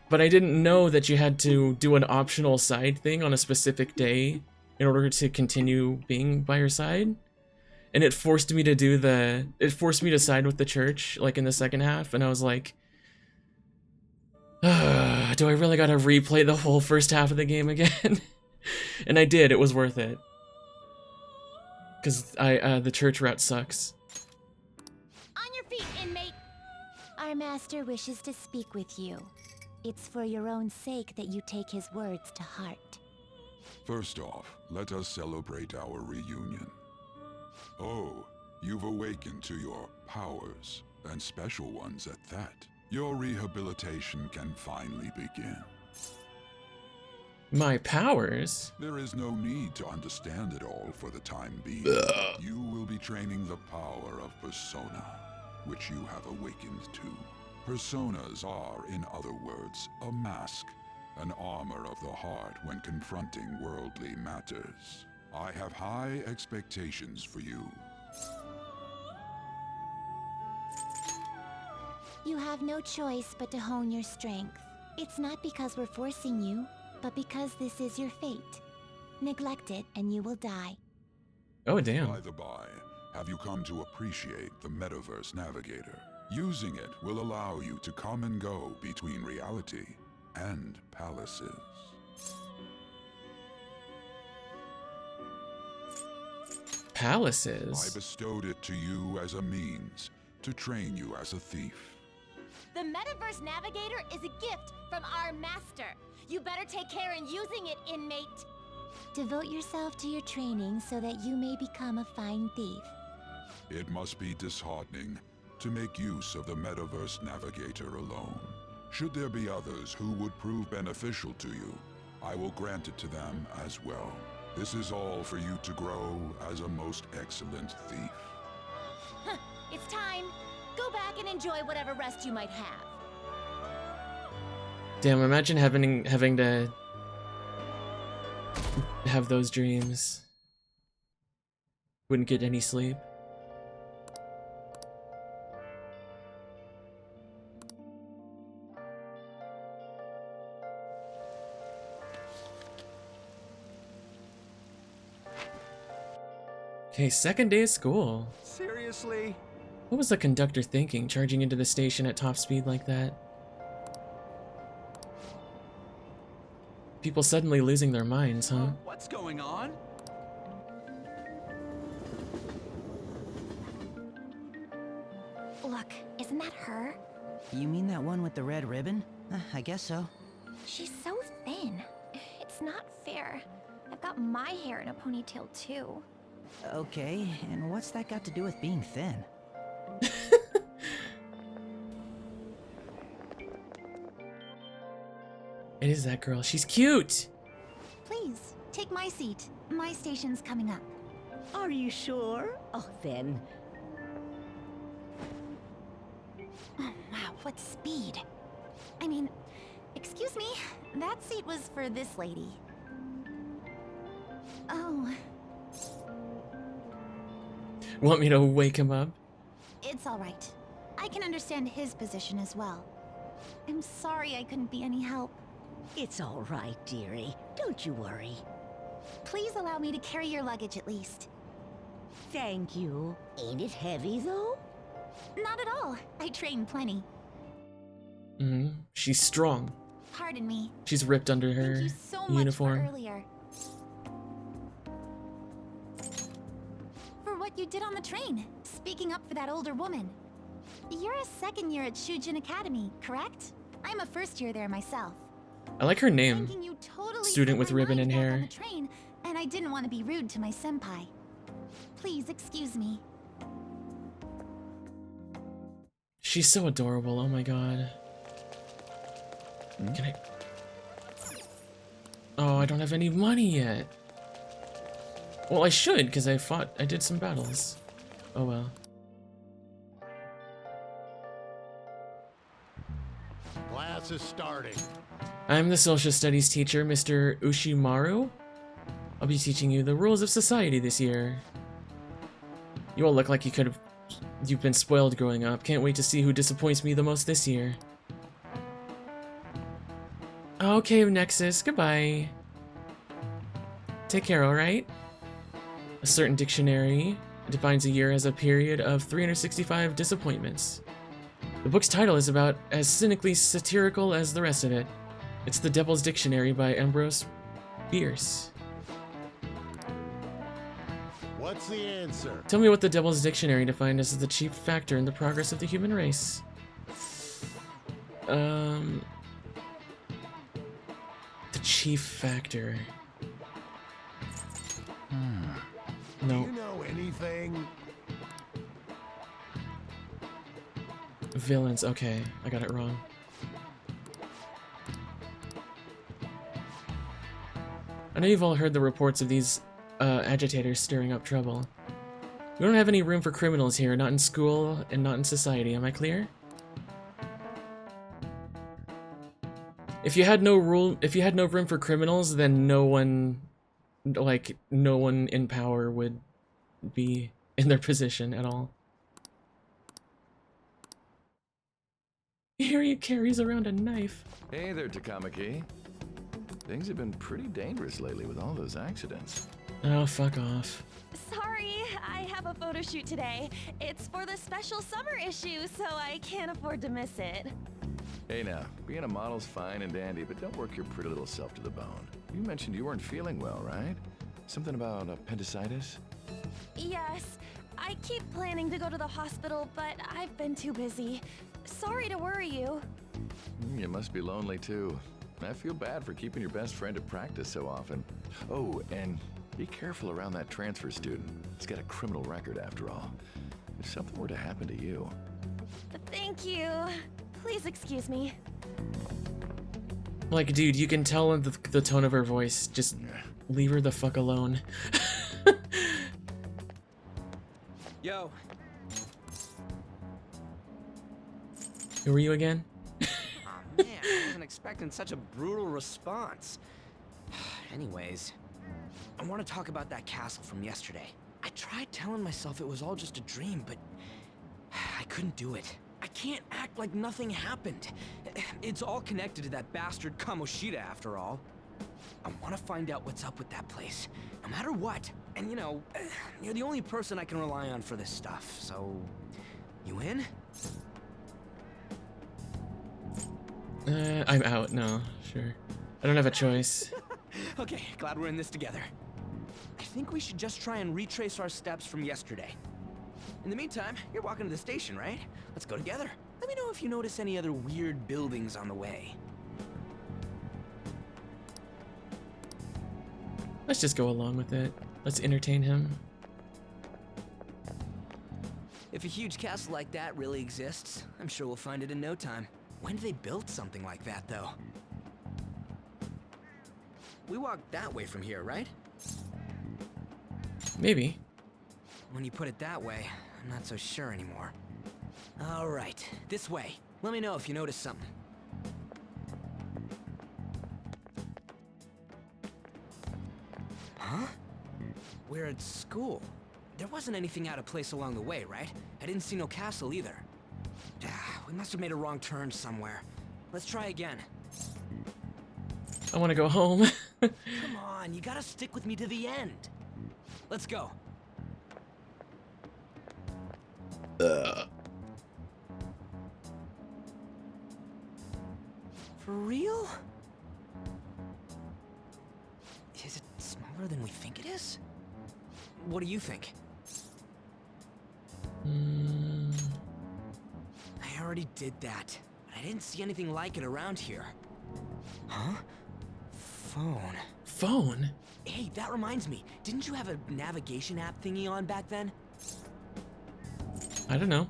but I didn't know that you had to do an optional side thing on a specific day in order to continue being by your side. And it forced me to do it forced me to side with the church, like in the second half, and I was like, do I really gotta replay the whole first half of the game again? And I did, it was worth it. Because the church route sucks. On your feet, inmate! Our master wishes to speak with you. It's for your own sake that you take his words to heart. First off, let us celebrate our reunion. Oh, you've awakened to your powers, and special ones at that. Your rehabilitation can finally begin. My powers? There is no need to understand it all for the time being. You will be training the power of persona, which you have awakened to. Personas are, in other words, a mask, an armor of the heart when confronting worldly matters. I have high expectations for you. You have no choice but to hone your strength. It's not because we're forcing you, but because this is your fate. Neglect it and you will die. Oh, damn. By the by, have you come to appreciate the Metaverse Navigator? Using it will allow you to come and go between reality and palaces. Palaces? I bestowed it to you as a means to train you as a thief. The Metaverse Navigator is a gift from our master. You better take care in using it, inmate. Devote yourself to your training so that you may become a fine thief. It must be disheartening to make use of the Metaverse Navigator alone. Should there be others who would prove beneficial to you, I will grant it to them as well. This is all for you to grow as a most excellent thief. Huh, it's time. Go back and enjoy whatever rest you might have. Damn, imagine having to have those dreams. Wouldn't get any sleep. Okay, second day of school. Seriously? What was the conductor thinking, charging into the station at top speed like that? People suddenly losing their minds, huh? What's going on? Look, isn't that her? You mean that one with the red ribbon? I guess so. She's so thin. It's not fair. I've got my hair in a ponytail too. Okay, and what's that got to do with being thin? It is that girl. She's cute! Please, take my seat. My station's coming up. Are you sure? Oh, then. Oh, wow, what speed. I mean, excuse me, that seat was for this lady. Oh. Want me to wake him up? It's all right. I can understand his position as well. I'm sorry I couldn't be any help. It's all right, dearie. Don't you worry. Please allow me to carry your luggage at least. Thank you. Ain't it heavy, though? Not at all. I train plenty. Mm-hmm. She's strong. Pardon me. She's ripped under her Thank you so uniform. much for earlier. For what you did on the train, speaking up for that older woman. You're a second year at Shujin Academy, correct? I'm a first year there myself. I like her name. Thinking you totally Student with slipped my ribbon mind and back on hair. the train, and I didn't want to be rude to my senpai. Please excuse me. She's so adorable, oh my god. Can I... Oh, I don't have any money yet. Well, I should, because I did some battles. Oh well. Class is starting. I'm the social studies teacher, Mr. Ushimaru. I'll be teaching you the rules of society this year. You all look like you've been spoiled growing up. Can't wait to see who disappoints me the most this year. Okay, Nexus, goodbye. Take care, alright? A certain dictionary defines a year as a period of 365 disappointments. The book's title is about as cynically satirical as the rest of it. It's The Devil's Dictionary by Ambrose Bierce. What's the answer? Tell me what the Devil's Dictionary defined as the chief factor in the progress of the human race. The chief factor. No. Do you know anything? Villains, okay, I got it wrong. I know you've all heard the reports of these agitators stirring up trouble. We don't have any room for criminals here, not in school and not in society, am I clear? If you had no room for criminals, then no one in power would be in their position at all. Here he carries around a knife. Hey there, Takamaki. Things have been pretty dangerous lately with all those accidents. Oh, fuck off. Sorry, I have a photo shoot today. It's for the special summer issue, so I can't afford to miss it. Hey now, being a model's fine and dandy, but don't work your pretty little self to the bone. You mentioned you weren't feeling well, right? Something about appendicitis? Yes, I keep planning to go to the hospital, but I've been too busy. Sorry to worry you. You must be lonely too. I feel bad for keeping your best friend at practice so often. Oh, and be careful around that transfer student. He's got a criminal record after all. If something were to happen to you... Thank you. Please excuse me. Like, dude, you can tell in the tone of her voice, just Leave her the fuck alone. Yo. Who are you again? Aw, man, I wasn't expecting such a brutal response. Anyways, I want to talk about that castle from yesterday. I tried telling myself it was all just a dream, but I couldn't do it. I can't act like nothing happened. It's all connected to that bastard Kamoshida, after all. I want to find out what's up with that place, no matter what. And you know, you're the only person I can rely on for this stuff, so... You in? I'm out. No, sure. I don't have a choice. Okay, glad we're in this together. I think we should just try and retrace our steps from yesterday. In the meantime, you're walking to the station, right? Let's go together. Let me know if you notice any other weird buildings on the way. Let's just go along with it. Let's entertain him. If a huge castle like that really exists, I'm sure we'll find it in no time. When did they build something like that, though? We walked that way from here, right? Maybe. When you put it that way, I'm not so sure anymore. All right, this way. Let me know if you notice something. Huh? We're at school. There wasn't anything out of place along the way, right? I didn't see no castle either. We must have made a wrong turn somewhere. Let's try again. I want to go home. Come on, you gotta stick with me to the end. Let's go. For real? Is it smaller than we think it is? What do you think? I already did that, but I didn't see anything like it around here. Huh? Phone. Phone? Hey, that reminds me. Didn't you have a navigation app thingy on back then? I don't know.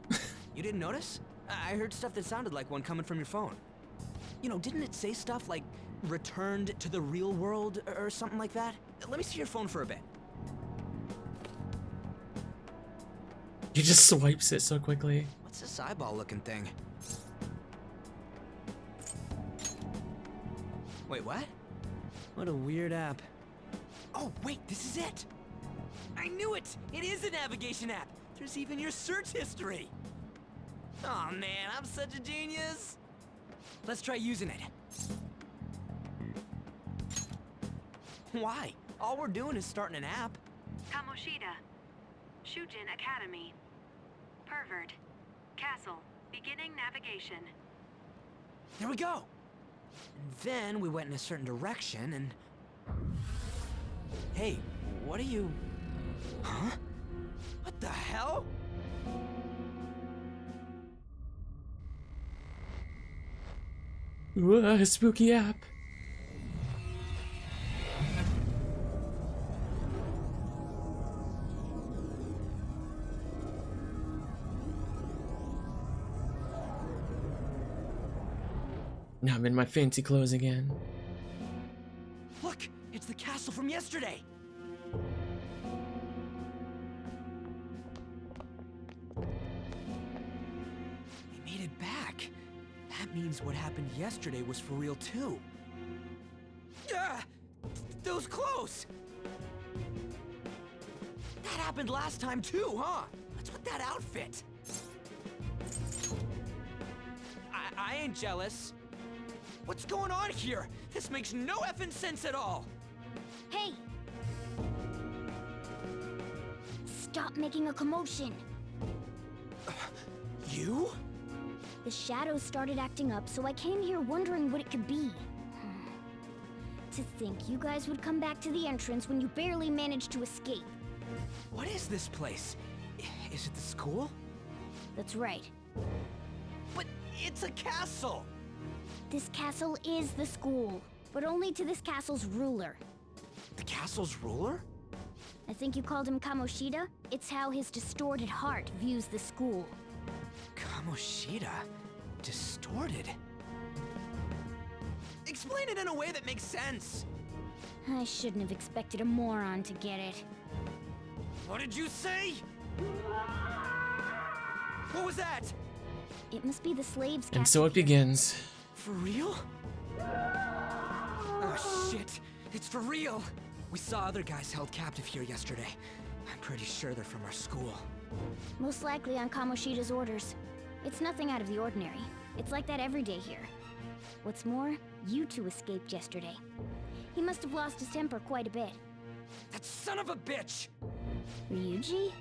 You didn't notice? I heard stuff that sounded like one coming from your phone. You know, didn't it say stuff like returned to the real world or something like that? Let me see your phone for a bit. He just swipes it so quickly. What's this eyeball-looking thing? Wait, what? What a weird app. Oh, wait, this is it! I knew it! It is a navigation app! There's even your search history! Aw, man, I'm such a genius! Let's try using it. Why? All we're doing is starting an app. Kamoshida. Shujin Academy. Pervert. Castle. Beginning navigation. There we go! And then we went in a certain direction and... Hey, what are you... Huh? What the hell? Ooh, a spooky app. Now I'm in my fancy clothes again. Look! It's the castle from yesterday! We made it back. That means what happened yesterday was for real too. Yeah! Those clothes! That happened last time too, huh? What's with that outfit? I ain't jealous. What's going on here? This makes no effing sense at all! Hey! Stop making a commotion! You? The shadows started acting up, so I came here wondering what it could be. To think you guys would come back to the entrance when you barely managed to escape. What is this place? Is it the school? That's right. But it's a castle! This castle is the school, but only to this castle's ruler. The castle's ruler? I think you called him Kamoshida? It's how his distorted heart views the school. Kamoshida? Distorted? Explain it in a way that makes sense! I shouldn't have expected a moron to get it. What did you say? What was that? It must be the slaves. And so it begins. For real? Oh shit, it's for real. We saw other guys held captive here yesterday. I'm pretty sure they're from our school. Most likely on Kamoshida's orders. It's nothing out of the ordinary. It's like that every day here. What's more, you two escaped yesterday. He must have lost his temper quite a bit. That son of a bitch! Ryuji?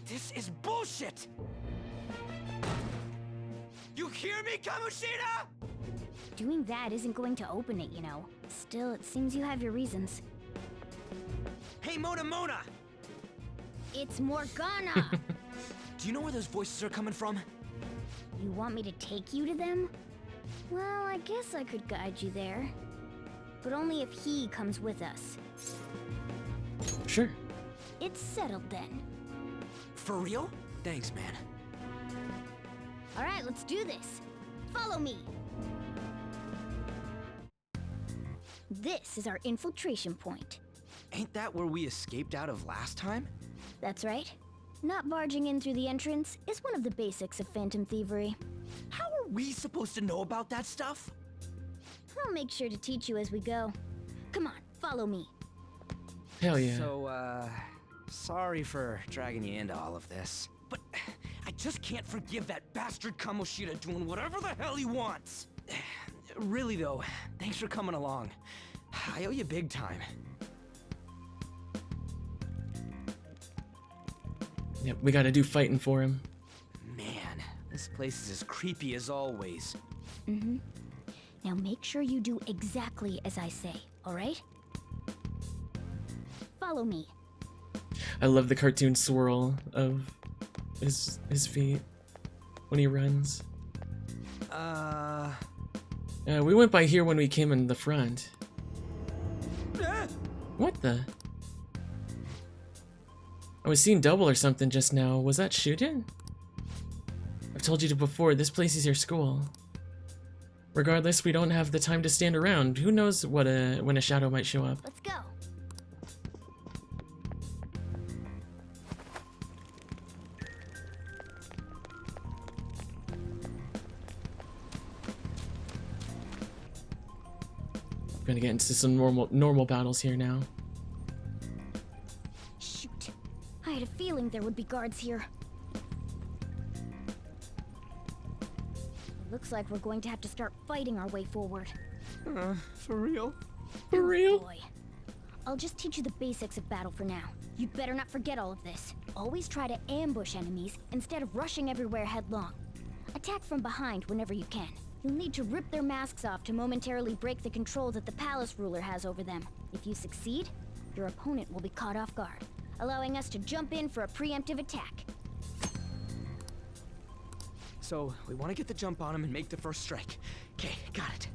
This is bullshit! You hear me, Kamoshida? Doing that isn't going to open it, you know. Still, it seems you have your reasons. Hey, Mona! It's Morgana! Do you know where those voices are coming from? You want me to take you to them? Well, I guess I could guide you there. But only if he comes with us. Sure. It's settled then. For real? Thanks, man. Alright, let's do this. Follow me. This is our infiltration point. Ain't that where we escaped out of last time? That's right. Not barging in through the entrance is one of the basics of phantom thievery. How are we supposed to know about that stuff? I'll make sure to teach you as we go. Come on, follow me. Hell yeah. So, sorry for dragging you into all of this. But I just can't forgive that bastard Kamoshida doing whatever the hell he wants. Really though, thanks for coming along. I owe you big time. Yep, we gotta do fighting for him. Man, this place is as creepy as always. Mm-hmm. Now make sure you do exactly as I say, alright? Follow me. I love the cartoon swirl of his feet when he runs. We went by here when we came in the front. What the? I was seeing double or something just now. Was that Shujin? I've told you before, this place is your school. Regardless, we don't have the time to stand around. Who knows what when a shadow might show up. Let's go. We're gonna get into some normal battles here now. Shoot. I had a feeling there would be guards here. It looks like we're going to have to start fighting our way forward. For real? For real? Boy. I'll just teach you the basics of battle for now. You'd better not forget all of this. Always try to ambush enemies instead of rushing everywhere headlong. Attack from behind whenever you can. You'll need to rip their masks off to momentarily break the control that the palace ruler has over them. If you succeed, your opponent will be caught off guard, allowing us to jump in for a preemptive attack. So, we want to get the jump on him and make the first strike. Okay, got it.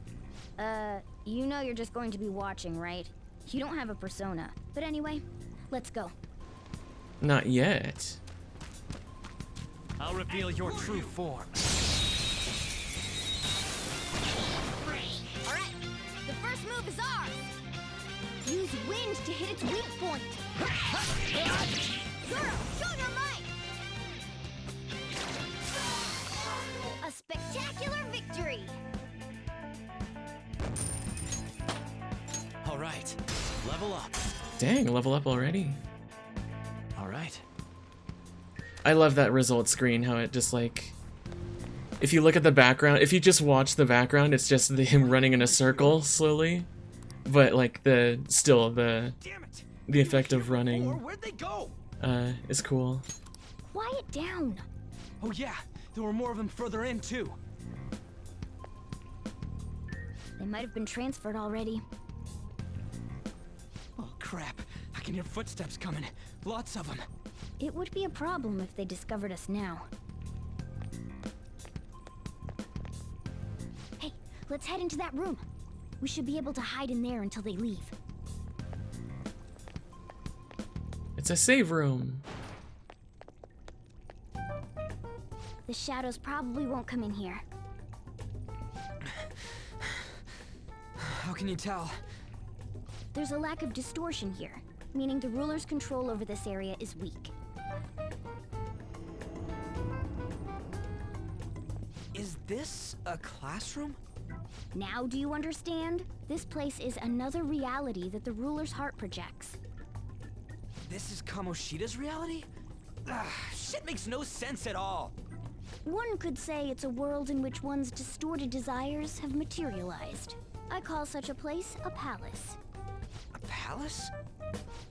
You know you're just going to be watching, right? You don't have a persona. But anyway, let's go. Not yet. I'll reveal your true form. Alright, the first move is ours! Use wind to hit its weak point! Zoro, show your might! A spectacular victory! Alright, level up. Dang, level up already. Alright. I love that result screen, how it just like... If you look at the background, if you just watch the background, it's just him running in a circle slowly. But like the effect of running Where'd they go? is cool. Quiet down! Oh yeah, there were more of them further in too. They might have been transferred already. Oh crap, I can hear footsteps coming. Lots of them. It would be a problem if they discovered us now. Hey, let's head into that room. We should be able to hide in there until they leave. It's a save room. The shadows probably won't come in here. How can you tell? there's a lack of distortion here, meaning the ruler's control over this area is weak. Is this a classroom? Now do you understand? This place is another reality that the ruler's heart projects. This is Kamoshida's reality? Ugh, shit makes no sense at all. One could say it's a world in which one's distorted desires have materialized. I call such a place a palace. A palace?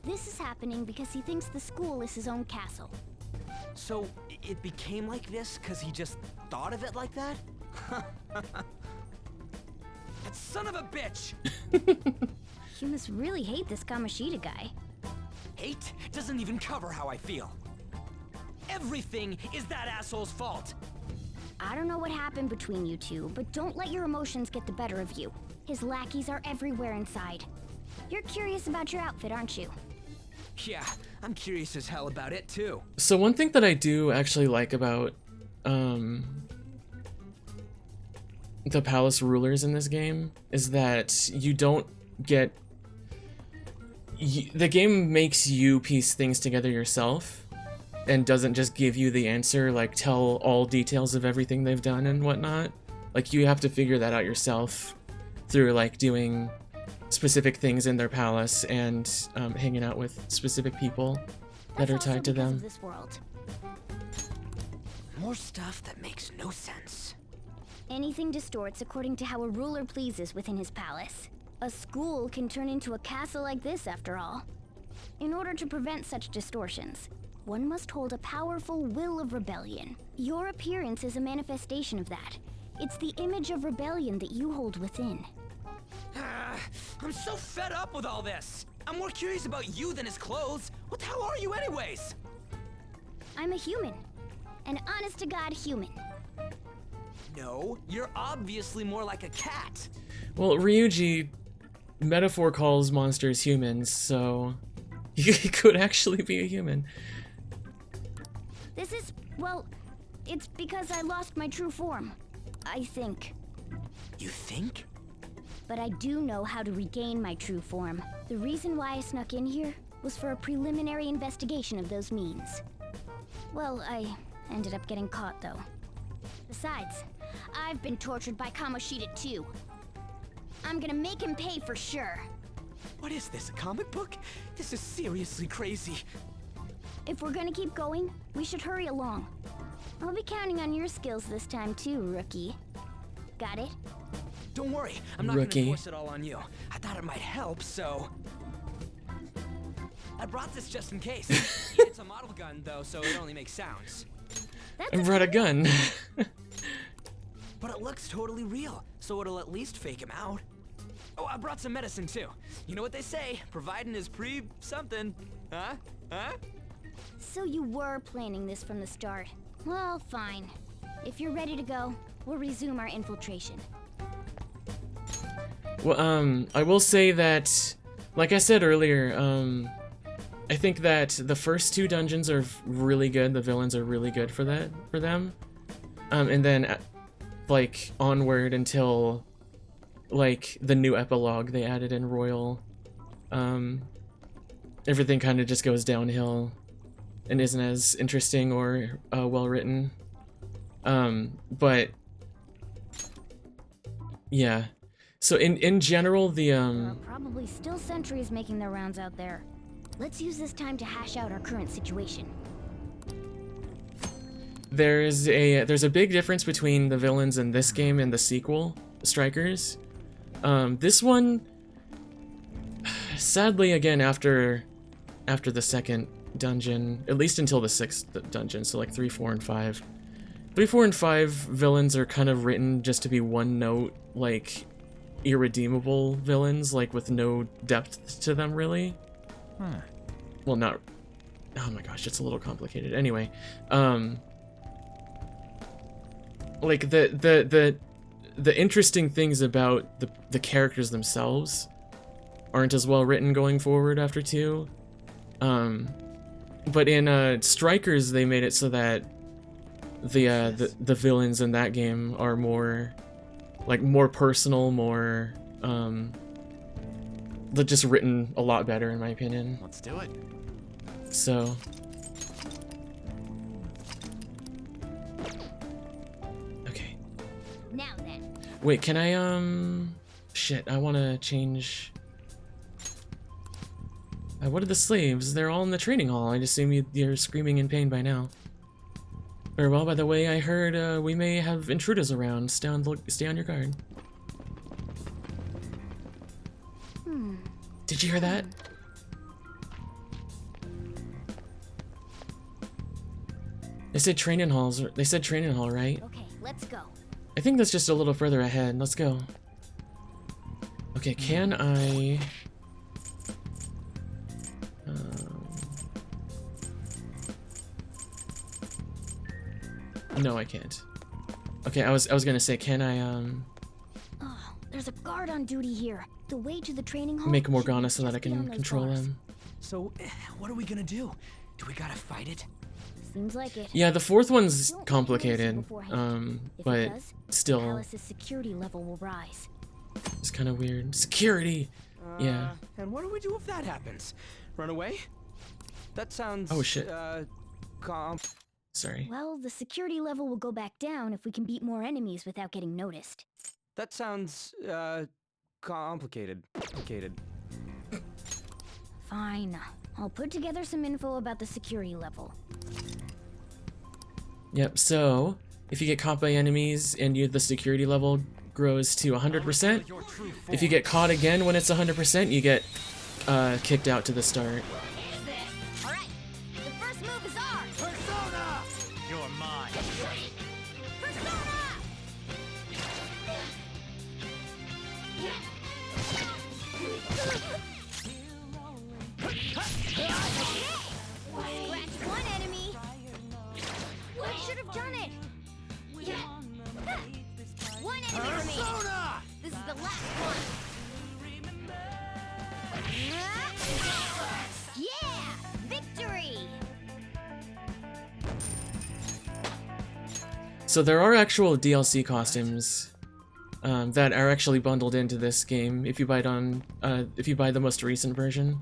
This is happening because he thinks the school is his own castle. So, it became like this because he just thought of it like that? That son of a bitch! You must really hate this Kamoshida guy. Hate doesn't even cover how I feel. Everything is that asshole's fault! I don't know what happened between you two, but don't let your emotions get the better of you. His lackeys are everywhere inside. You're curious about your outfit, aren't you? Yeah, I'm curious as hell about it too. So one thing that I do actually like about the palace rulers in this game is that you don't get... the game makes you piece things together yourself and doesn't just give you the answer, like tell all details of everything they've done and whatnot. Like you have to figure that out yourself through like doing specific things in their palace and hanging out with specific people that are tied to them. This world. More stuff that makes no sense. Anything distorts according to how a ruler pleases within his palace. A school can turn into a castle like this, after all. In order to prevent such distortions, one must hold a powerful will of rebellion. Your appearance is a manifestation of that. It's the image of rebellion that you hold within. I'm so fed up with all this. I'm more curious about you than his clothes. What the hell are you anyways? I'm a human. An honest-to-God human. No, you're obviously more like a cat. Well, Ryuji metaphor calls monsters humans, so he could actually be a human. This is, well, it's because I lost my true form. I think. You think? But I do know how to regain my true form. The reason why I snuck in here was for a preliminary investigation of those means. Well, I ended up getting caught, though. Besides, I've been tortured by Kamoshida too. I'm gonna make him pay for sure. What is this, a comic book? This is seriously crazy. If we're gonna keep going, we should hurry along. I'll be counting on your skills this time too, rookie. Got it? Don't worry, I'm not gonna force it all on you. I thought it might help, so... I brought this just in case. It's a model gun, though, so it only makes sounds. I brought a gun. But it looks totally real, so it'll at least fake him out. Oh, I brought some medicine, too. You know what they say, providing is something. Huh? Huh? So you were planning this from the start. Well, fine. If you're ready to go, we'll resume our infiltration. Well, I will say that, like I said earlier, I think that the first two dungeons are really good. The villains are really good for them. And then, like, onward until, like, the new epilogue they added in Royal, everything kind of just goes downhill and isn't as interesting or well written. But yeah. So in general, There are probably still sentries making their rounds out there. Let's use this time to hash out our current situation. there's a big difference between the villains in this game and the sequel, Strikers. This one, sadly, again after the second dungeon, at least until the sixth dungeon, so like 3, 4, and 5. 3, 4, and 5 villains are kind of written just to be one note, like irredeemable villains, like with no depth to them, really. Well, not... Oh my gosh, it's a little complicated. Anyway, like the interesting things about the characters themselves aren't as well written going forward after 2. But in Strikers, they made it so that the villains in that game are more personal, more just written a lot better in my opinion. Let's do it. So okay. Now then. Wait, can I shit, I want to change. What are the slaves? They're all in the training hall. I assume you're screaming in pain by now. Very well, by the way, I heard we may have intruders around. Stay on your guard. Did you hear that? They said training halls. They said training hall, right? Okay, let's go. I think that's just a little further ahead. Let's go. Okay, can I... No, I can't. Okay, I was gonna say, can I Oh, there's a guard on duty here. The way to the training hall. make Morgana so that I can control him? So, what are we gonna do? Do we gotta fight it? Seems like it. Yeah, the fourth one's complicated, If but it does, still, Palace's security level will rise. it's kind of weird. Security. Yeah. And what do we do if that happens? Run away? That sounds. Oh shit. Sorry. Well, the security level will go back down if we can beat more enemies without getting noticed. That sounds complicated. Fine. I'll put together some info about the security level. Yep. So if you get caught by enemies and the security level grows to 100%, if you get caught again when it's 100%, you get kicked out to the start. Alright, the first move is ours! Persona! You're mine. Scratch one enemy! I should have done it! One enemy remaining! This is the last one! Yeah! Victory! So there are actual DLC costumes that are actually bundled into this game. If you buy it on, if you buy the most recent version,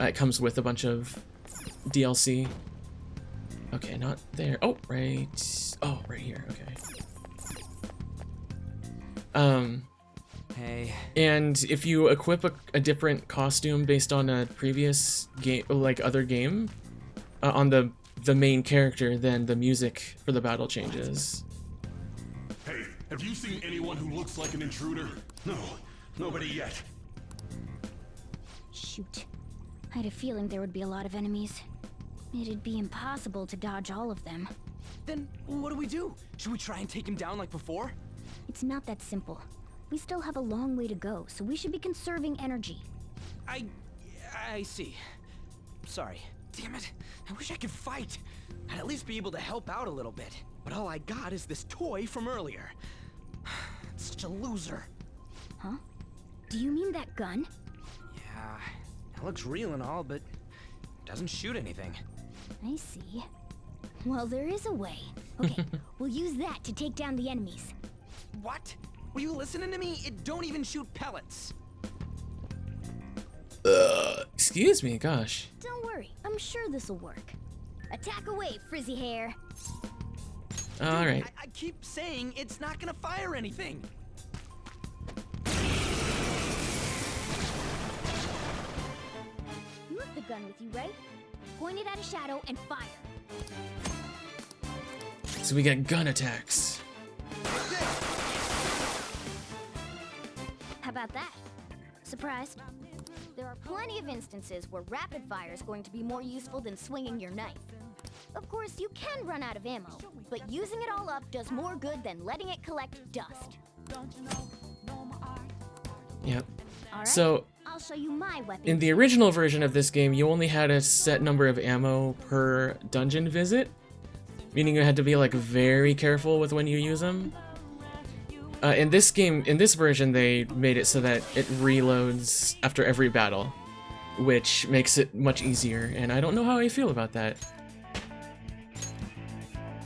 it comes with a bunch of DLC. Okay, not there. Oh, right. Oh, right here. Okay. Hey. And if you equip a different costume based on a previous game, like other game, on the main character, then the music for the battle changes. Hey, have you seen anyone who looks like an intruder? No, nobody yet. Shoot. I had a feeling there would be a lot of enemies. It'd be impossible to dodge all of them. Then what do we do? Should we try and take him down like before? It's not that simple. We still have a long way to go, so we should be conserving energy. I see. Sorry. Damn it. I wish I could fight. I'd at least be able to help out a little bit. But all I got is this toy from earlier. Such a loser. Huh? Do you mean that gun? Yeah, it looks real and all, but doesn't shoot anything. I see. Well, there is a way. Okay, we'll use that to take down the enemies. What? Were you listening to me? It don't even shoot pellets. Excuse me, gosh. Don't worry, I'm sure this'll work. Attack away, frizzy hair. All right. I keep saying it's not gonna fire anything. You have the gun with you, right? Point it at a shadow and fire. So we get gun attacks. How about that? Surprised? There are plenty of instances where rapid fire is going to be more useful than swinging your knife. Of course, you can run out of ammo, but using it all up does more good than letting it collect dust. Yep. All right, So I'll show you my weapon. in the original version of this game, you only had a set number of ammo per dungeon visit, meaning you had to be like very careful with when you use them. In this game, in this version, they made it so that it reloads after every battle, which makes it much easier, and I don't know how I feel about that.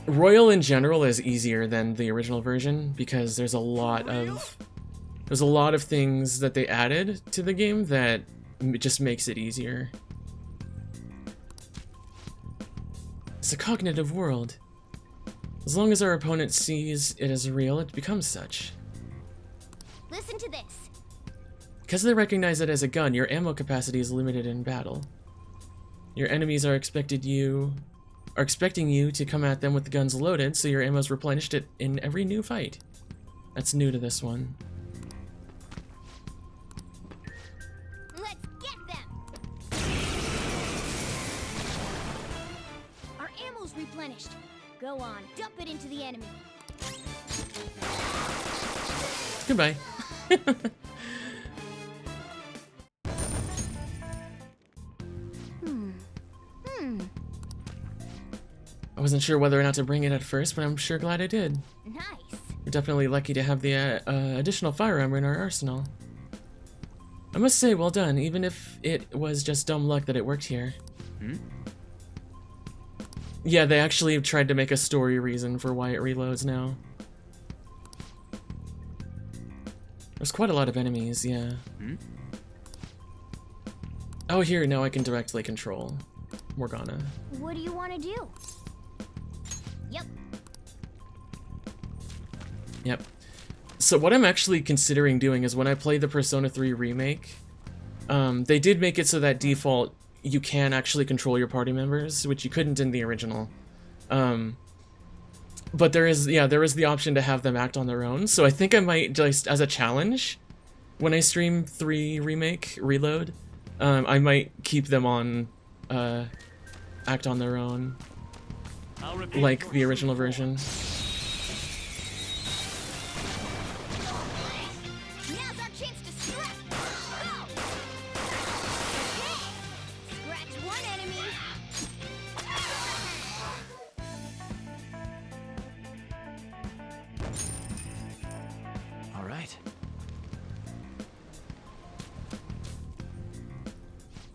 Royal in general is easier than the original version because there's a lot of There's a lot of things that they added to the game that just makes it easier. It's a cognitive world. As long as our opponent sees it as real, it becomes such. Listen to this. Because they recognize it as a gun, your ammo capacity is limited in battle. Your enemies are expecting you to come at them with the guns loaded, so your ammo is replenished in every new fight. That's new to this one. Let's get them! Our ammo's replenished. Go on, dump it into the enemy. Goodbye. I wasn't sure whether or not to bring it at first, but I'm sure glad I did. Nice. We're definitely lucky to have the additional firearm in our arsenal. I must say, well done, even if it was just dumb luck that it worked here. Yeah, they actually tried to make a story reason for why it reloads now. There's quite a lot of enemies, yeah. Oh, here, now I can directly control Morgana. What do you want to do? Yep. Yep. So what I'm actually considering doing is when I play the Persona 3 remake, they did make it so that default you can actually control your party members, which you couldn't in the original. But there is the option to have them act on their own. So I think I might just, as a challenge, when I stream 3 remake reload, I might keep them on act on their own, like the original version. Now's our chance to scratch. Go! Scratch one enemy. All right.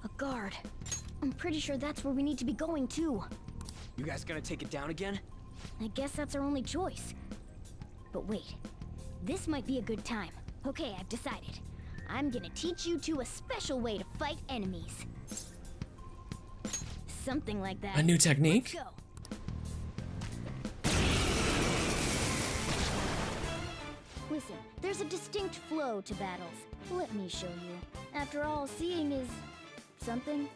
A guard. I'm pretty sure that's where we need to be going too. You guys gonna take it down again? I guess that's our only choice. But wait, this might be a good time. Okay, I've decided. I'm gonna teach you two a special way to fight enemies. Something like that. A new technique? Let's go. Listen, there's a distinct flow to battles. Let me show you. After all, seeing is something.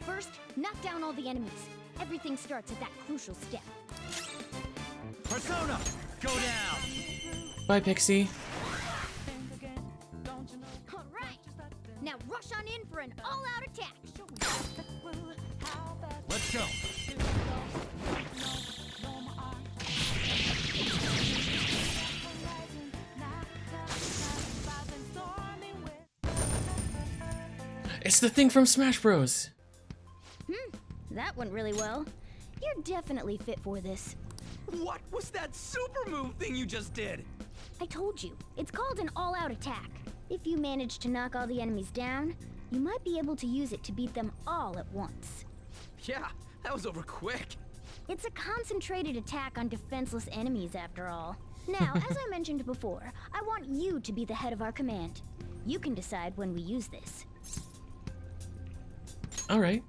First, knock down all the enemies. Everything starts at that crucial step. Persona, go down. Bye, Pixie. All right. Now rush on in for an all-out attack. Let's go. It's the thing from Smash Bros. That went really well. You're definitely fit for this. What was that super move thing you just did? I told you, it's called an all-out attack. If you manage to knock all the enemies down, you might be able to use it to beat them all at once. Yeah, that was over quick. It's a concentrated attack on defenseless enemies, after all. Now, as I mentioned before, I want you to be the head of our command. You can decide when we use this. Alright.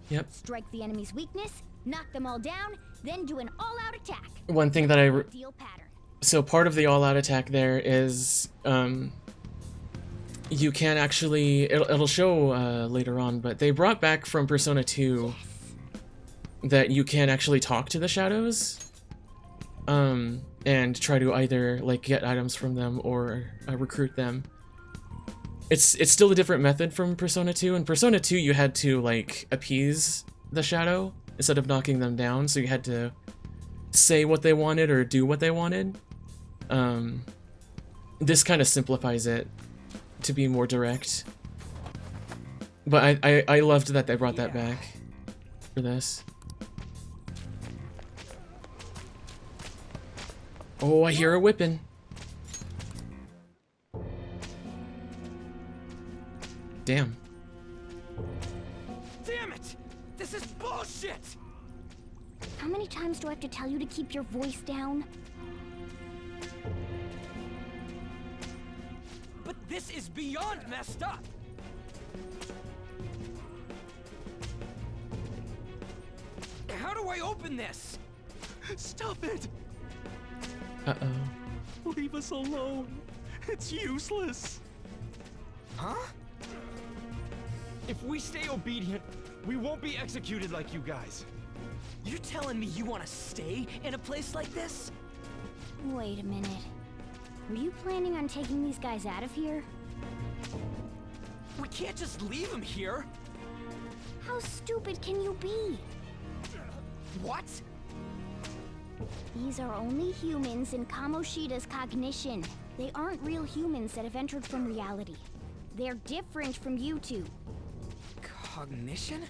Yep. Strike the enemy's weakness, knock them all down, then do an all-out attack. One thing that Deal pattern. So part of the all-out attack there is, you can actually, it'll show later on, but they brought back from Persona 2 that you can actually talk to the shadows, and try to either like get items from them or recruit them. It's still a different method from Persona 2. In Persona 2, you had to like appease the shadow instead of knocking them down, so you had to say what they wanted or do what they wanted. This kind of simplifies it to be more direct. But I loved that they brought that back for this. Oh, I hear a whipping. Damn. Damn it! This is bullshit! How many times do I have to tell you to keep your voice down? This is beyond messed up! How do I open this? Stop it! Uh-oh. Leave us alone. It's useless. Huh? If we stay obedient, we won't be executed like you guys. You're telling me you want to stay in a place like this? Wait a minute. Were you planning on taking these guys out of here? We can't just leave them here. How stupid can you be? What? These are only humans in Kamoshida's cognition. They aren't real humans that have entered from reality. They're different from you two. Cognition?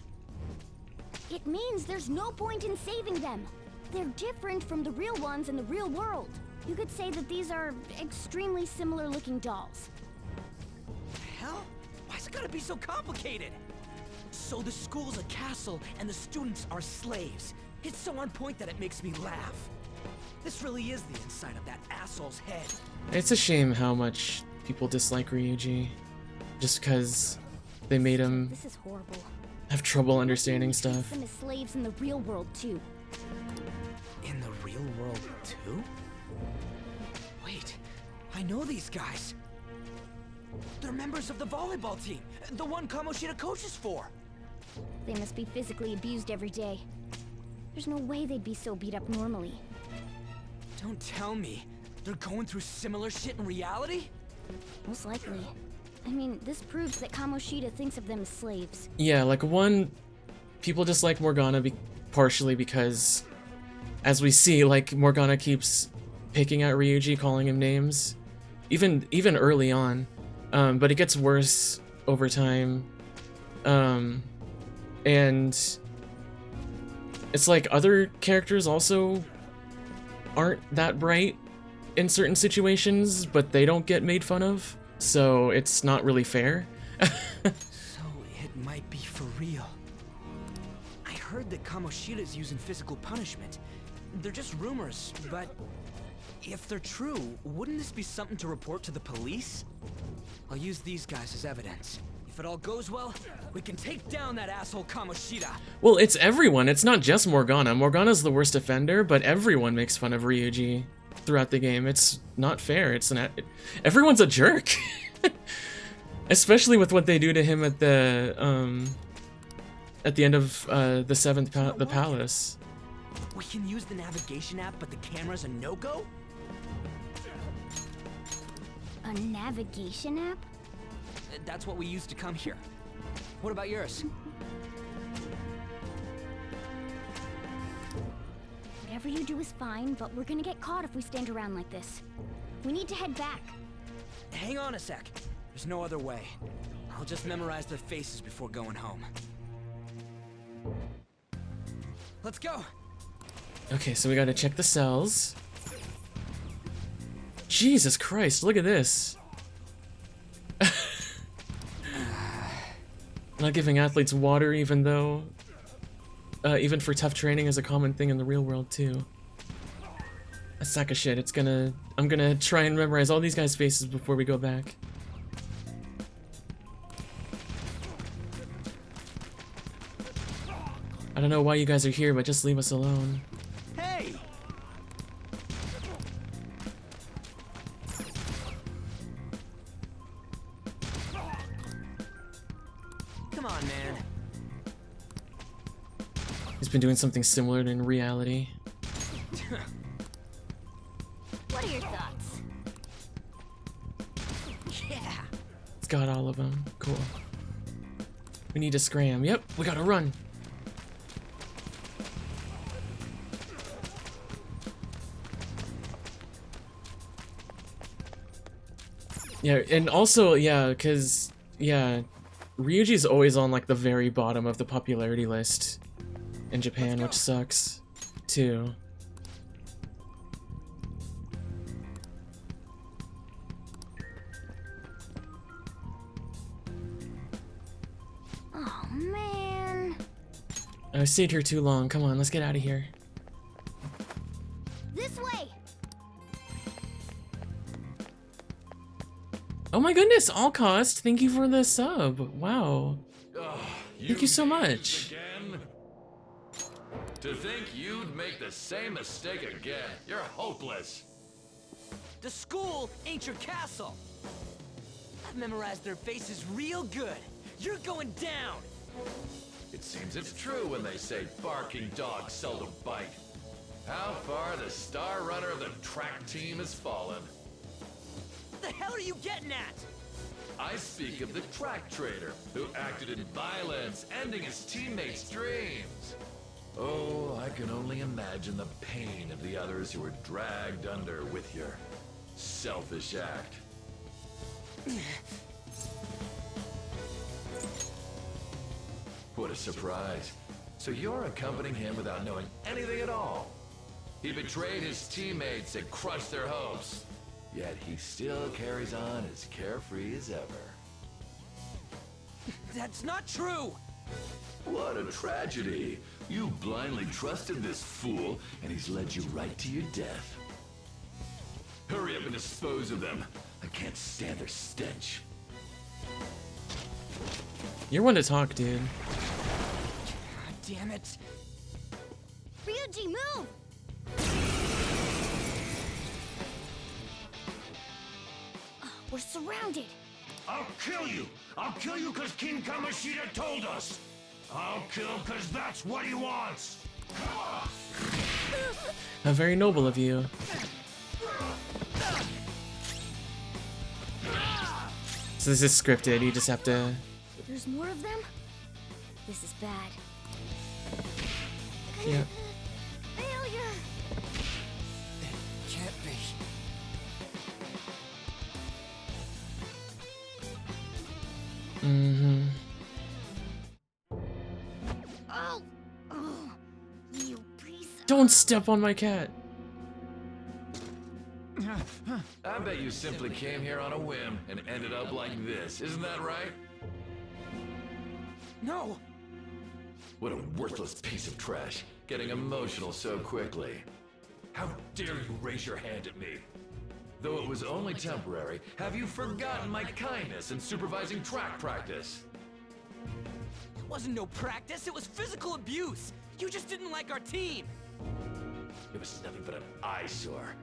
It means there's no point in saving them. They're different from the real ones in the real world. You could say that these are extremely similar looking dolls. Hell? Why's it gotta be so complicated? So the school's a castle and the students are slaves. It's so on point that it makes me laugh. This really is the inside of that asshole's head. It's a shame how much people dislike Ryuji. Just because they made him This is horrible. have trouble understanding stuff. Them as slaves in the real world too. In the real world too? Wait, I know these guys. They're members of the volleyball team, the one Kamoshida coaches for. They must be physically abused every day. There's no way they'd be so beat up normally. Don't tell me they're going through similar shit in reality? Most likely. I mean, this proves that Kamoshida thinks of them as slaves. Yeah, like one, people dislike Morgana partially because, as we see, like Morgana keeps picking at Ryuji, calling him names, even early on, but it gets worse over time, and it's like other characters also aren't that bright in certain situations, but they don't get made fun of, so it's not really fair. So it might be for real. I heard that Kamoshida's using physical punishment. They're just rumors, but if they're true, wouldn't this be something to report to the police? I'll use these guys as evidence. If it all goes well, we can take down that asshole Kamoshida. Well, it's everyone. It's not just Morgana. Morgana's the worst offender, but everyone makes fun of Ryuji throughout the game. It's not fair. Everyone's a jerk. Especially with what they do to him at the end of the seventh the palace. We can use the navigation app, but the camera's a no-go? A navigation app? That's what we use to come here. What about yours? Whatever you do is fine, but we're gonna get caught if we stand around like this. We need to head back. Hang on a sec. There's no other way. I'll just memorize their faces before going home. Let's go! Okay, so we gotta check the cells. Jesus Christ, look at this. Not giving athletes water, even though, even for tough training, is a common thing in the real world too. A sack of shit. I'm gonna try and memorize all these guys' faces before we go back. I don't know why you guys are here, but just leave us alone. Hey! Come on, man. He's been doing something similar in reality. What are your thoughts? Yeah. It's got all of them. Cool. We need to scram. Yep, we gotta run. Yeah, and also, yeah, because, yeah, Ryuji's always on, like, the very bottom of the popularity list in Japan, which sucks, too. Oh, man. I stayed here too long. Come on, let's get out of here. This way! Oh my goodness, all cost. Thank you for the sub. Wow. Thank you so much. Again? To think you'd make the same mistake again. You're hopeless. The school ain't your castle. I've memorized their faces real good. You're going down. It seems it's true when they say barking dogs seldom bite. How far the star runner of the track team has fallen. What the hell are you getting at? I speak of the track trader who acted in violence, ending his teammates' dreams. Oh, I can only imagine the pain of the others who were dragged under with your selfish act. What a surprise. So you're accompanying him without knowing anything at all. He betrayed his teammates and crushed their hopes. Yet he still carries on as carefree as ever. That's not true! What a tragedy. You blindly trusted this fool, and he's led you right to your death. Hurry up and dispose of them. I can't stand their stench. You're one to talk, dude. God damn it. Ryuji, move! We're surrounded. I'll kill you! I'll kill you because King Kamoshida told us! I'll kill because that's what he wants! How very noble of you. So this is scripted, you just have to... There's more of them? This is bad. Yeah. Failure! Can't be. Mm-hmm. Oh! Oh! You piece of... Don't step on my cat! I bet you simply came here on a whim and ended up like this, isn't that right? No! What a worthless piece of trash, getting emotional so quickly. How dare you raise your hand at me? Though it was only temporary, have you forgotten my kindness in supervising track practice? It wasn't no practice, it was physical abuse! You just didn't like our team! It was nothing but an eyesore.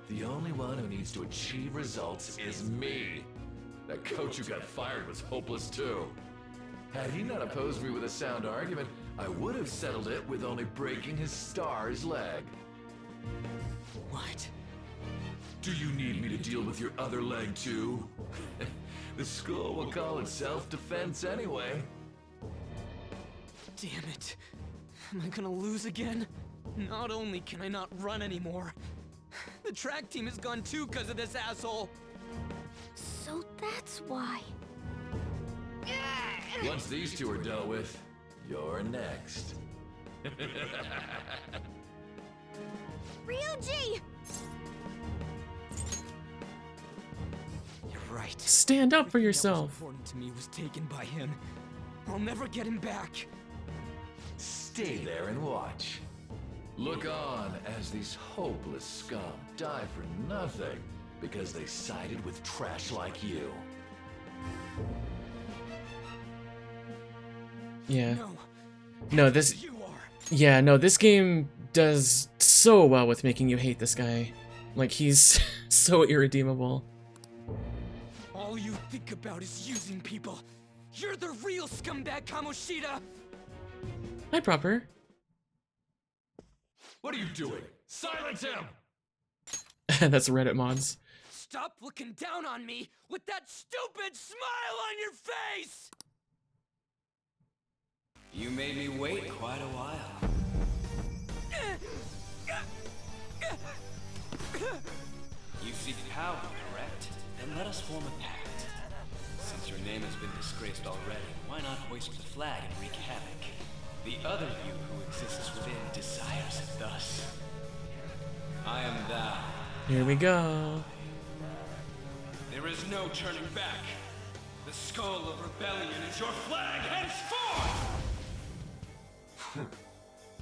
The only one who needs to achieve results is me. That coach who got fired was hopeless too. Had he not opposed me with a sound argument, I would have settled it with only breaking his star's leg. What? Do you need me to deal with your other leg too? The school will call it self-defense anyway. Damn it. Am I gonna lose again? Not only can I not run anymore, the track team is gone too because of this asshole. So that's why. Once these two are dealt with, you're next. Ryuji! You're right. Stand up for Everything yourself. that was important to me was taken by him. I'll never get him back. Stay there and watch. Look on as these hopeless scum die for nothing because they sided with trash like you. Yeah. No. No, this... You are. Yeah, no, this game does so well with making you hate this guy. Like, he's so irredeemable. All you think about is using people. You're the real scumbag, Kamoshida! Hi, Proper. What are you doing? Silence him! That's Reddit mods. Stop looking down on me with that stupid smile on your face! You made me wait quite a while. You seek power, correct? Then let us form a pact. Since your name has been disgraced already, why not hoist the flag and wreak havoc? The other you who exists within desires it thus. I am thou. Here we go. There is no turning back. The skull of rebellion is your flag henceforth!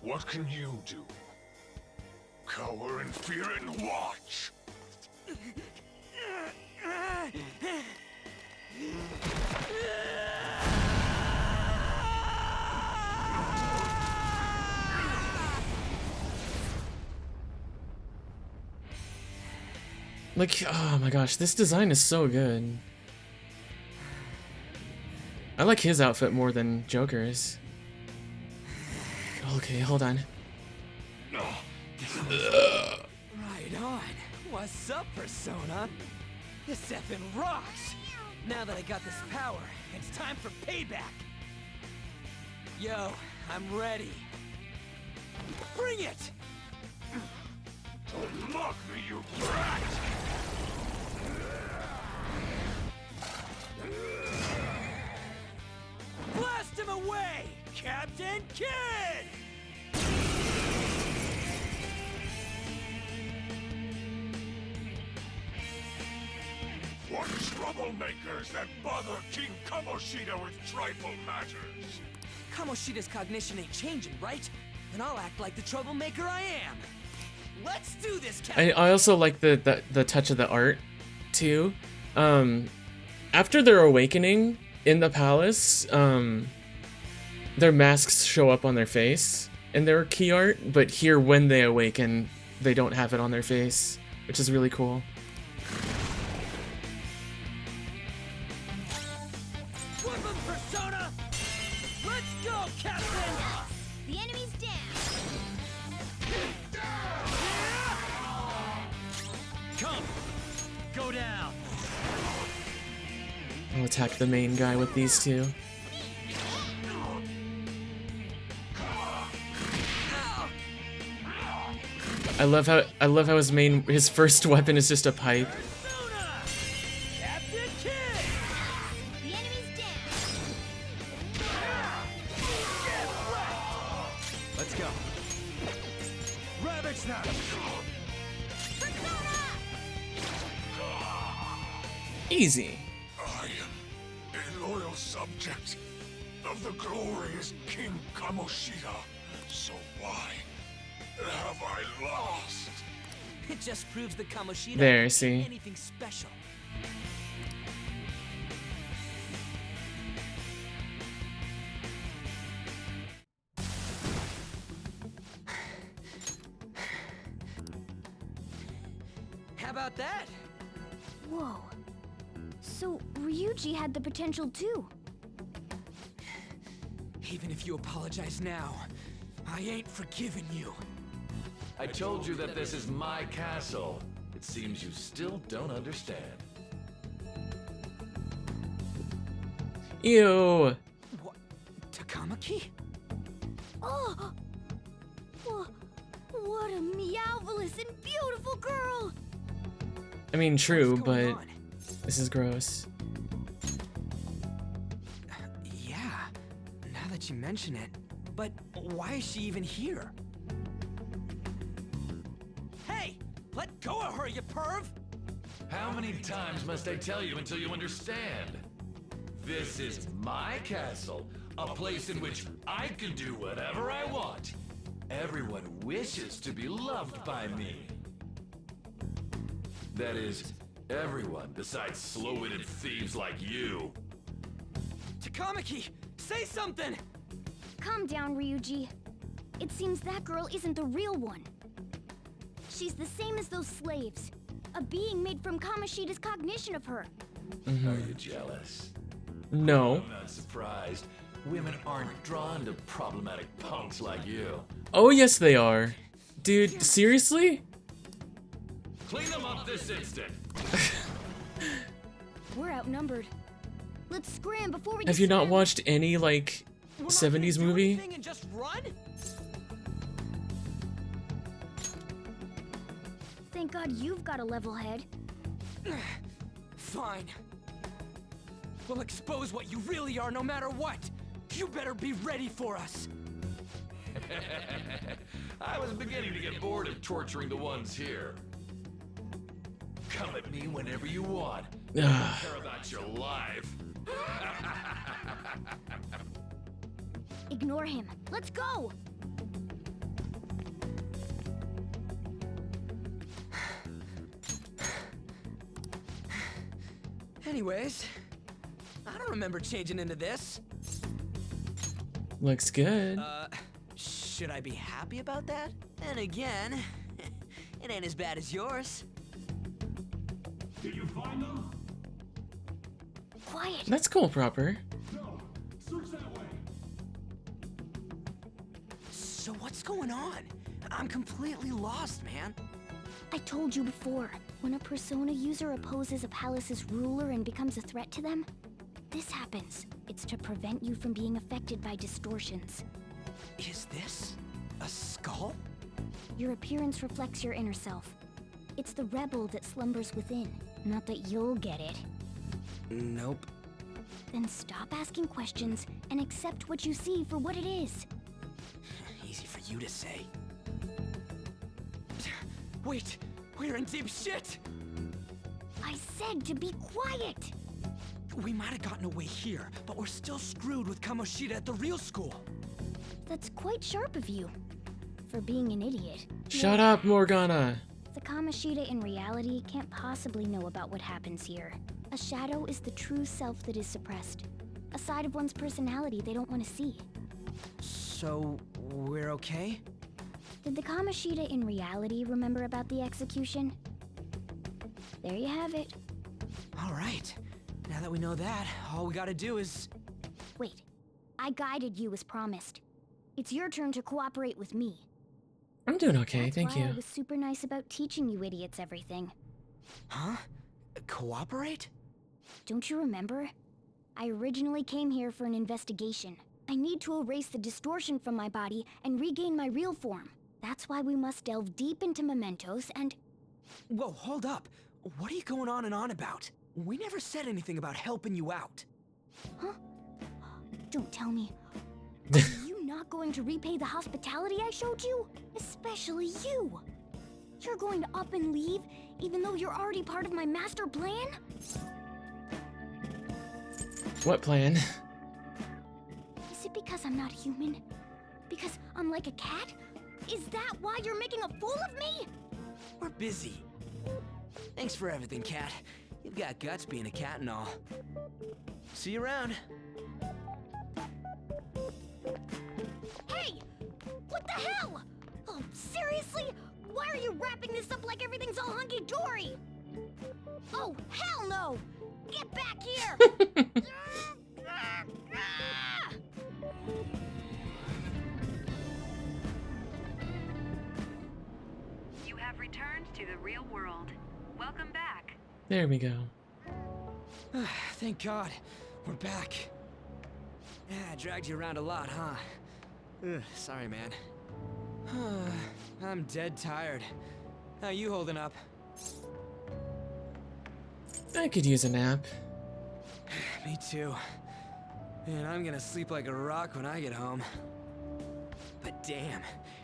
What can you do? Cower in fear and watch! Like, oh my gosh, this design is so good. I like his outfit more than Joker's. Okay, hold on. Right on. What's up, Persona? This effing rocks! Now that I got this power, it's time for payback! Yo, I'm ready. Bring it! Don't mock me, you brat! Blast him away, Captain Kid! What troublemakers that bother King Kamoshida with trifle matters? Kamoshida's cognition ain't changing, right? Then I'll act like the troublemaker I am. Let's do this, Captain. I also like the touch of the art too. After their awakening in the palace, their masks show up on their face in their key art, but here when they awaken, they don't have it on their face, which is really cool. Weapon Persona! Let's go, Captain! The enemy's down. Come! Go down! I'll attack the main guy with these two. I love how his first weapon is just a pipe. Captain Kid! The enemy's down. Let's go. Ravage that! Easy. I am a loyal subject of the glorious King Kamoshida. So why have I lost? It just proves that Kamoshida There, ain't see? anything special. How about that? Whoa. So Ryuji had the potential too. Even if you apologize now, I ain't forgiving you. I told you that this is my castle. It seems you still don't understand. Ew. What? Takamaki? Oh! What a meowvelous and beautiful girl! I mean, true, What's going but on? this is gross. Yeah, now that you mention it. But why is she even here? Hey! Let go of her, you perv! How many times must I tell you until you understand? This is my castle, a place in which I can do whatever I want. Everyone wishes to be loved by me. That is, everyone besides slow-witted thieves like you. Takamaki, say something! Calm down, Ryuji. It seems that girl isn't the real one. She's the same as those slaves. A being made from Kamoshida's cognition of her. Are you jealous? No. I'm not surprised. Women aren't drawn to problematic punks like you. Oh, yes, they are. Dude, seriously? Clean them up this instant! We're outnumbered. Let's scram before we get Have you not slammed. watched any, like, 70s movie? And just run? Thank God you've got a level head. Fine. We'll expose what you really are no matter what. You better be ready for us. I was beginning to get bored of torturing the ones here. Come at me whenever you want. I don't care about your life. Ignore him. Let's go! Anyways, I don't remember changing into this. Looks good. Should I be happy about that? And again, it ain't as bad as yours. Did you find them? Quiet. That's cool, Proper. No. Search that way. So what's going on? I'm completely lost, man. I told you before, when a Persona user opposes a palace's ruler and becomes a threat to them, this happens. It's to prevent you from being affected by distortions. Is this a skull? Your appearance reflects your inner self. It's the rebel that slumbers within, not that you'll get it. Nope. Then stop asking questions and accept what you see for what it is. Easy for you to say. Wait, we're in deep shit! I said to be quiet! We might have gotten away here, but we're still screwed with Kamoshida at the real school. That's quite sharp of you. For being an idiot. Shut up, Morgana! The Kamoshida in reality can't possibly know about what happens here. A shadow is the true self that is suppressed. A side of one's personality they don't want to see. So, we're okay? Did the Kamoshida in reality remember about the execution? There you have it. Alright. Now that we know that, all we gotta do is... Wait. I guided you as promised. It's your turn to cooperate with me. I'm doing okay, That's thank why you. I was super nice about teaching you idiots everything. Huh? Cooperate? Don't you remember? I originally came here for an investigation. I need to erase the distortion from my body and regain my real form. That's why we must delve deep into mementos and... Whoa, hold up. What are you going on and on about? We never said anything about helping you out. Huh? Don't tell me. Are you not going to repay the hospitality I showed you? Especially you. You're going to up and leave, even though you're already part of my master plan? What plan? Is it because I'm not human? Because I'm like a cat? Is that why you're making a fool of me? We're busy. Thanks for everything, Cat. You've got guts being a cat and all. See you around. Hey! What the hell? Oh, seriously? Why are you wrapping this up like everything's all hunky-dory? Oh, hell no! Get back here! You have returned to the real world. Welcome back. There we go. Thank God. We're back. Yeah, I dragged you around a lot, huh? Ugh, sorry, man. I'm dead tired. How you holding up? I could use a nap. Me too. And I'm gonna sleep like a rock when I get home. But damn,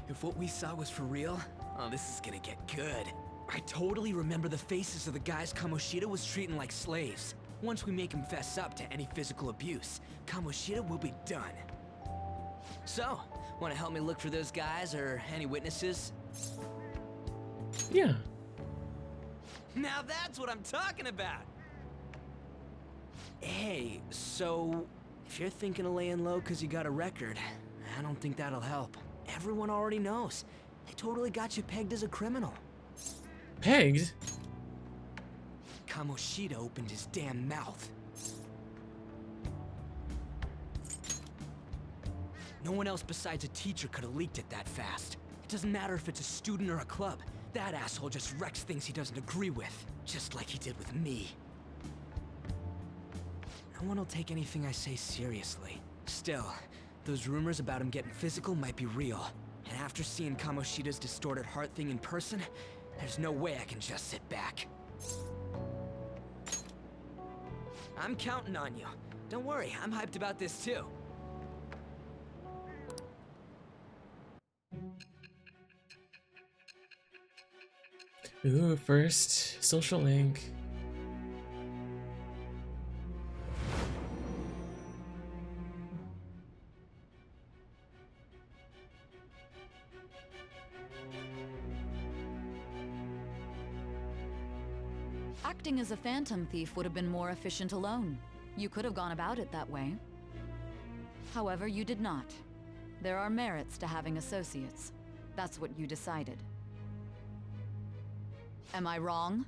if what we saw was for real, oh, this is gonna get good. I totally remember the faces of the guys Kamoshida was treating like slaves. Once we make him fess up to any physical abuse, Kamoshida will be done. So, wanna help me look for those guys or any witnesses? Yeah. Now that's what I'm talking about! Hey, so if you're thinking of laying low because you got a record, I don't think that'll help. Everyone already knows. They totally got you pegged as a criminal. Pegged? Kamoshida opened his damn mouth. No one else besides a teacher could have leaked it that fast. It doesn't matter if it's a student or a club. That asshole just wrecks things he doesn't agree with, just like he did with me. No one will take anything I say seriously. Still, those rumors about him getting physical might be real. And after seeing Kamoshida's distorted heart thing in person, there's no way I can just sit back. I'm counting on you. Don't worry, I'm hyped about this too. Ooh, first social link. Acting as a phantom thief would have been more efficient alone. You could have gone about it that way. However, you did not. There are merits to having associates. That's what you decided. Am I wrong?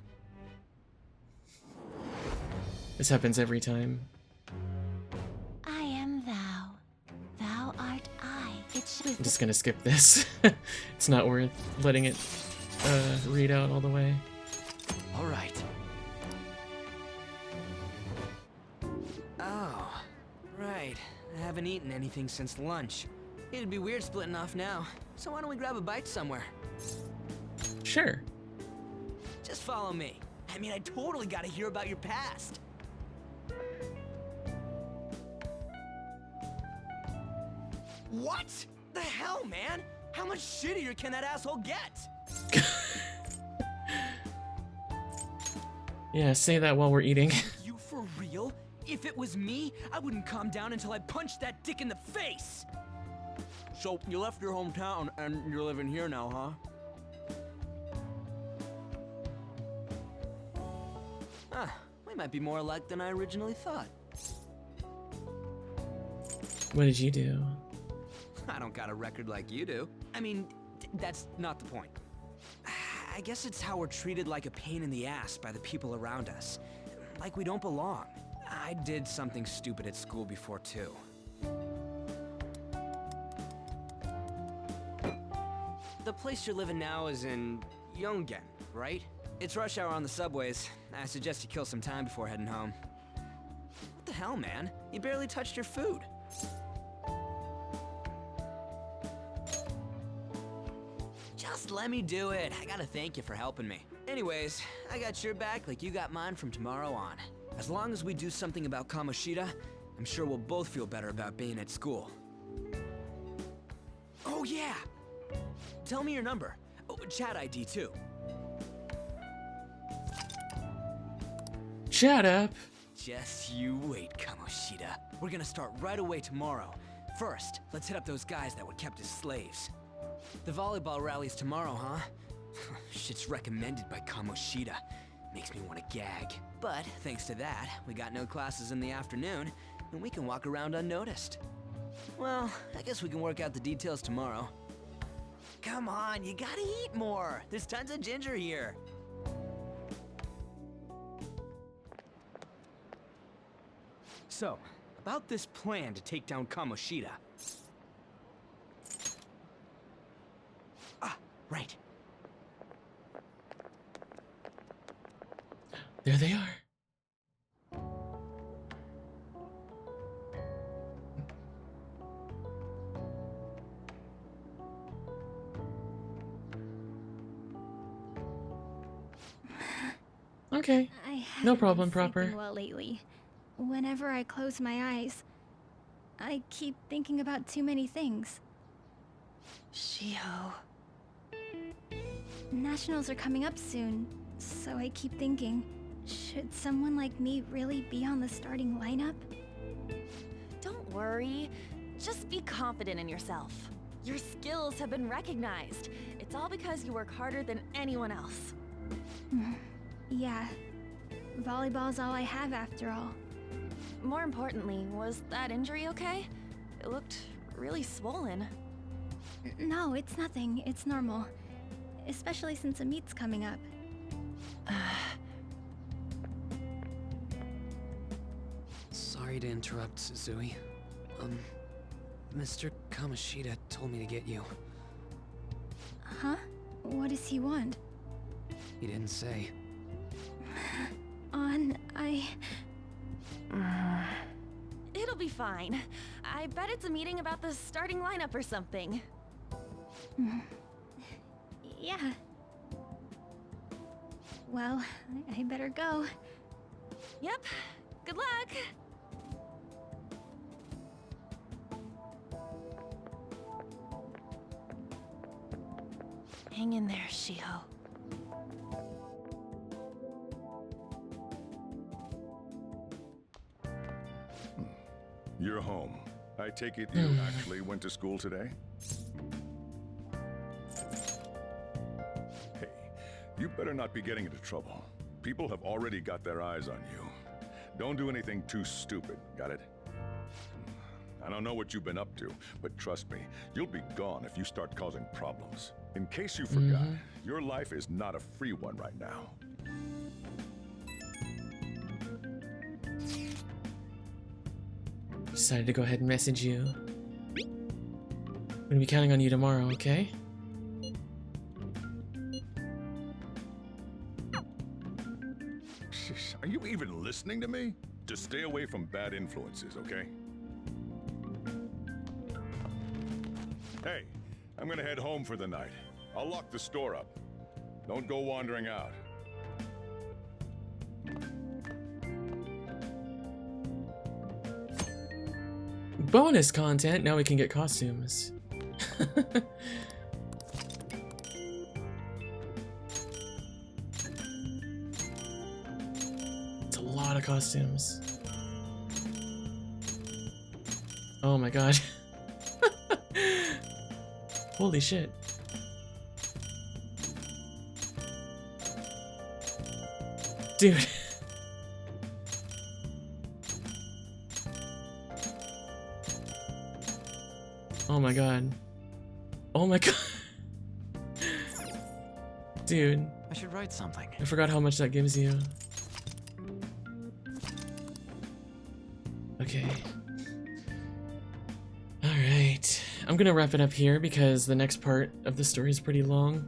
This happens every time. I am thou. Thou art I. I'm just gonna skip this. It's not worth letting it read out all the way. All right. Oh, right. I haven't eaten anything since lunch. It'd be weird splitting off now. So why don't we grab a bite somewhere? Sure. Just follow me. I mean, I totally gotta hear about your past. What the hell, man? How much shittier can that asshole get? Yeah, say that while we're eating. You for real? If it was me, I wouldn't calm down until I punched that dick in the face. So, you left your hometown and you're living here now, huh? We might be more alike than I originally thought. What did you do? I don't got a record like you do. I mean, that's not the point. I guess it's how we're treated like a pain in the ass by the people around us. Like we don't belong. I did something stupid at school before, too. The place you're living now is in Yongen, right? It's rush hour on the subways. I suggest you kill some time before heading home. What the hell, man? You barely touched your food. Just let me do it. I gotta thank you for helping me. Anyways, I got your back like you got mine from tomorrow on. As long as we do something about Kamoshida, I'm sure we'll both feel better about being at school. Oh yeah! Tell me your number. Oh, chat ID too. Shut up. Just you wait, Kamoshida. We're gonna start right away tomorrow. First, let's hit up those guys that were kept as slaves. The volleyball rally's tomorrow, huh? Shit's recommended by Kamoshida. Makes me want to gag. But thanks to that, we got no classes in the afternoon, and we can walk around unnoticed. Well, I guess we can work out the details tomorrow. Come on, you gotta eat more. There's tons of ginger here. So, about this plan to take down Kamoshida. Ah, right. There they are. Okay. No problem, proper. Well, lately, whenever I close my eyes, I keep thinking about too many things. Shiho. Nationals are coming up soon, so I keep thinking, should someone like me really be on the starting lineup? Don't worry. Just be confident in yourself. Your skills have been recognized. It's all because you work harder than anyone else. Yeah. Volleyball's all I have after all. More importantly, was that injury okay? It looked really swollen. No, it's nothing. It's normal. Especially since a meet's coming up. Sorry to interrupt, Suzui. Mr. Kamoshida told me to get you. Huh? What does he want? He didn't say. It'll be fine. I bet it's a meeting about the starting lineup or something. Yeah. Well, I better go. Yep. Good luck! Hang in there, Shiho. You're home. I take it you actually went to school today? Hey, you better not be getting into trouble. People have already got their eyes on you. Don't do anything too stupid, got it? I don't know what you've been up to, but trust me, you'll be gone if you start causing problems. In case you forgot, your life is not a free one right now. Decided to go ahead and message you. I'm gonna be counting on you tomorrow, okay? Are you even listening to me? Just stay away from bad influences, okay? Hey, I'm gonna head home for the night. I'll lock the store up. Don't go wandering out. Bonus content, now we can get costumes. It's a lot of costumes. Oh my god. Holy shit. Dude. Oh my god. Oh my god. Dude. I should write something. I forgot how much that gives you. Okay. Alright. I'm gonna wrap it up here because the next part of the story is pretty long.